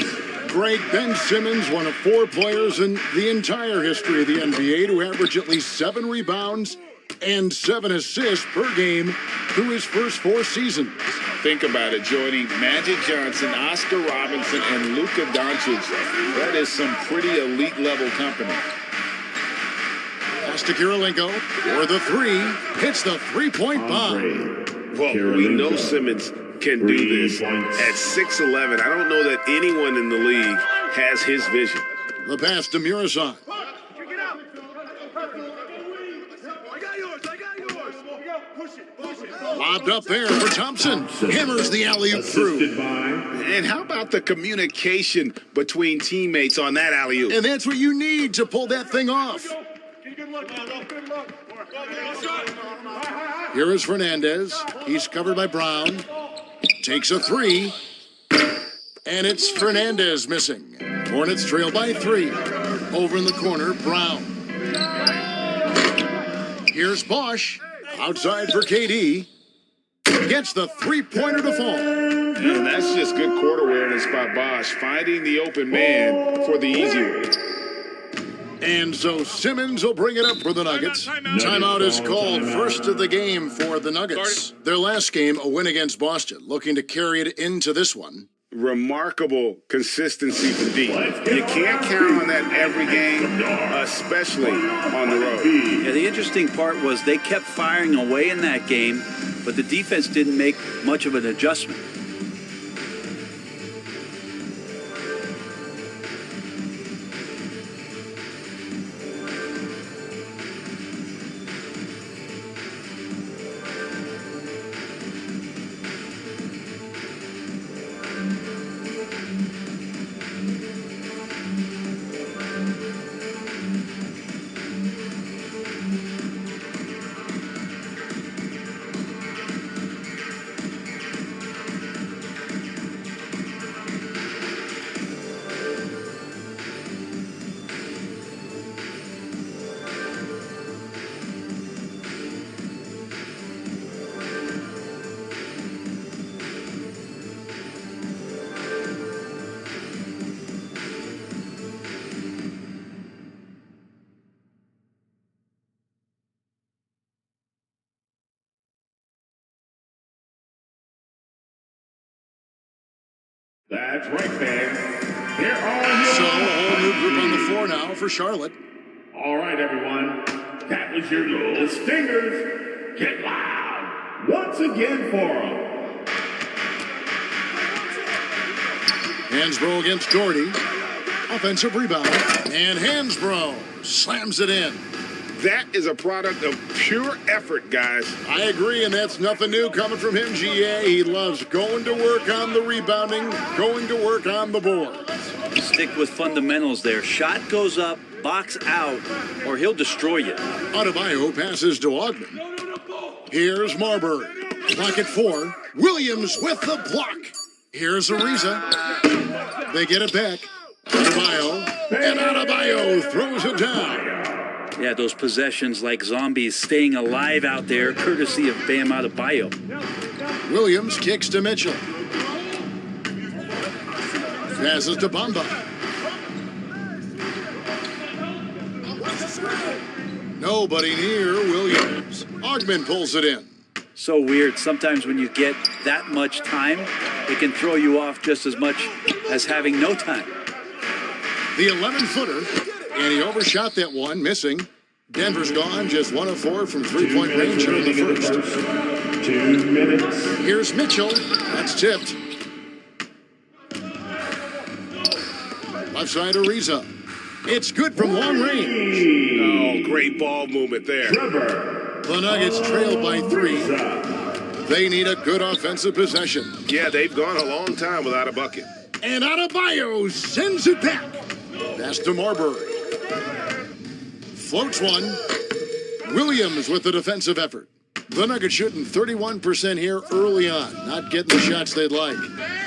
Great Ben Simmons, one of 4 players in the entire history of the NBA to average at least 7 rebounds and 7 assists per game through his first 4 seasons. Think about it, Jordy. Magic Johnson, Oscar Robinson, and Luka Doncic. That is some pretty elite level company. Pass to Kirilenko for the 3. Hits the 3-point bomb. Well, we know Simmons can do this. At 6'11", I don't know that anyone in the league has his vision. The pass to Murasan. Lobbed up there for Thompson. Hammers the alley-oop through. And how about the communication between teammates on that alley-oop? And that's what you need to pull that thing off. Here is Fernandez. He's covered by Brown. Takes a 3. And it's Fernandez missing. Hornets trail by 3. Over in the corner, Brown. Here's Bosch. Outside for KD. Gets the 3-pointer to fall. And that's just good court awareness by Bosch, finding the open man for the easy one. And so Simmons will bring it up for the Nuggets. Timeout is called, first of the game for the Nuggets. Their last game, a win against Boston, looking to carry it into this one. Remarkable consistency from deep. You can't count on that every game, especially on the road. Yeah, the interesting part was they kept firing away in that game, but the defense didn't make much of an adjustment. That's right, fans. Here are your... So a whole new group on the floor now for Charlotte. All right, everyone. That was your little stingers. Get loud once again for them. Hansbrough against Doherty. Offensive rebound. And Hansbrough slams it in. That is a product of pure effort, guys. I agree, and that's nothing new coming from him, GA. He loves going to work on the rebounding, going to work on the board. Stick with fundamentals there. Shot goes up, box out, or he'll destroy you. Adebayo passes to Ogden. Here's Marbury. Clock at 4. Williams with the block. Here's Ariza. They get it back. Adebayo. And Adebayo throws it down. Yeah, those possessions like zombies staying alive out there, courtesy of Bam Adebayo. Williams kicks to Mitchell. Passes to Bamba. Nobody near Williams. Ogden pulls it in. So weird. Sometimes when you get that much time, it can throw you off just as much as having no time. The 11-footer. And he overshot that one, missing. Denver's gone, just 1 of 4 from three-point range here in the first. 2 minutes. Here's Mitchell. That's tipped. Left side Ariza. It's good from long range. Oh, great ball movement there. The Nuggets trail by 3. They need a good offensive possession. Yeah, they've gone a long time without a bucket. And Adebayo sends it back. Pass to Marbury. Floats one. Williams with the defensive effort. The Nuggets shooting 31% here early on. Not getting the shots they'd like.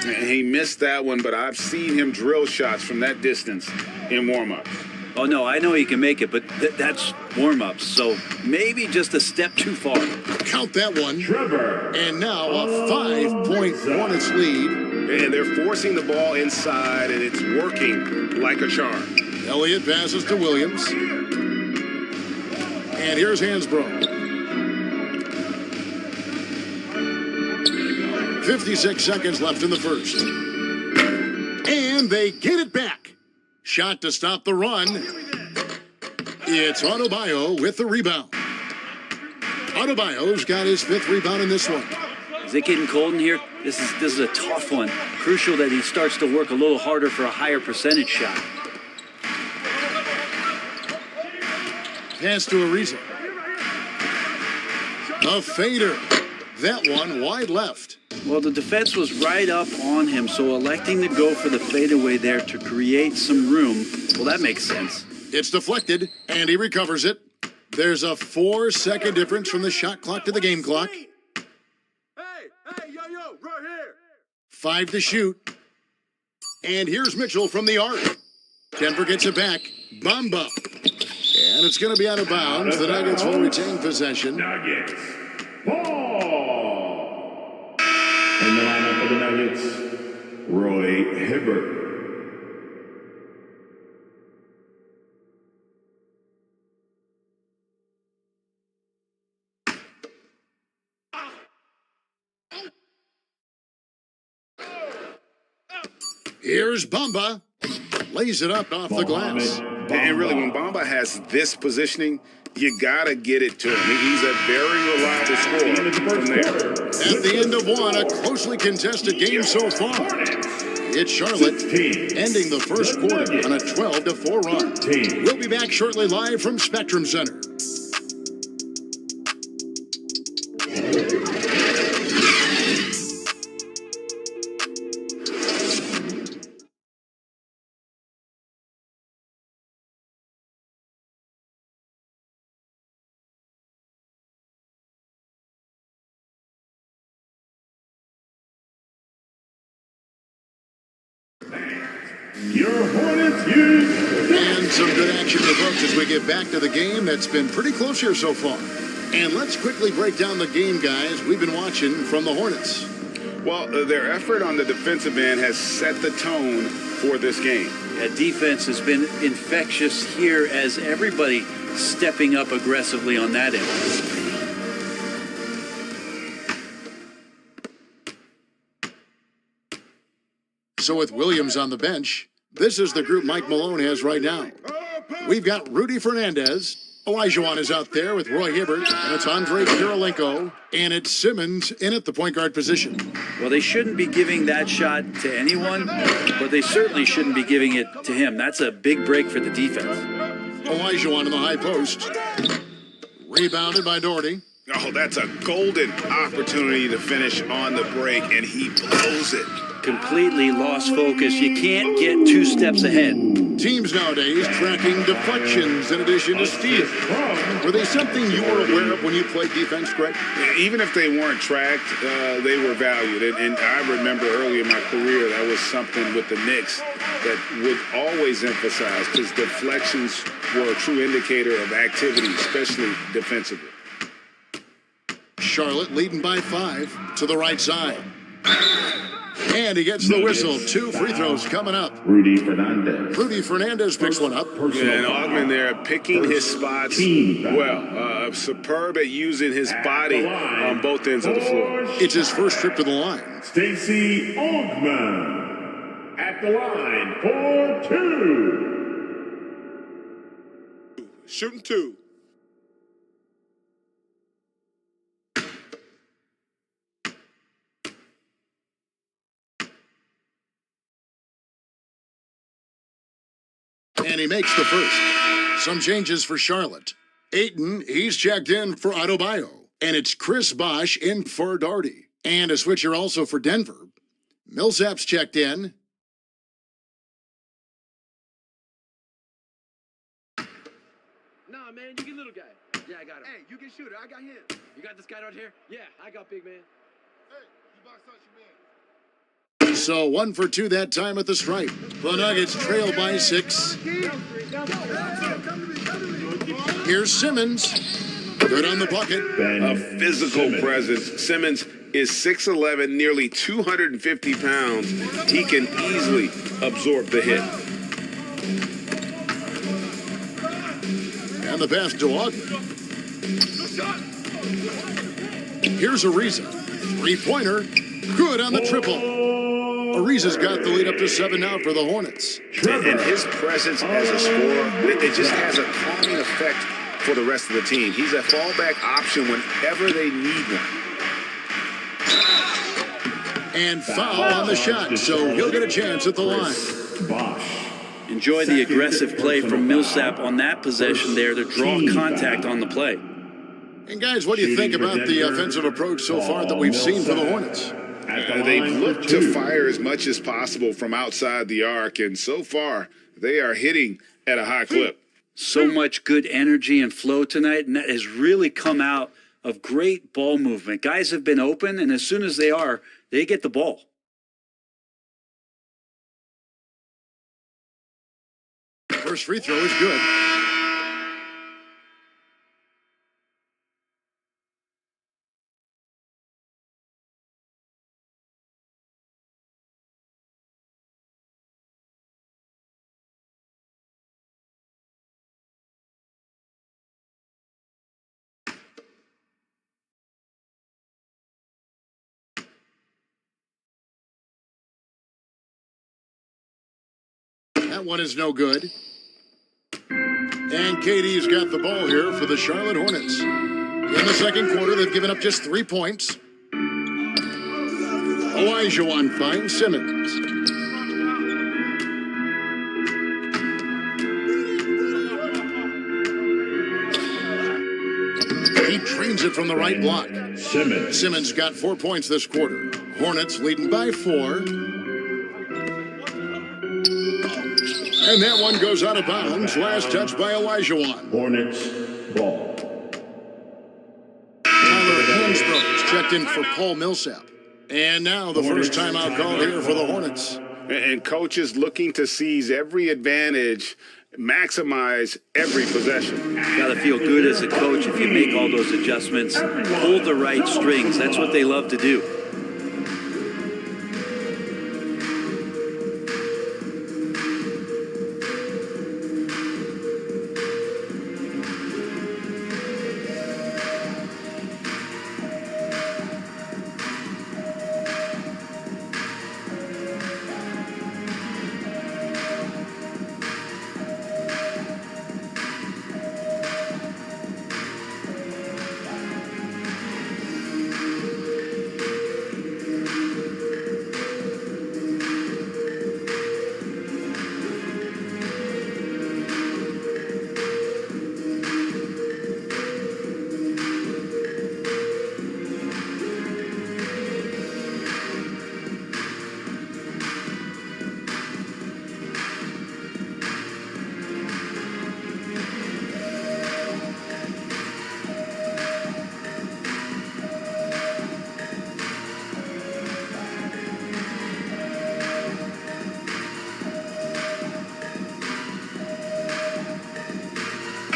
He missed that one, but I've seen him drill shots from that distance in warm-ups. Oh, no, I know he can make it, but that's warm-ups, so maybe just a step too far. Count that one. And now a 5-point Hornets lead. And they're forcing the ball inside, and it's working like a charm. Elliott passes to Williams. And here's Hansbrough. 56 seconds left in the first. And they get it back. Shot to stop the run. It's Adebayo with the rebound. Adebayo's got his 5th rebound in this one. Is it getting cold in here? This is a tough one. Crucial that he starts to work a little harder for a higher percentage shot. Pass to Ariza. A fader. That one wide left. Well, the defense was right up on him, so electing to go for the fadeaway there to create some room, well, that makes sense. It's deflected, and he recovers it. There's a 4-second difference from the shot clock to the game clock. Hey, yo, right here. 5 to shoot. And here's Mitchell from the arc. Denver gets it back. Bamba. And it's going to be out of bounds. The Nuggets will retain possession. Nuggets. Ball. In the lineup for the Nuggets, Roy Hibbert. Here's Bamba. Lays it up off the glass. And really, when Bamba has this positioning, you got to get it to him. He's a very reliable scorer from there. At the end of one, a closely contested game so far. It's Charlotte ending the first quarter on a 12-4 run. We'll be back shortly live from Spectrum Center. Your Hornets use. And some good action for folks as we get back to the game that's been pretty close here so far. And let's quickly break down the game, guys, we've been watching from the Hornets. Well, their effort on the defensive end has set the tone for this game. Yeah, defense has been infectious here as everybody stepping up aggressively on that end. So with Williams on the bench, this is the group Mike Malone has right now. We've got Rudy Fernandez. Olajuwon is out there with Roy Hibbert, and it's Andre Kirilenko, and it's Simmons in at the point guard position. Well, they shouldn't be giving that shot to anyone, but they certainly shouldn't be giving it to him. That's a big break for the defense. Olajuwon in the high post. Rebounded by Doherty. Oh, that's a golden opportunity to finish on the break, and he blows it. Completely lost focus. You can't get 2 steps ahead. Teams nowadays tracking deflections in addition to steals. Were they something you were aware of when you played defense, Greg? Even if they weren't tracked, they were valued. And I remember early in my career, that was something with the Knicks that would always emphasize, because deflections were a true indicator of activity, especially defensively. Charlotte leading by 5 to the right side. And he gets the whistle. 2 free throws coming up. Rudy Fernandez. Rudy Fernandez picks one up. Yeah, and Augman there picking his spots well. Superb at using his body on both ends of the floor. It's his first trip to the line. Stacey Augman at the line for 2. Shooting 2. And he makes the first. Some changes for Charlotte. Ayton, he's checked in for Adebayo. And it's Chris Bosh in for Doherty. And a switcher also for Denver. Millsap's checked in. Nah, man, you get little guy. Yeah, I got him. Hey, you get shooter. I got him. You got this guy right here? Yeah, I got big man. Hey, you box out your man. So 1 for 2 that time at the stripe. The Nuggets trail by 6. Here's Simmons. Good on the bucket. A physical presence. Simmons is 6'11", nearly 250 pounds. He can easily absorb the hit. And the pass to Augman. Here's Ariza. 3-pointer. Good on the triple. Ariza's got the lead up to 7 now for the Hornets. And his presence as a scorer, it just has a calming effect for the rest of the team. He's a fallback option whenever they need one. And foul on the shot, so he'll get a chance at the line. Enjoy the aggressive play from Millsap on that possession there to draw contact on the play. And guys, what do you think about the offensive approach so far that we've seen for the Hornets? They've looked to fire as much as possible from outside the arc, and so far, they are hitting at a high clip. So much good energy and flow tonight, and that has really come out of great ball movement. Guys have been open, and as soon as they are, they get the ball. First free throw is good. That one is no good. And KD's got the ball here for the Charlotte Hornets. In the second quarter, they've given up just 3 points. Olajuwon finds Simmons. He trains it from the right block. Simmons got 4 points this quarter. Hornets leading by 4. And that one goes out of bounds. Last touch by Olajuwon. Hornets ball. Tyler Hansbrough is checked in for Paul Millsap. And now the first timeout call here for the Hornets. And coaches looking to seize every advantage, maximize every possession. Got to feel good as a coach if you make all those adjustments. Hold the right strings. That's what they love to do.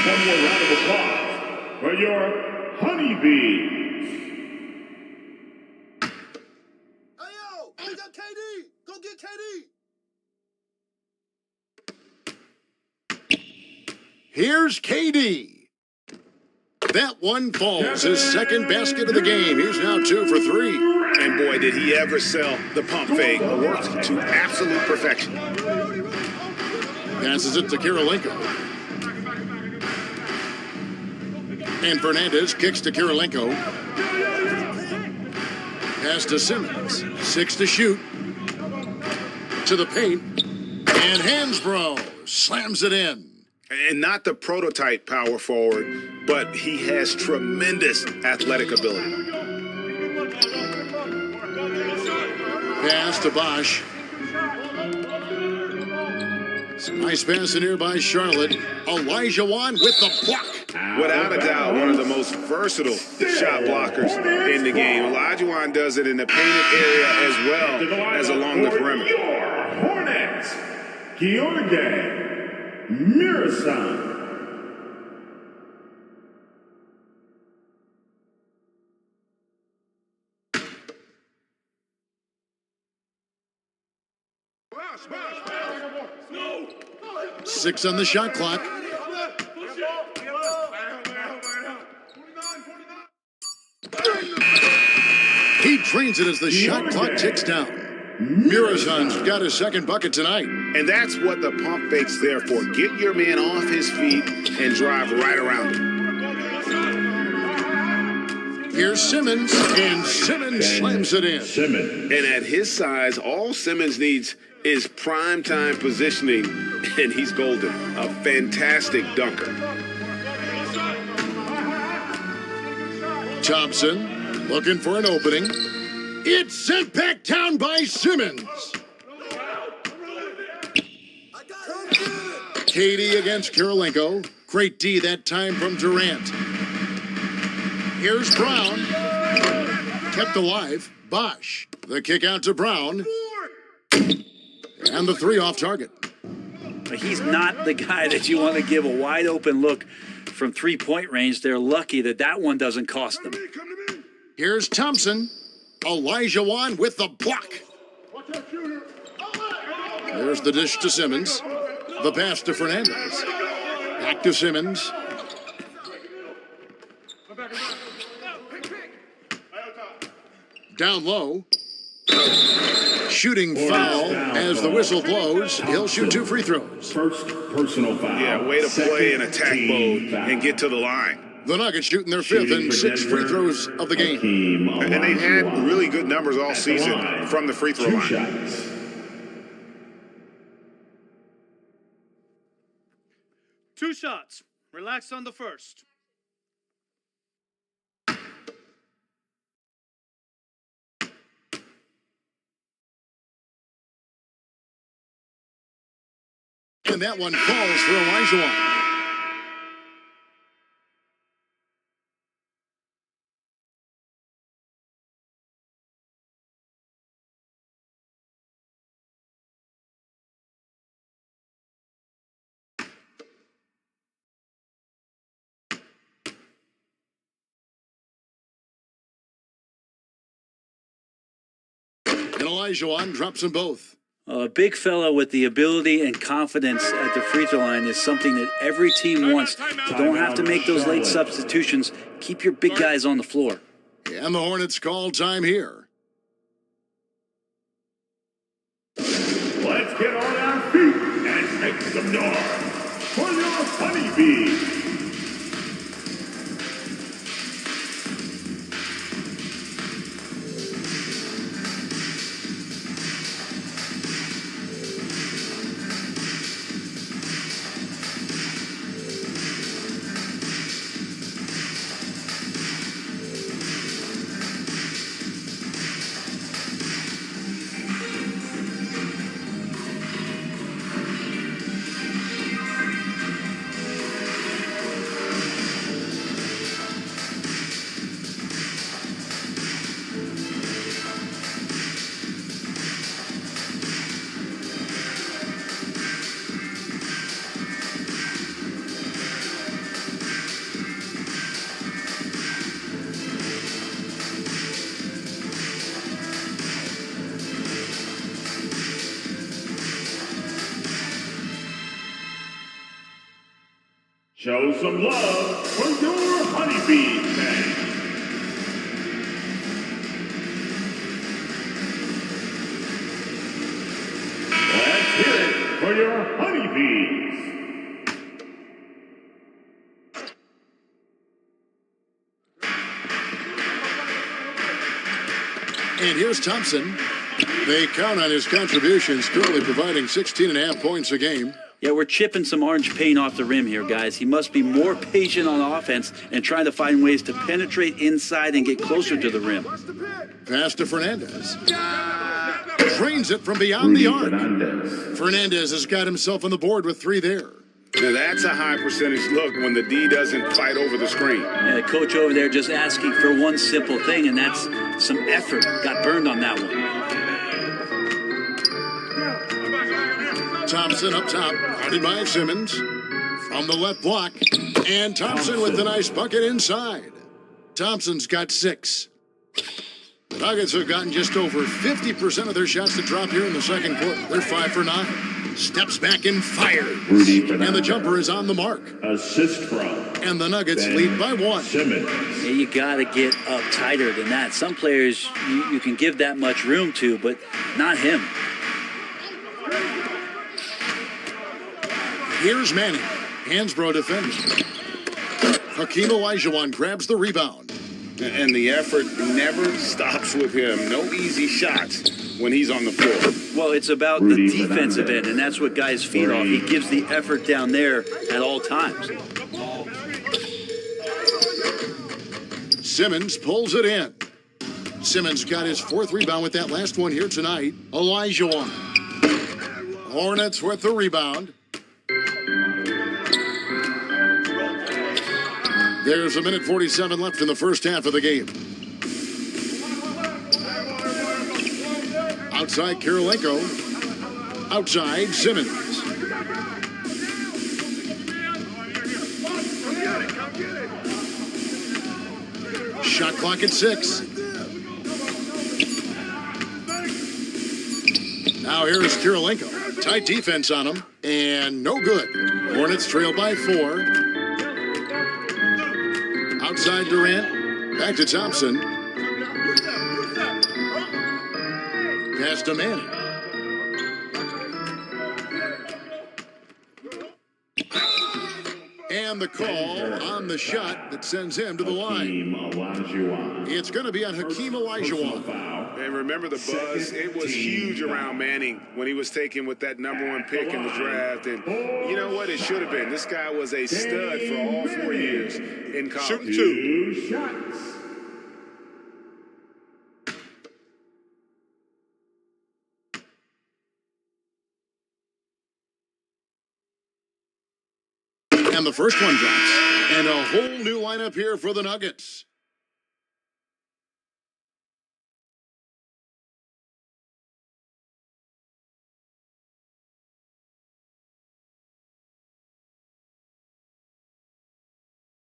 One more round of applause for your honeybees. We got KD. Go get KD. Here's KD. That one falls. His second basket of the game. He's now 2 for 3. And boy, did he ever sell the pump fake. Worked to absolute perfection. Passes it to Kirilenko. And Fernandez kicks to Kirilenko. Pass to Simmons. 6 to shoot. To the paint. And Hansbrough slams it in. And not the prototype power forward, but he has tremendous athletic ability. Pass to Bosch. Nice pass in here by Charlotte. Elijah Wan with the block. Without a doubt, one of the most versatile shot blockers in the game. Elijah Wan does it in the painted area as well as along the perimeter. Your Hornets, George Mirasan. Six on the shot clock. He drains it as the shot clock ticks down. Mirasan's got his second bucket tonight. And that's what the pump fake's there for. Get your man off his feet and drive right around him. Here's Simmons, and Simmons slams it in. And at his size, all Simmons needs is prime time positioning, and he's golden. A fantastic dunker. Thompson looking for an opening. It's sent back down by Simmons. Katie against Kirilenko. Great D that time from Durant. Here's Brown. Kept alive. Bosch. The kick out to Brown. And the three off target. He's not the guy that you want to give a wide open look from 3-point range. They're lucky that that one doesn't cost them. Here's Thompson. Elijah Wan with the block. There's the dish to Simmons. The pass to Fernandez. Back to Simmons. Down low. Shooting foul as the whistle blows. He'll shoot 2 free throws. First personal foul. Yeah, way to play in attack mode and get to the line. The Nuggets shooting their 5th and 6th free throws of the game. And they've had really good numbers all season from the free throw line. Two shots. Relax on the first. And that one falls for Elijah Wan. And Elijah Wan drops them both. A big fella with the ability and confidence at the free throw line is something that every team wants. You don't have to make those late substitutions. Keep your big guys on the floor. And the Hornets call time here. Let's get on our feet and make some noise for your honeybees. Show some love for your Honeybee fans. Let's hear it for your Honeybees. And here's Thompson. They count on his contributions, currently providing 16.5 points a game. Yeah, we're chipping some orange paint off the rim here, guys. He must be more patient on offense and trying to find ways to penetrate inside and get closer to the rim. Pass to Fernandez. Drains it from beyond the arc. Fernandez has got himself on the board with 3 there. Now that's a high percentage look when the D doesn't fight over the screen. Yeah, the coach over there just asking for one simple thing, and that's some effort. Got burned on that one. Thompson up top, guarded by Simmons. From the left block. And Thompson with the nice bucket inside. Thompson's got 6. The Nuggets have gotten just over 50% of their shots to drop here in the second quarter. They're 5 for 9. Steps back and fires. And the jumper is on the mark. Assist from. And the Nuggets lead by 1. Simmons. Yeah, you got to get up tighter than that. Some players you can give that much room to, but not him. Here's Manning. Hansbrough defending. Hakeem Olajuwon grabs the rebound. And the effort never stops with him. No easy shots when he's on the floor. Well, it's about the defensive end, and that's what guys feed off. He gives the effort down there at all times. Simmons pulls it in. Simmons got his 4th rebound with that last one here tonight. Olajuwon. Hornets with the rebound. There's 1:47 left in the first half of the game. Outside Kirilenko. Outside Simmons. Shot clock at 6. Now here's Kirilenko. Tight defense on him. And no good. Hornets trail by 4. Outside Durant. Back to Thompson. Pass to Manning. And the call on the shot that sends him to the line. It's going to be on Hakeem Olajuwon. And remember the buzz, it was huge around Manning when he was taken with that #1 pick in the draft. And you know what? It should have been. This guy was a stud for all 4 years in college. Shooting 2 shots. And the first one drops. And a whole new lineup here for the Nuggets.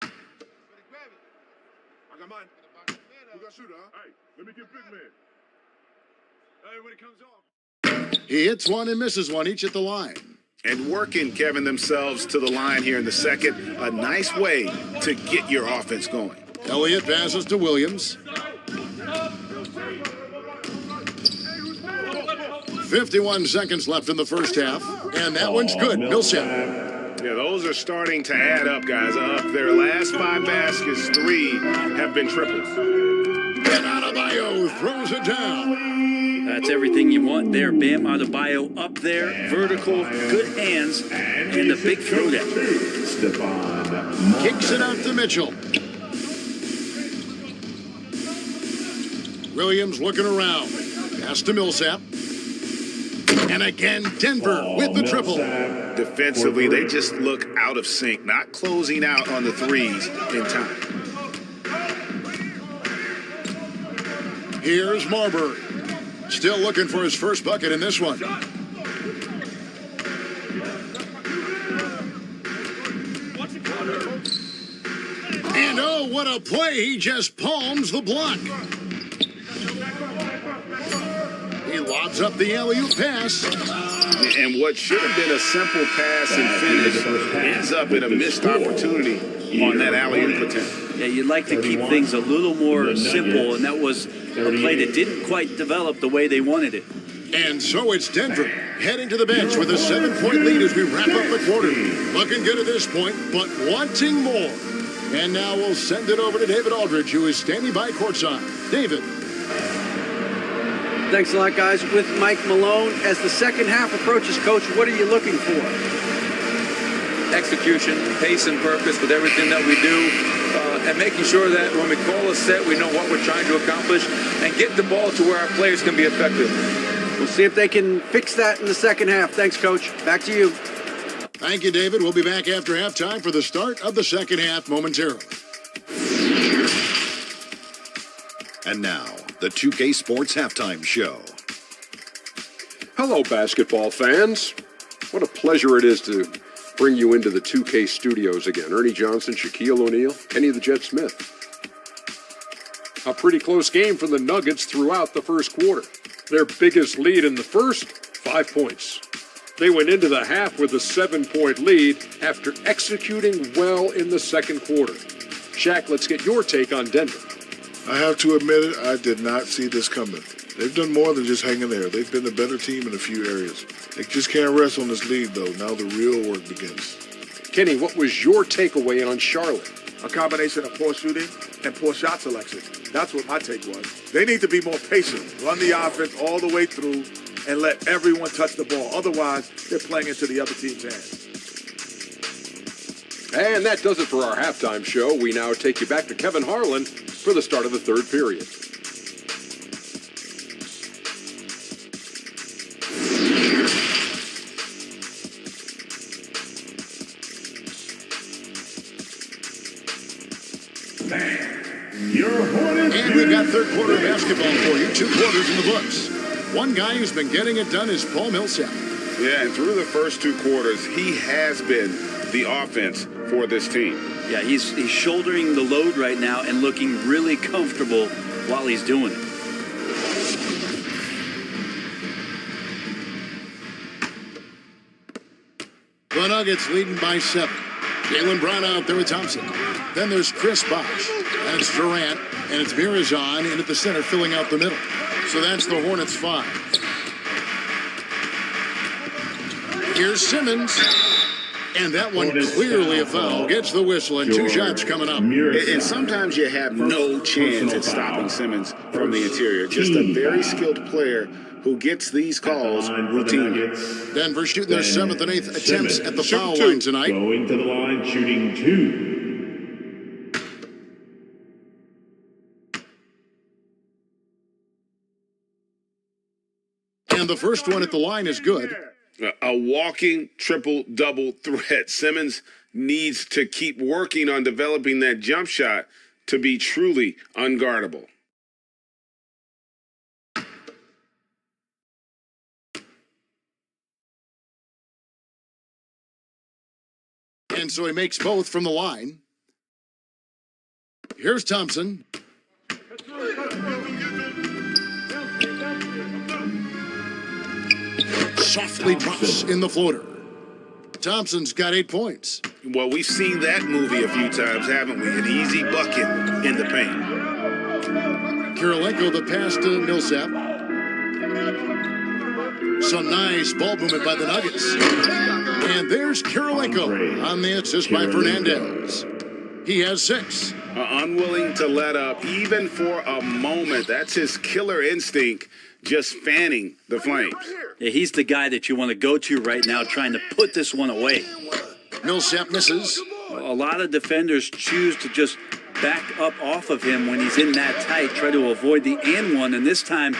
I got mine. We got shooter, huh? Hey, let me get big man. Hey, when it comes off. He hits one and misses one, each at the line. And working, Kevin, themselves to the line here in the second. A nice way to get your offense going. Elliott passes to Williams. 51 seconds left in the first half. And that one's good. Millsap. Yeah, those are starting to add up, guys. Up their last 5 baskets, 3 have been triples. And Adebayo throws it down. That's everything you want there. Bam Adebayo up there, vertical, good hands, and a big throwdown. Kicks it out to Mitchell. Williams looking around. Pass to Millsap. And again, Denver with the triple. Defensively, they just look out of sync, not closing out on the threes in time. Here's Marbury. Still looking for his first bucket in this one. And oh, what a play. He just palms the block. He lobs up the alley-oop pass. And what should have been a simple pass and finish ends up in a missed opportunity on that alley-oop attempt. Yeah, you'd like to keep things a little more simple, and that was a play that didn't quite develop the way they wanted it. And so it's Denver heading to the bench with a 7-point lead as we wrap up the quarter. Looking good at this point, but wanting more. And now we'll send it over to David Aldridge, who is standing by courtside. David. Thanks a lot, guys. With Mike Malone, as the second half approaches, Coach, what are you looking for? Execution, pace and purpose with everything that we do, and making sure that when we call a set, we know what we're trying to accomplish and get the ball to where our players can be effective. We'll see if they can fix that in the second half. Thanks, Coach. Back to you. Thank you, David. We'll be back after halftime for the start of the second half momentarily. And now, the 2K Sports Halftime Show. Hello, basketball fans. What a pleasure it is to bring you into the 2K studios again. Ernie Johnson, Shaquille O'Neal, Kenny the Jet Smith. A pretty close game for the Nuggets throughout the first quarter. Their biggest lead in the first, 5 points. They went into the half with a 7-point lead after executing well in the second quarter. Shaq, let's get your take on Denver. I have to admit it, I did not see this coming. They've done more than just hang in there. They've been the better team in a few areas. They just can't rest on this lead, though. Now the real work begins. Kenny, what was your takeaway on Charlotte? A combination of poor shooting and poor shot selection. That's what my take was. They need to be more patient, run the offense all the way through, and let everyone touch the ball. Otherwise, they're playing into the other team's hands. And that does it for our halftime show. We now take you back to Kevin Harlan for the start of the third period. And we've got third quarter basketball for you. 2 quarters in the books. One guy who's been getting it done is Paul Millsap. Yeah, and through the first 2 quarters, he has been the offense for this team. Yeah, he's shouldering the load right now and looking really comfortable while he's doing it. The Nuggets leading by 7. Jaylen Brown out there with Thompson. Then there's Chris Bosh. And it's Durant. And it's Mirazon in at the center filling out the middle. So that's the Hornets 5. Here's Simmons. And that one clearly a foul. Gets the whistle and 2 shots coming up. And sometimes you have no chance at stopping Simmons from the interior. Just a very skilled player who gets these calls routinely. Denver shooting their 7th and 8th attempts at the foul line tonight. Going to the line, shooting 2. And the first one at the line is good. A walking triple-double threat. Simmons needs to keep working on developing that jump shot to be truly unguardable. And so he makes both from the line. Here's Thompson. Softly drops in the floater. Thompson's got 8 points. Well, we've seen that movie a few times, haven't we? An easy bucket in the paint. Kirilenko the pass to Millsap. Some nice ball movement by the Nuggets. And there's Kirilenko on the assist by Fernandez. He has 6. Unwilling to let up even for a moment. That's his killer instinct, just fanning the flames. Yeah, he's the guy that you want to go to right now trying to put this one away. Millsap misses. A lot of defenders choose to just back up off of him when he's in that tight, try to avoid the and one, and this time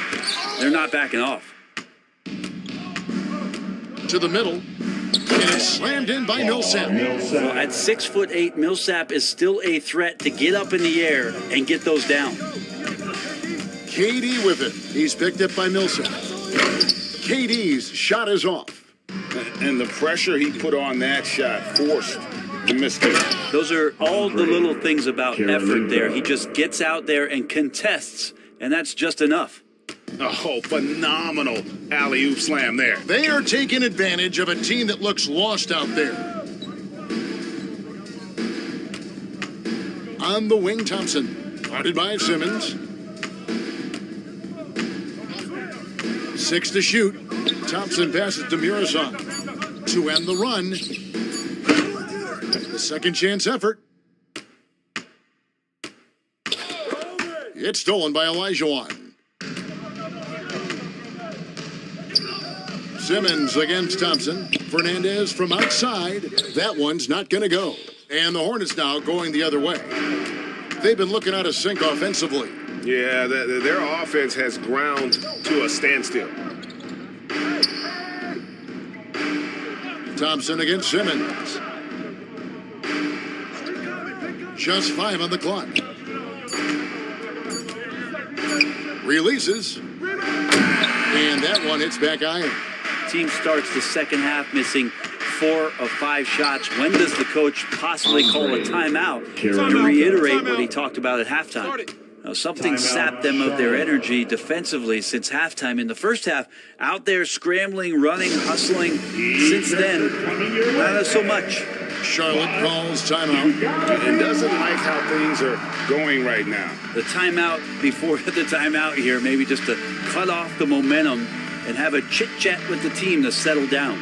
they're not backing off. To the middle, and it's slammed in by Millsap. Well, at 6'8", Millsap is still a threat to get up in the air and get those down. KD with it. He's picked up by Millsap. KD's shot is off. And the pressure he put on that shot forced the miscue. Those are all the little things about effort there. He just gets out there and contests, and that's just enough. Oh, phenomenal alley-oop slam there. They are taking advantage of a team that looks lost out there. On the wing, Thompson. Guarded by Simmons. 6 to shoot. Thompson passes to Murazov to end the run. The second chance effort. It's stolen by Olajuwon. Simmons against Thompson. Fernandez from outside. That one's not going to go. And the Hornets now going the other way. They've been looking out of sync offensively. Yeah, their offense has ground to a standstill. Thompson against Simmons. Just 5 on the clock. Releases. And that one hits back iron. Team starts the second half missing 4 of 5 shots. When does the coach possibly call a timeout to reiterate what he talked about at halftime? Now, something sapped them of their energy defensively since halftime. In the first half, out there scrambling, running, hustling. Since then, not so much. Charlotte calls timeout. And doesn't like how things are going right now. The timeout before the timeout here, maybe just to cut off the momentum and have a chit-chat with the team to settle down.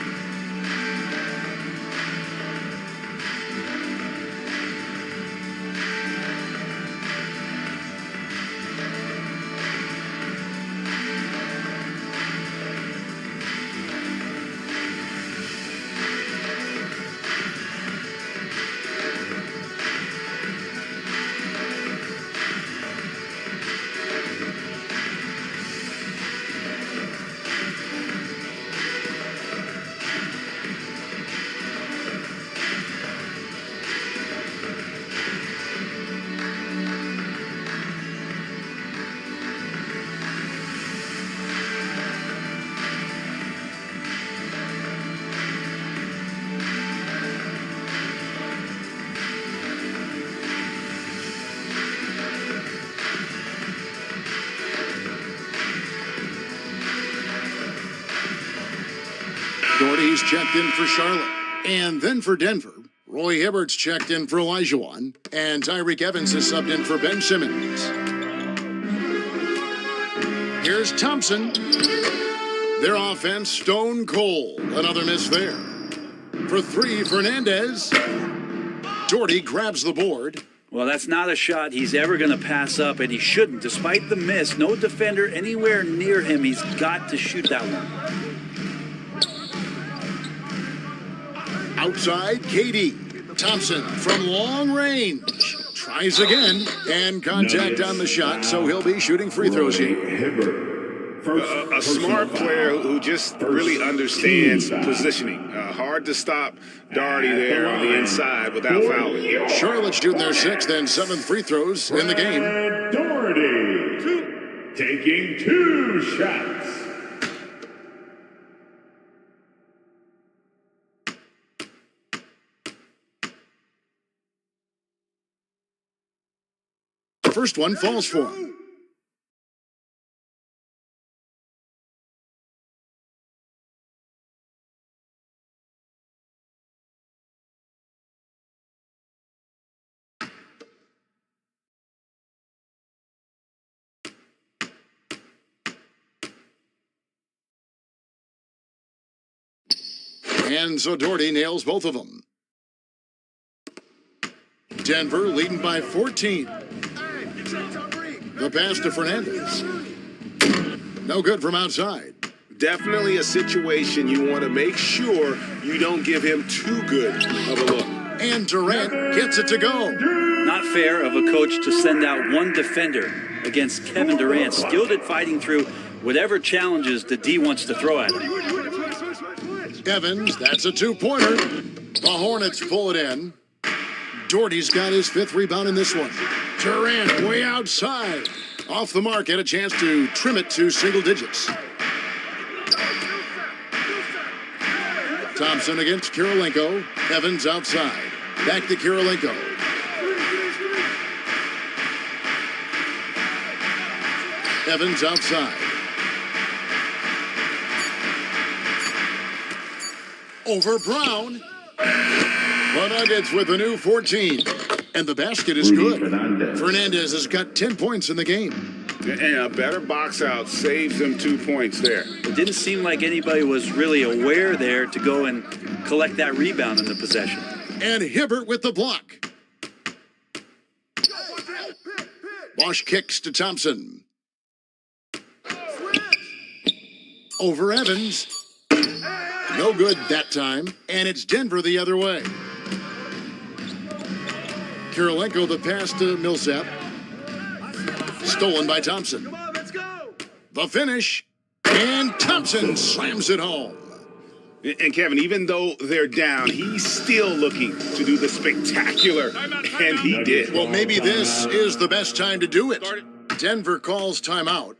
Doherty's checked in for Charlotte. And then for Denver, Roy Hibbert's checked in for Olajuwon. And Tyreek Evans is subbed in for Ben Simmons. Here's Thompson. Their offense stone cold. Another miss there. For 3, Fernandez. Doherty grabs the board. Well, that's not a shot he's ever going to pass up, and he shouldn't. Despite the miss, no defender anywhere near him. He's got to shoot that one. Outside, KD. Thompson from long range. Tries again. And contact on the shot, so he'll be shooting free throws here. A smart player who just really understands positioning. Hard to stop Doherty there on the inside without fouling. Charlotte's shooting their 6th and 7th free throws in the game. Doherty taking 2 shots. First one falls for him. And so Doherty nails both of them. Denver leading by 14. The pass to Fernandez. No good from outside. Definitely a situation you want to make sure you don't give him too good of a look. And Durant gets it to go. Not fair of a coach to send out one defender against Kevin Durant, skilled at fighting through whatever challenges the D wants to throw at him. Evans, that's a 2-pointer. The Hornets pull it in. Doherty's got his 5th rebound in this one. Durant way outside. Off the mark, had a chance to trim it to single digits. Thompson against Kirilenko. Evans outside. Back to Kirilenko. Evans outside. over Brown. The Nuggets with a new 14. And the basket is good. Fernandez has got 10 points in the game. And a better box out saves them 2 points there. It didn't seem like anybody was really aware there to go and collect that rebound in the possession. And Hibbert with the block. Bosch kicks to Thompson. Over Evans. No good that time. And it's Denver the other way. Kirilenko the pass to Millsap. Stolen by Thompson. The finish. And Thompson slams it home. And Kevin, even though they're down, he's still looking to do the spectacular, and he did. Well, maybe this is the best time to do it. Denver calls timeout.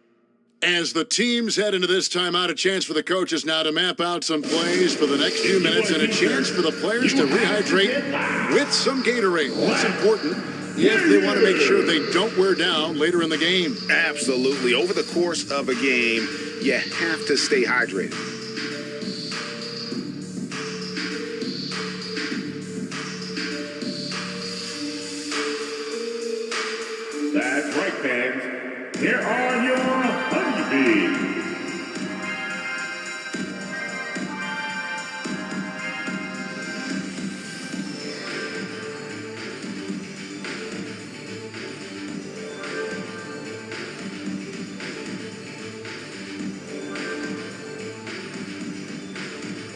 As the teams head into this timeout, a chance for the coaches now to map out some plays for the next few minutes and a chance for the players to rehydrate with some Gatorade. That's important if they want to make sure they don't wear down later in the game. Absolutely. Over the course of a game, you have to stay hydrated. That's right, fans. Here are your honeybees.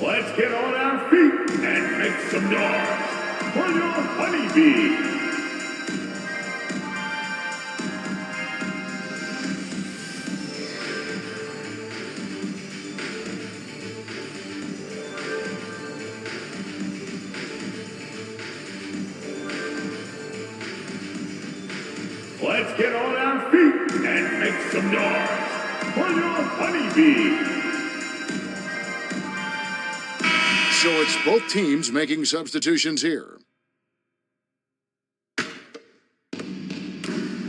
Let's get on our feet and make some noise for your honeybees. Let's get on our feet and make some noise for your honeybee. So it's both teams making substitutions here.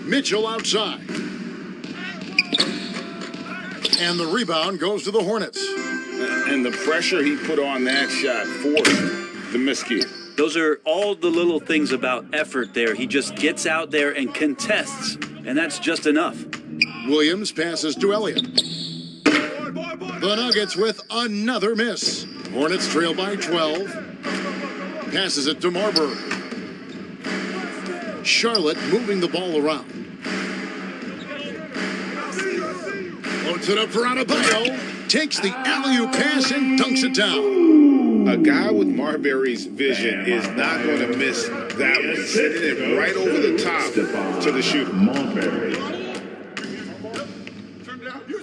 Mitchell outside. And the rebound goes to the Hornets. And the pressure he put on that shot forced the miscue. Those are all the little things about effort there. He just gets out there and contests, and that's just enough. Williams passes to Elliott. The Nuggets with another miss. Hornets trail by 12. Passes it to Marbury. Charlotte moving the ball around. Loads it up for Adebayo. Takes the alley-oop pass and dunks it down. A guy with Marbury's vision is not going to miss that one. Sending it right over the top to the shooter.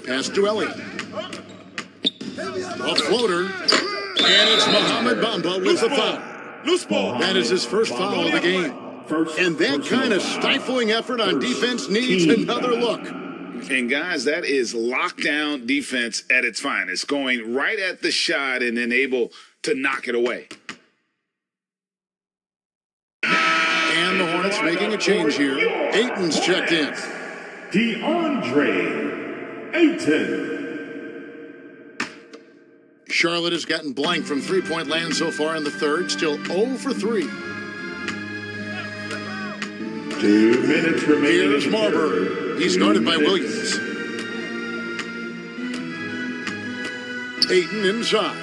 Pass to Elliott. A floater. And it's Mohamed Bamba with the foul. Loose ball. That is his first foul of the game. And that kind of stifling effort on defense needs another look. And guys, that is lockdown defense at its finest. Going right at the shot and then able to knock it away. And the Hornets making a change here. Ayton's checked in. DeAndre Ayton. Charlotte has gotten blank from three-point land so far in the third. Still 0 for 3. 2 minutes remaining. Here's Marbury. He's guarded by Williams. Ayton inside.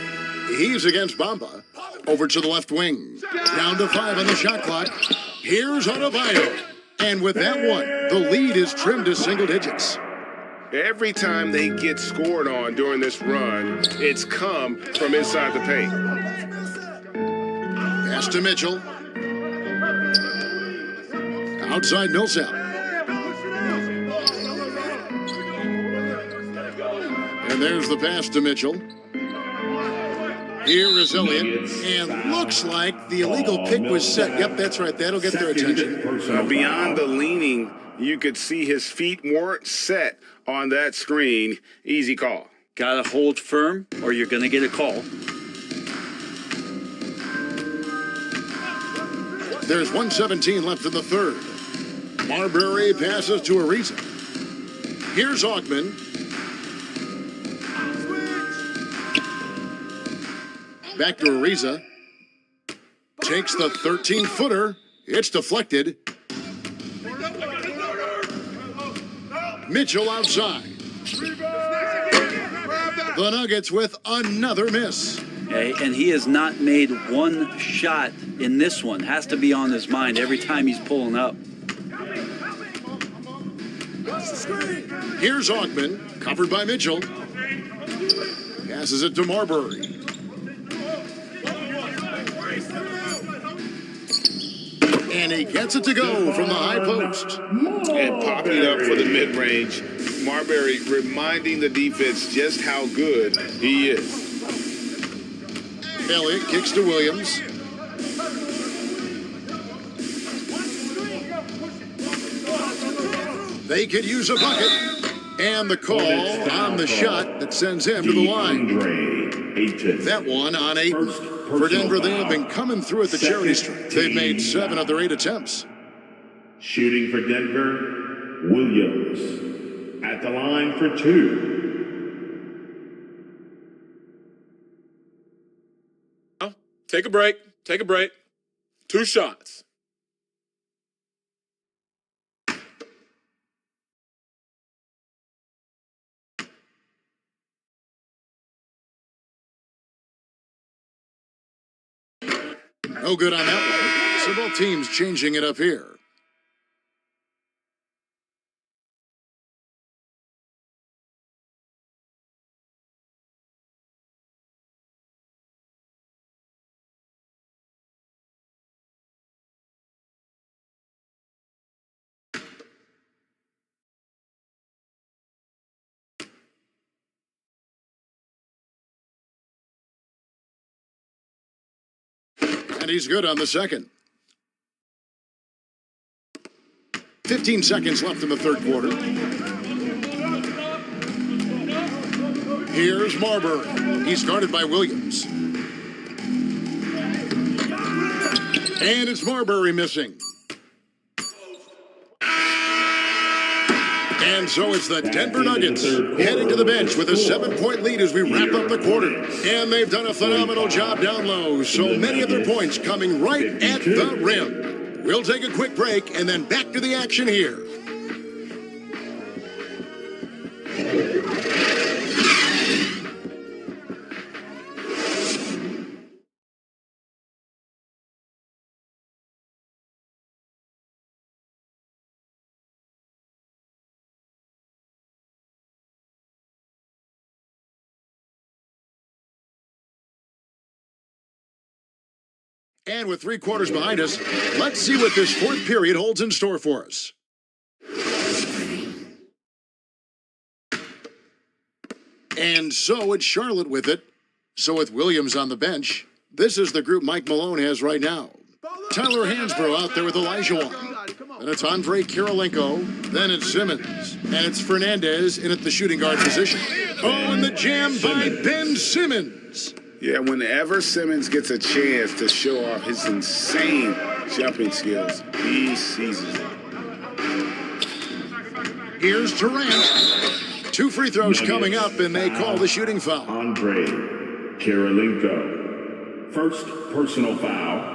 He's against Bamba. Over to the left wing. Down to 5 on the shot clock. Here's Adebayo. And with that one, the lead is trimmed to single digits. Every time they get scored on during this run, it's come from inside the paint. Pass to Mitchell. Outside Millsap. And there's the pass to Mitchell. Here is Elliott, and looks like the illegal pick was set. Yep, that's right. That'll get their attention. Beyond the leaning, you could see his feet weren't set on that screen. Easy call. Got to hold firm, or you're going to get a call. There's 1:17 left in the third. Marbury passes to Ariza. Here's Augman. Back to Ariza. Takes the 13-footer. It's deflected. Mitchell outside. The Nuggets with another miss. Okay, and he has not made one shot in this one. Has to be on his mind every time he's pulling up. Here's Augman, covered by Mitchell. Passes it to Marbury. And he gets it to go from the high post. And popping up for the mid-range. Marbury reminding the defense just how good he is. Elliott kicks to Williams. They could use a bucket. And the call on the shot that sends him to the line. That one on 8. For Denver, they have been coming through at the charity stripe. They've made 7 of their 8 attempts. Shooting for Denver, Williams. At the line for 2. Take a break. Take a break. 2 shots. No good on that one. So both teams changing it up here. And he's good on the second. 15 seconds left in the third quarter. Here's Marbury. He's guarded by Williams. And it's Marbury missing. And so it's the Denver Nuggets heading to the bench with a 7-point lead as we wrap up the quarter. And they've done a phenomenal job down low. So many of their points coming right at the rim. We'll take a quick break and then back to the action here. And with 3 quarters behind us, let's see what this fourth period holds in store for us. And so it's Charlotte with it. So with Williams on the bench, this is the group Mike Malone has right now. Tyler Hansbrough out there with Olajuwon. Then it's Andre Kirilenko. Then it's Simmons. And it's Fernandez in at the shooting guard position. Oh, and the jam by Ben Simmons. Yeah, whenever Simmons gets a chance to show off his insane jumping skills, he seizes it. Here's Durant. 2 free throws coming up, and they call the shooting foul. Andre Kirilenko. First personal foul.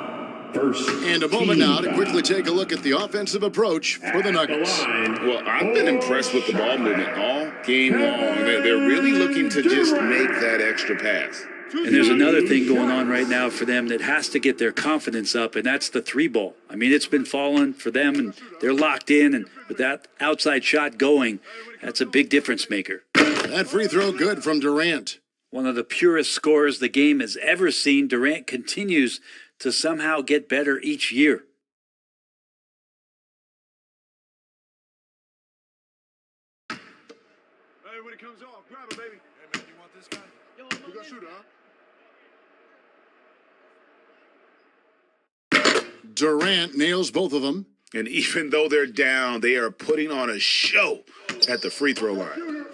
First. And a moment now to quickly take a look at the offensive approach for the Nuggets. Well, I've been impressed with the ball movement all game long. They're really looking to just make that extra pass. And there's another thing going on right now for them that has to get their confidence up, and that's the 3-ball. I mean, it's been falling for them, and they're locked in, and with that outside shot going, that's a big difference maker. That free throw good from Durant. One of the purest scorers the game has ever seen. Durant continues to somehow get better each year. Hey, when it comes off, grab it, baby. Hey, man, you want this guy? You got shooter, huh? Durant nails both of them. And even though they're down, they are putting on a show at the free throw line.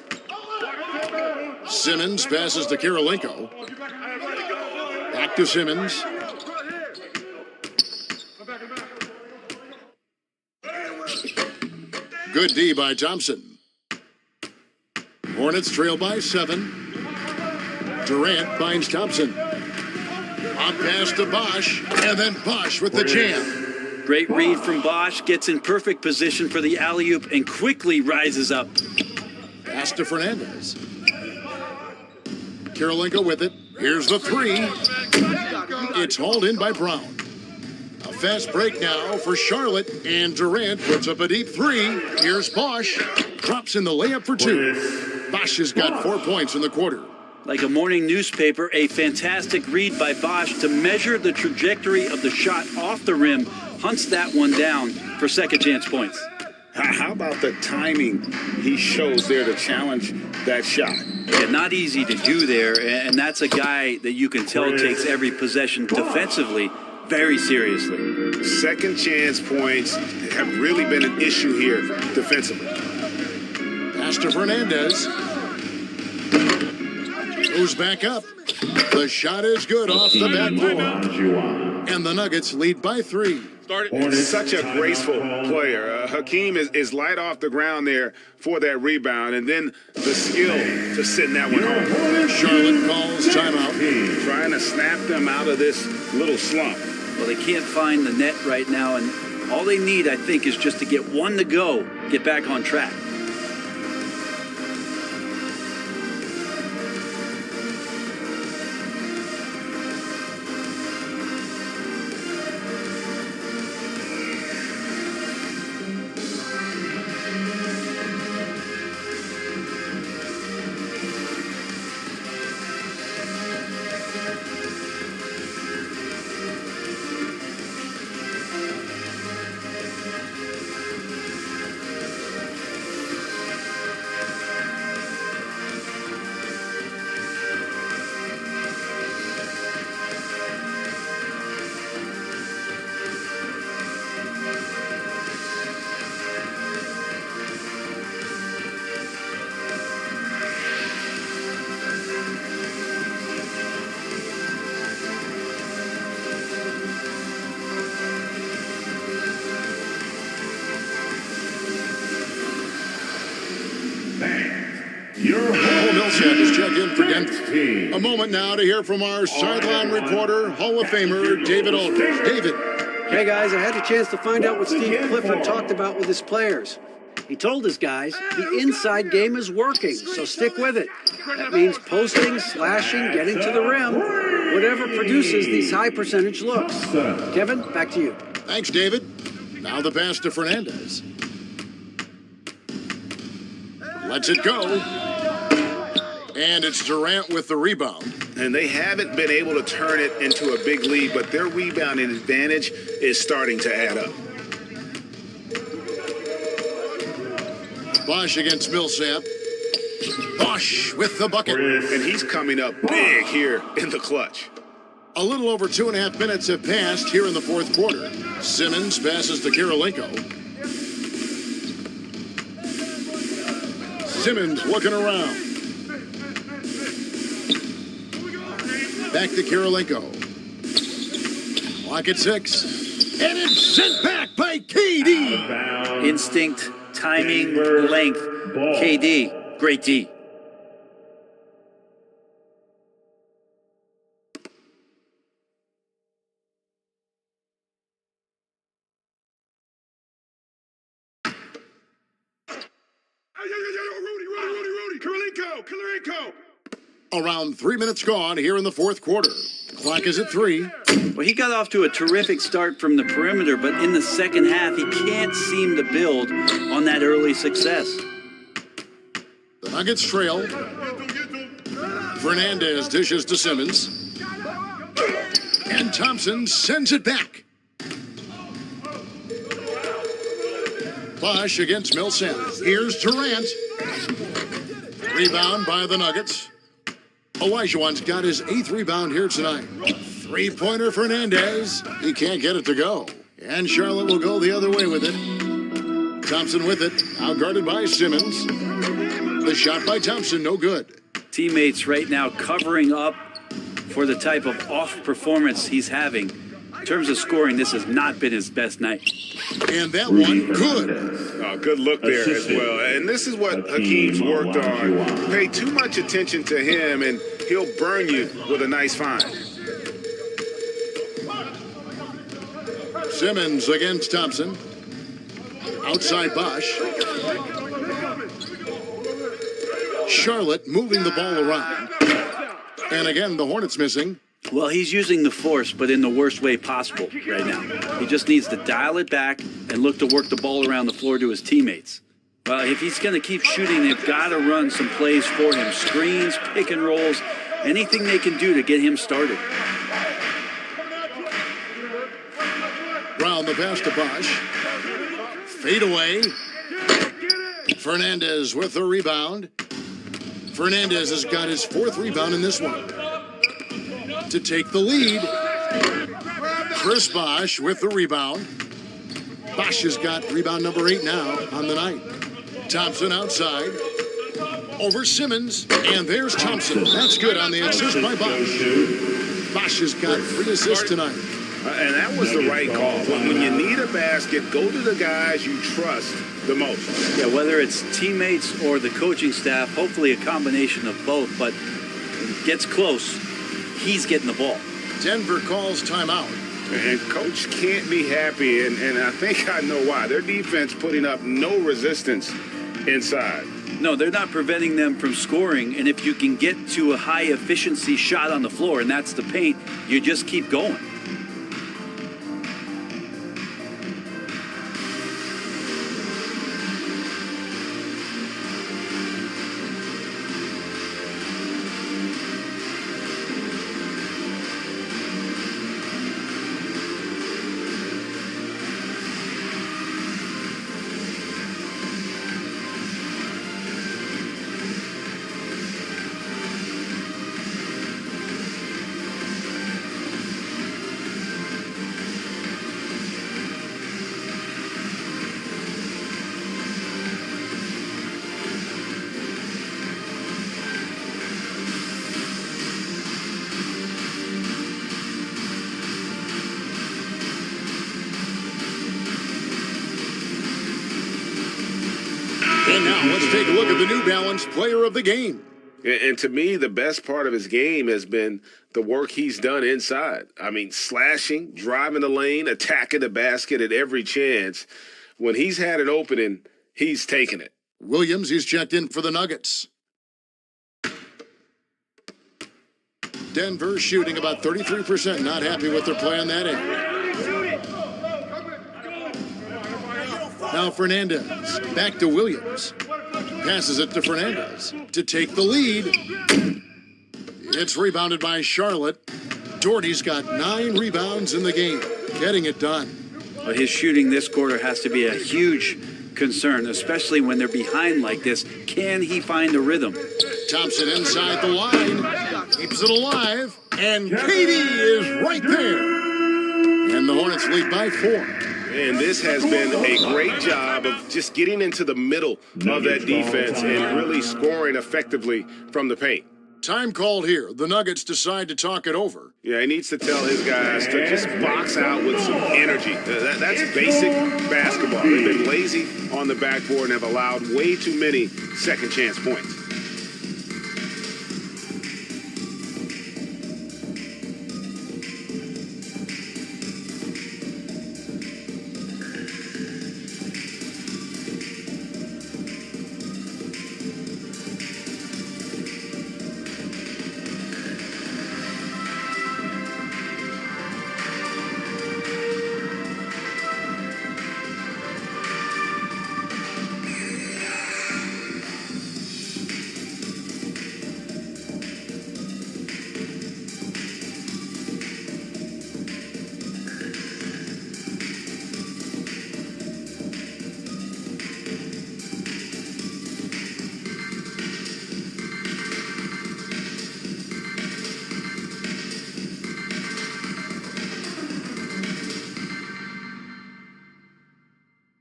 Simmons passes to Kirilenko. Back to Simmons. Good D by Thompson. Hornets trail by 7. Durant finds Thompson. Up pass to Bosch, and then Bosch with the jam. Great read from Bosch, gets in perfect position for the alley-oop and quickly rises up. Pass to Fernandez. Kirilenko with it. Here's the three. It's hauled in by Brown. A fast break now for Charlotte, and Durant puts up a deep three. Here's Bosch. Drops in the layup for two. Bosch has got 4 points in the quarter. Like a morning newspaper, a fantastic read by Bosch to measure the trajectory of the shot off the rim. Hunts that one down for second chance points. How about the timing he shows there to challenge that shot? Yeah, not easy to do there, and that's a guy that you can tell takes every possession defensively very seriously. Second chance points have really been an issue here defensively. Pass to Fernandez. Goes back up. The shot is good off the backboard. And the Nuggets lead by 3. Such a graceful player. Hakeem is light off the ground there for that rebound, and then the skill to send that one home. Charlotte calls timeout. Trying to snap them out of this little slump. Well, they can't find the net right now, and all they need, I think, is just to get one to go, get back on track. Is check in for Denver. A moment now to hear from our sideline reporter, Hall of Famer David Aldridge. David. Hey guys, I had the chance to find out what Steve Clifford talked about with his players. He told his guys the inside game is working, so stick with it. That means posting, slashing, getting to the rim, whatever produces these high percentage looks. Kevin, back to you. Thanks, David. Now the pass to Fernandez. Lets it go. And it's Durant with the rebound. And they haven't been able to turn it into a big lead, but their rebounding advantage is starting to add up. Bosch against Millsap. Bosch with the bucket. And he's coming up big here in the clutch. A little over 2.5 minutes have passed here in the fourth quarter. Simmons passes to Kirilenko. Simmons looking around. Back to Kirilenko. Clock at 6. And it's sent back by KD. Instinct, timing, length. KD, great D. Kirilenko. Around 3 minutes gone here in the fourth quarter. Clock is at 3. Well, he got off to a terrific start from the perimeter, but in the second half, he can't seem to build on that early success. The Nuggets trail. Fernandez dishes to Simmons. And Thompson sends it back. Bosch against Millsap. Here's Durant. Rebound by the Nuggets. Olajuwon's got his 8th rebound here tonight. Three-pointer Fernandez. He can't get it to go. And Charlotte will go the other way with it. Thompson with it. Outguarded by Simmons. The shot by Thompson, no good. Teammates right now covering up for the type of off performance he's having. In terms of scoring, this has not been his best night. And that one, good. Good look there as well. And this is what Hakeem's worked on. Pay too much attention to him, and he'll burn you with a nice find. Simmons against Thompson. Outside Bosch. Charlotte moving the ball around. And again, the Hornets missing. Well, he's using the force, but in the worst way possible right now. He just needs to dial it back and look to work the ball around the floor to his teammates. Well, if he's going to keep shooting, they've got to run some plays for him. Screens, pick and rolls, anything they can do to get him started. Round the pass to Bosch. Fade away. Fernandez with the rebound. Fernandez has got his 4th rebound in this one. To take the lead. Chris Bosch with the rebound. Bosch has got rebound number 8 now on the night. Thompson outside. Over Simmons. And there's Thompson. That's good on the assist by Bosch. Bosch has got 3 assists tonight. And that was the right call. When you need a basket, go to the guys you trust the most. Yeah, whether it's teammates or the coaching staff, hopefully a combination of both, but when it gets close, he's getting the ball. Denver calls timeout. And coach can't be happy, and I think I know why. Their defense putting up no resistance inside. No, they're not preventing them from scoring, and if you can get to a high-efficiency shot on the floor, and that's the paint, you just keep going. And now let's take a look at the New Balance player of the game. And to me, the best part of his game has been the work he's done inside. I mean, slashing, driving the lane, attacking the basket at every chance. When he's had an opening, he's taken it. Williams, he's checked in for the Nuggets. Denver shooting about 33%. Not happy with their play on that end. Now Fernandez, back to Williams. Passes it to Fernandez to take the lead. It's rebounded by Charlotte. Doherty's got 9 rebounds in the game, getting it done. Well, his shooting this quarter has to be a huge concern, especially when they're behind like this. Can he find a rhythm? Thompson inside the line, keeps it alive, and Katie is right there. And the Hornets lead by 4. And this has been a great job of just getting into the middle of that defense and really scoring effectively from the paint. Time called here. The Nuggets decide to talk it over. Yeah, he needs to tell his guys to just box out with some energy. That's basic basketball. They've been lazy on the backboard and have allowed way too many second chance points.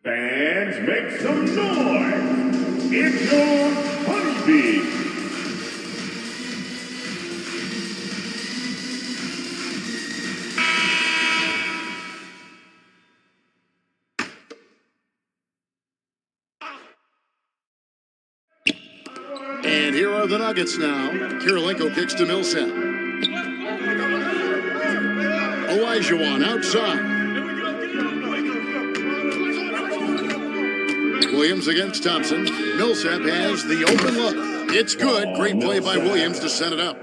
Fans, make some noise. It's your Honeybee. And here are the Nuggets now. Kirilenko kicks to Millsap. Olajuwon outside. Williams against Thompson. Millsap has the open look. It's good. Great play by Williams to set it up.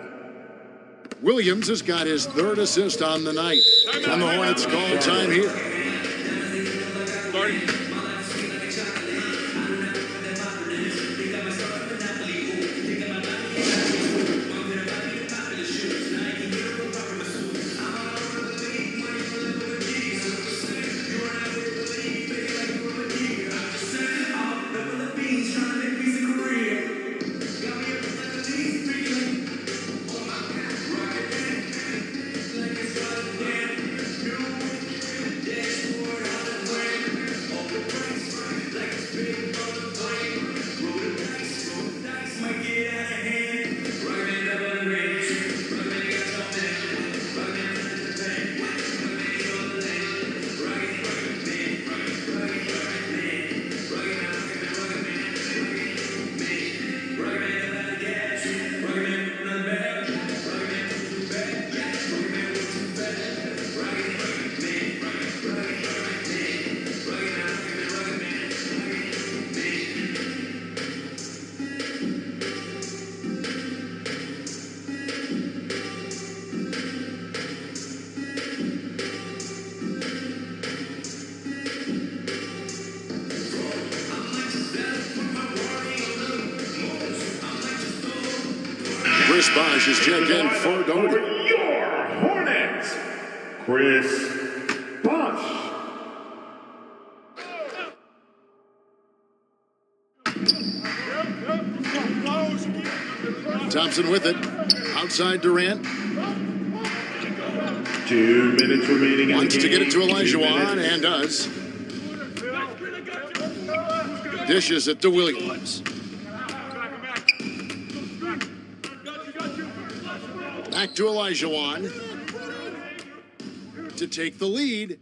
Williams has got his third assist on the night. And the Hornets call time here. Chris Bosh is checked in for Doherty. Your Hornets, Chris Bosh. Thompson with it. Outside Durant. 2 minutes remaining. Wants to get it to Olajuwon and does. Dishes it to Williams. Back to Olajuwon to take the lead.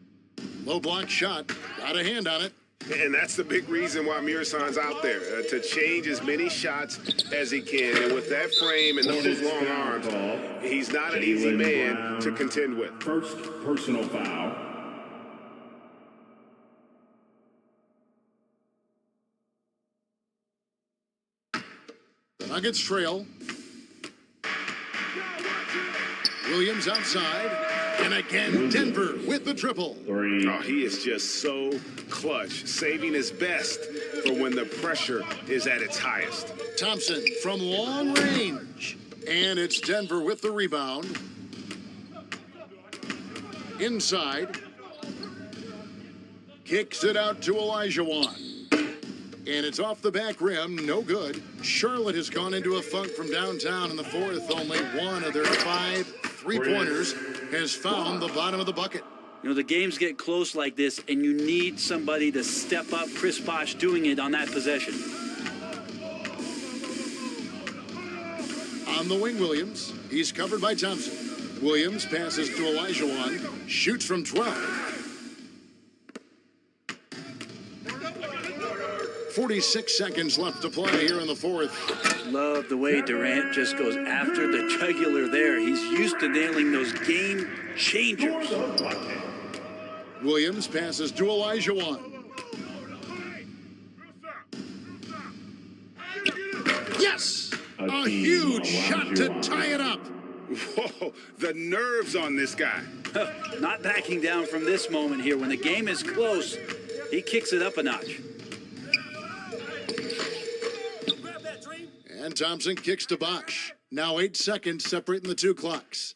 Low block shot. Got a hand on it. And that's the big reason why Mirasan's out there, to change as many shots as he can. And with that frame and those long arms, he's not an easy man to contend with. First personal foul. The Nuggets trail. Williams outside. And again, Denver with the triple. Oh, he is just so clutch, saving his best for when the pressure is at its highest. Thompson from long range. And it's Denver with the rebound. Inside. Kicks it out to Olajuwon. And it's off the back rim, no good. Charlotte has gone into a funk from downtown in the fourth. Only one of their 5 three-pointers has found the bottom of the bucket. You know, the games get close like this, and you need somebody to step up. Chris Bosh doing it on that possession. On the wing, Williams. He's covered by Thompson. Williams passes to Olajuwon. Shoots from 12. 46 seconds left to play here in the fourth. Love the way Durant just goes after the jugular there. He's used to nailing those game changers. Williams passes to Olajuwon. Yes! A huge shot to tie it up. Whoa, the nerves on this guy. Not backing down from this moment here. When the game is close, he kicks it up a notch. And Thompson kicks to Bosh. Now 8 seconds separating the two clocks.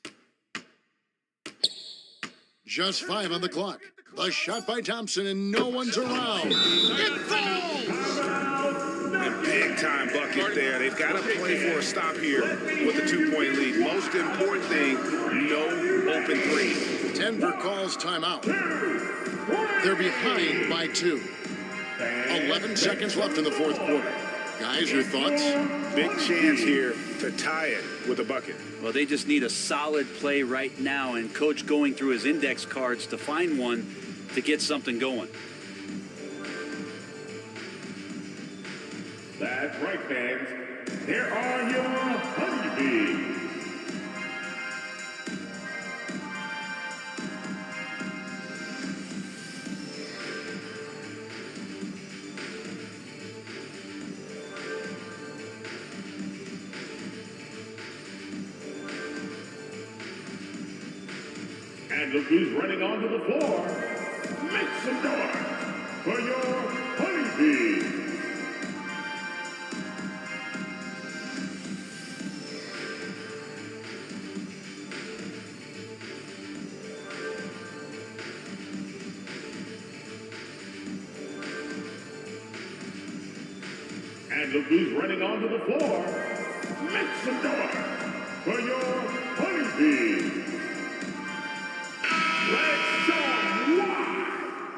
Just 5 on the clock. The shot by Thompson, and no one's around. It falls! A big-time bucket there. They've got to play for a stop here with a 2-point lead. Most important thing, no open three. Denver calls timeout. They're behind by 2. 11 seconds left in the fourth quarter. Guys, your thoughts? Big chance here to tie it with a bucket. Well, they just need a solid play right now, and Coach going through his index cards to find one to get something going. That's right, fans. Here are your honeybees. look who's running onto the floor. Make some noise for your honeybees. And look who's running onto the floor. Make some noise for your honeybees. Let's show 'em why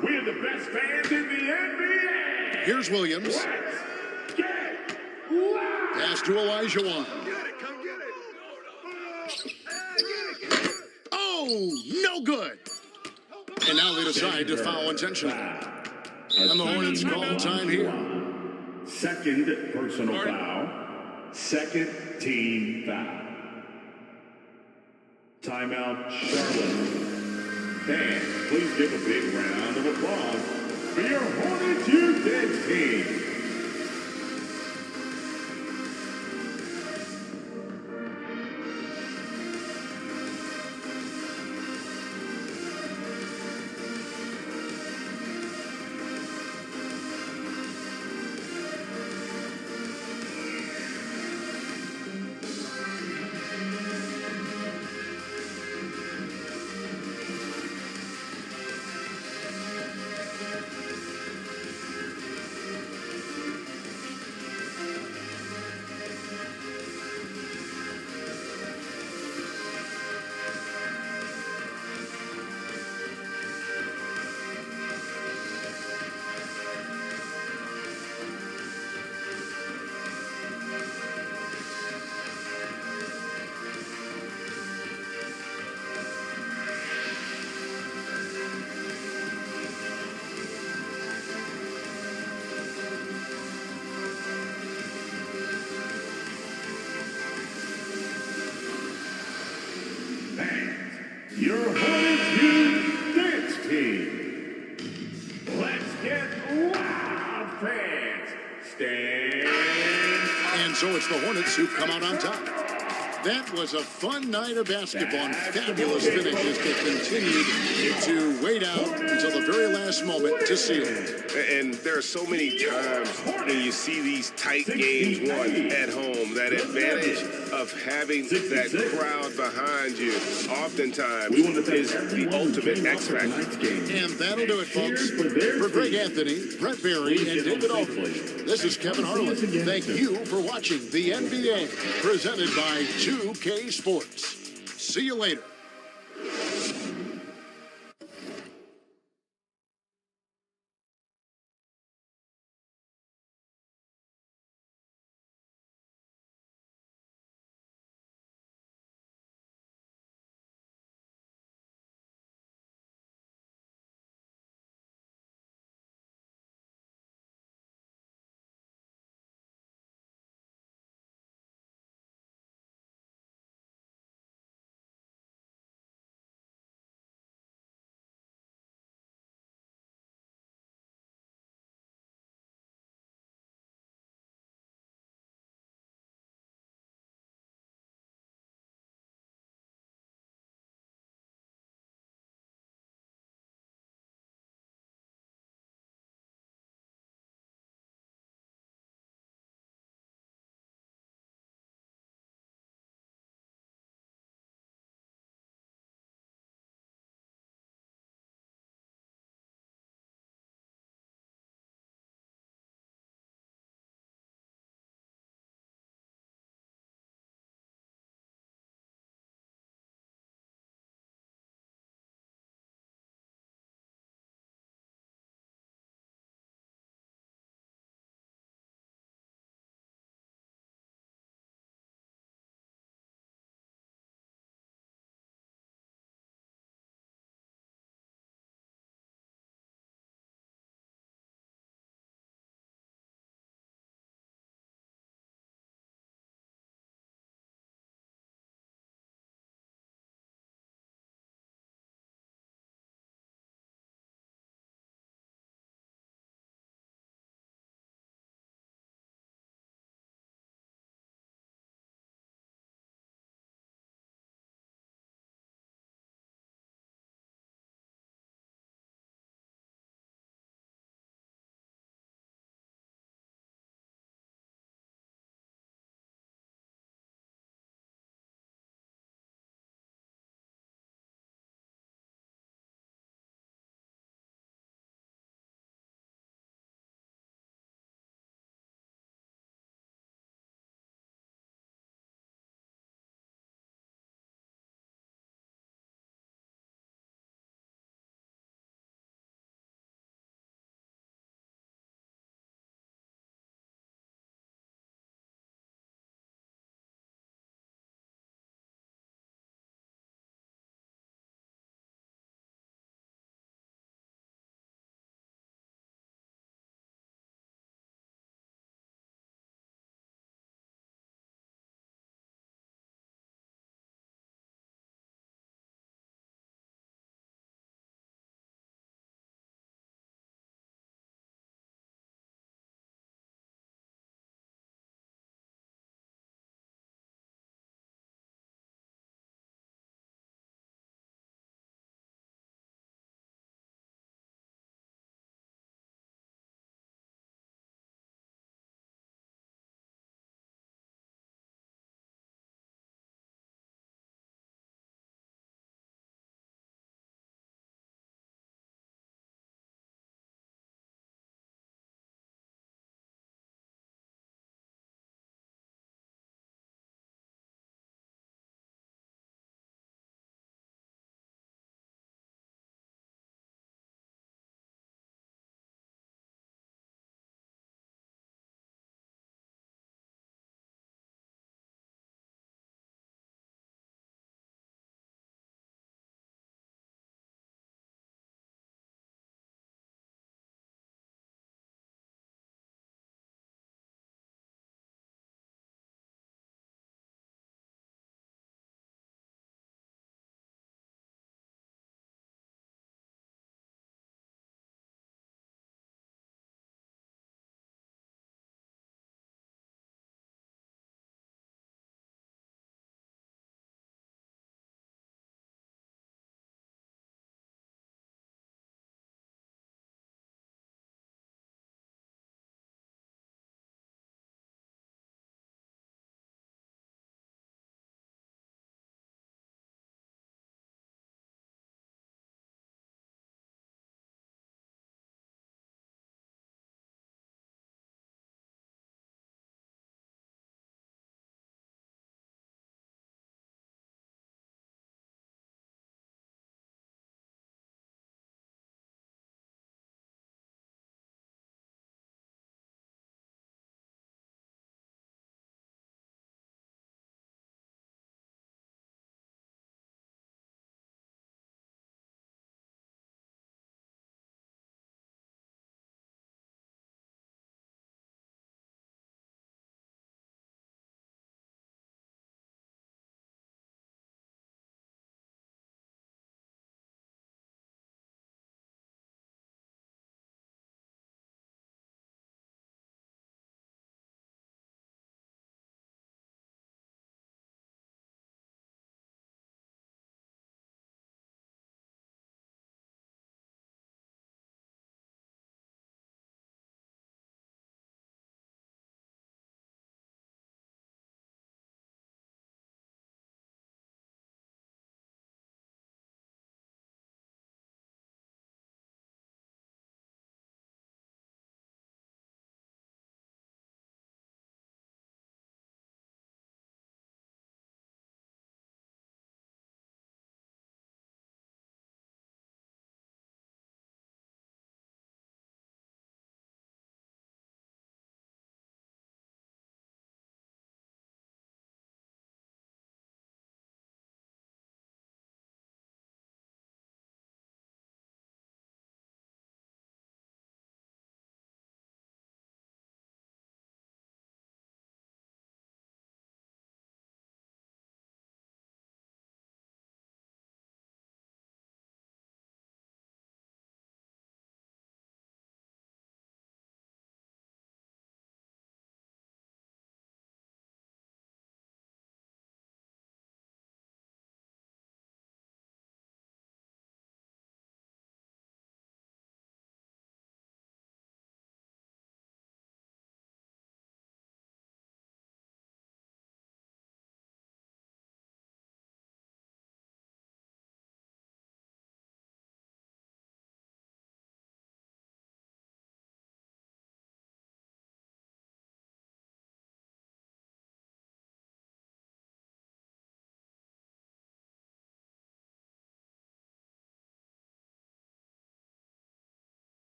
we're the best fans in the NBA. Here's Williams. Let's get loud. Pass to Elijah Wan. Oh, no good. And now they decide to foul intentionally. And the Hornets call time here. Second personal foul. Second team foul. Timeout, Charlotte. Fans, please give a big round of applause for your Hornets U-10 team. Your Hornets Youth Dance Team. Let's get loud, fans. Stand. And so it's the Hornets who come out on top. That was a fun night of basketball and fabulous finishes that continued to wait out until the very last moment to seal it. And there are so many times when you see these tight games won at home, that advantage of having that crowd behind you oftentimes is the ultimate X factor. And that'll do it, folks. For Greg Anthony, Brett Berry, and David Aldridge, this is Kevin Harlan. Thank you for watching the NBA, presented by 2K Sports. See you later.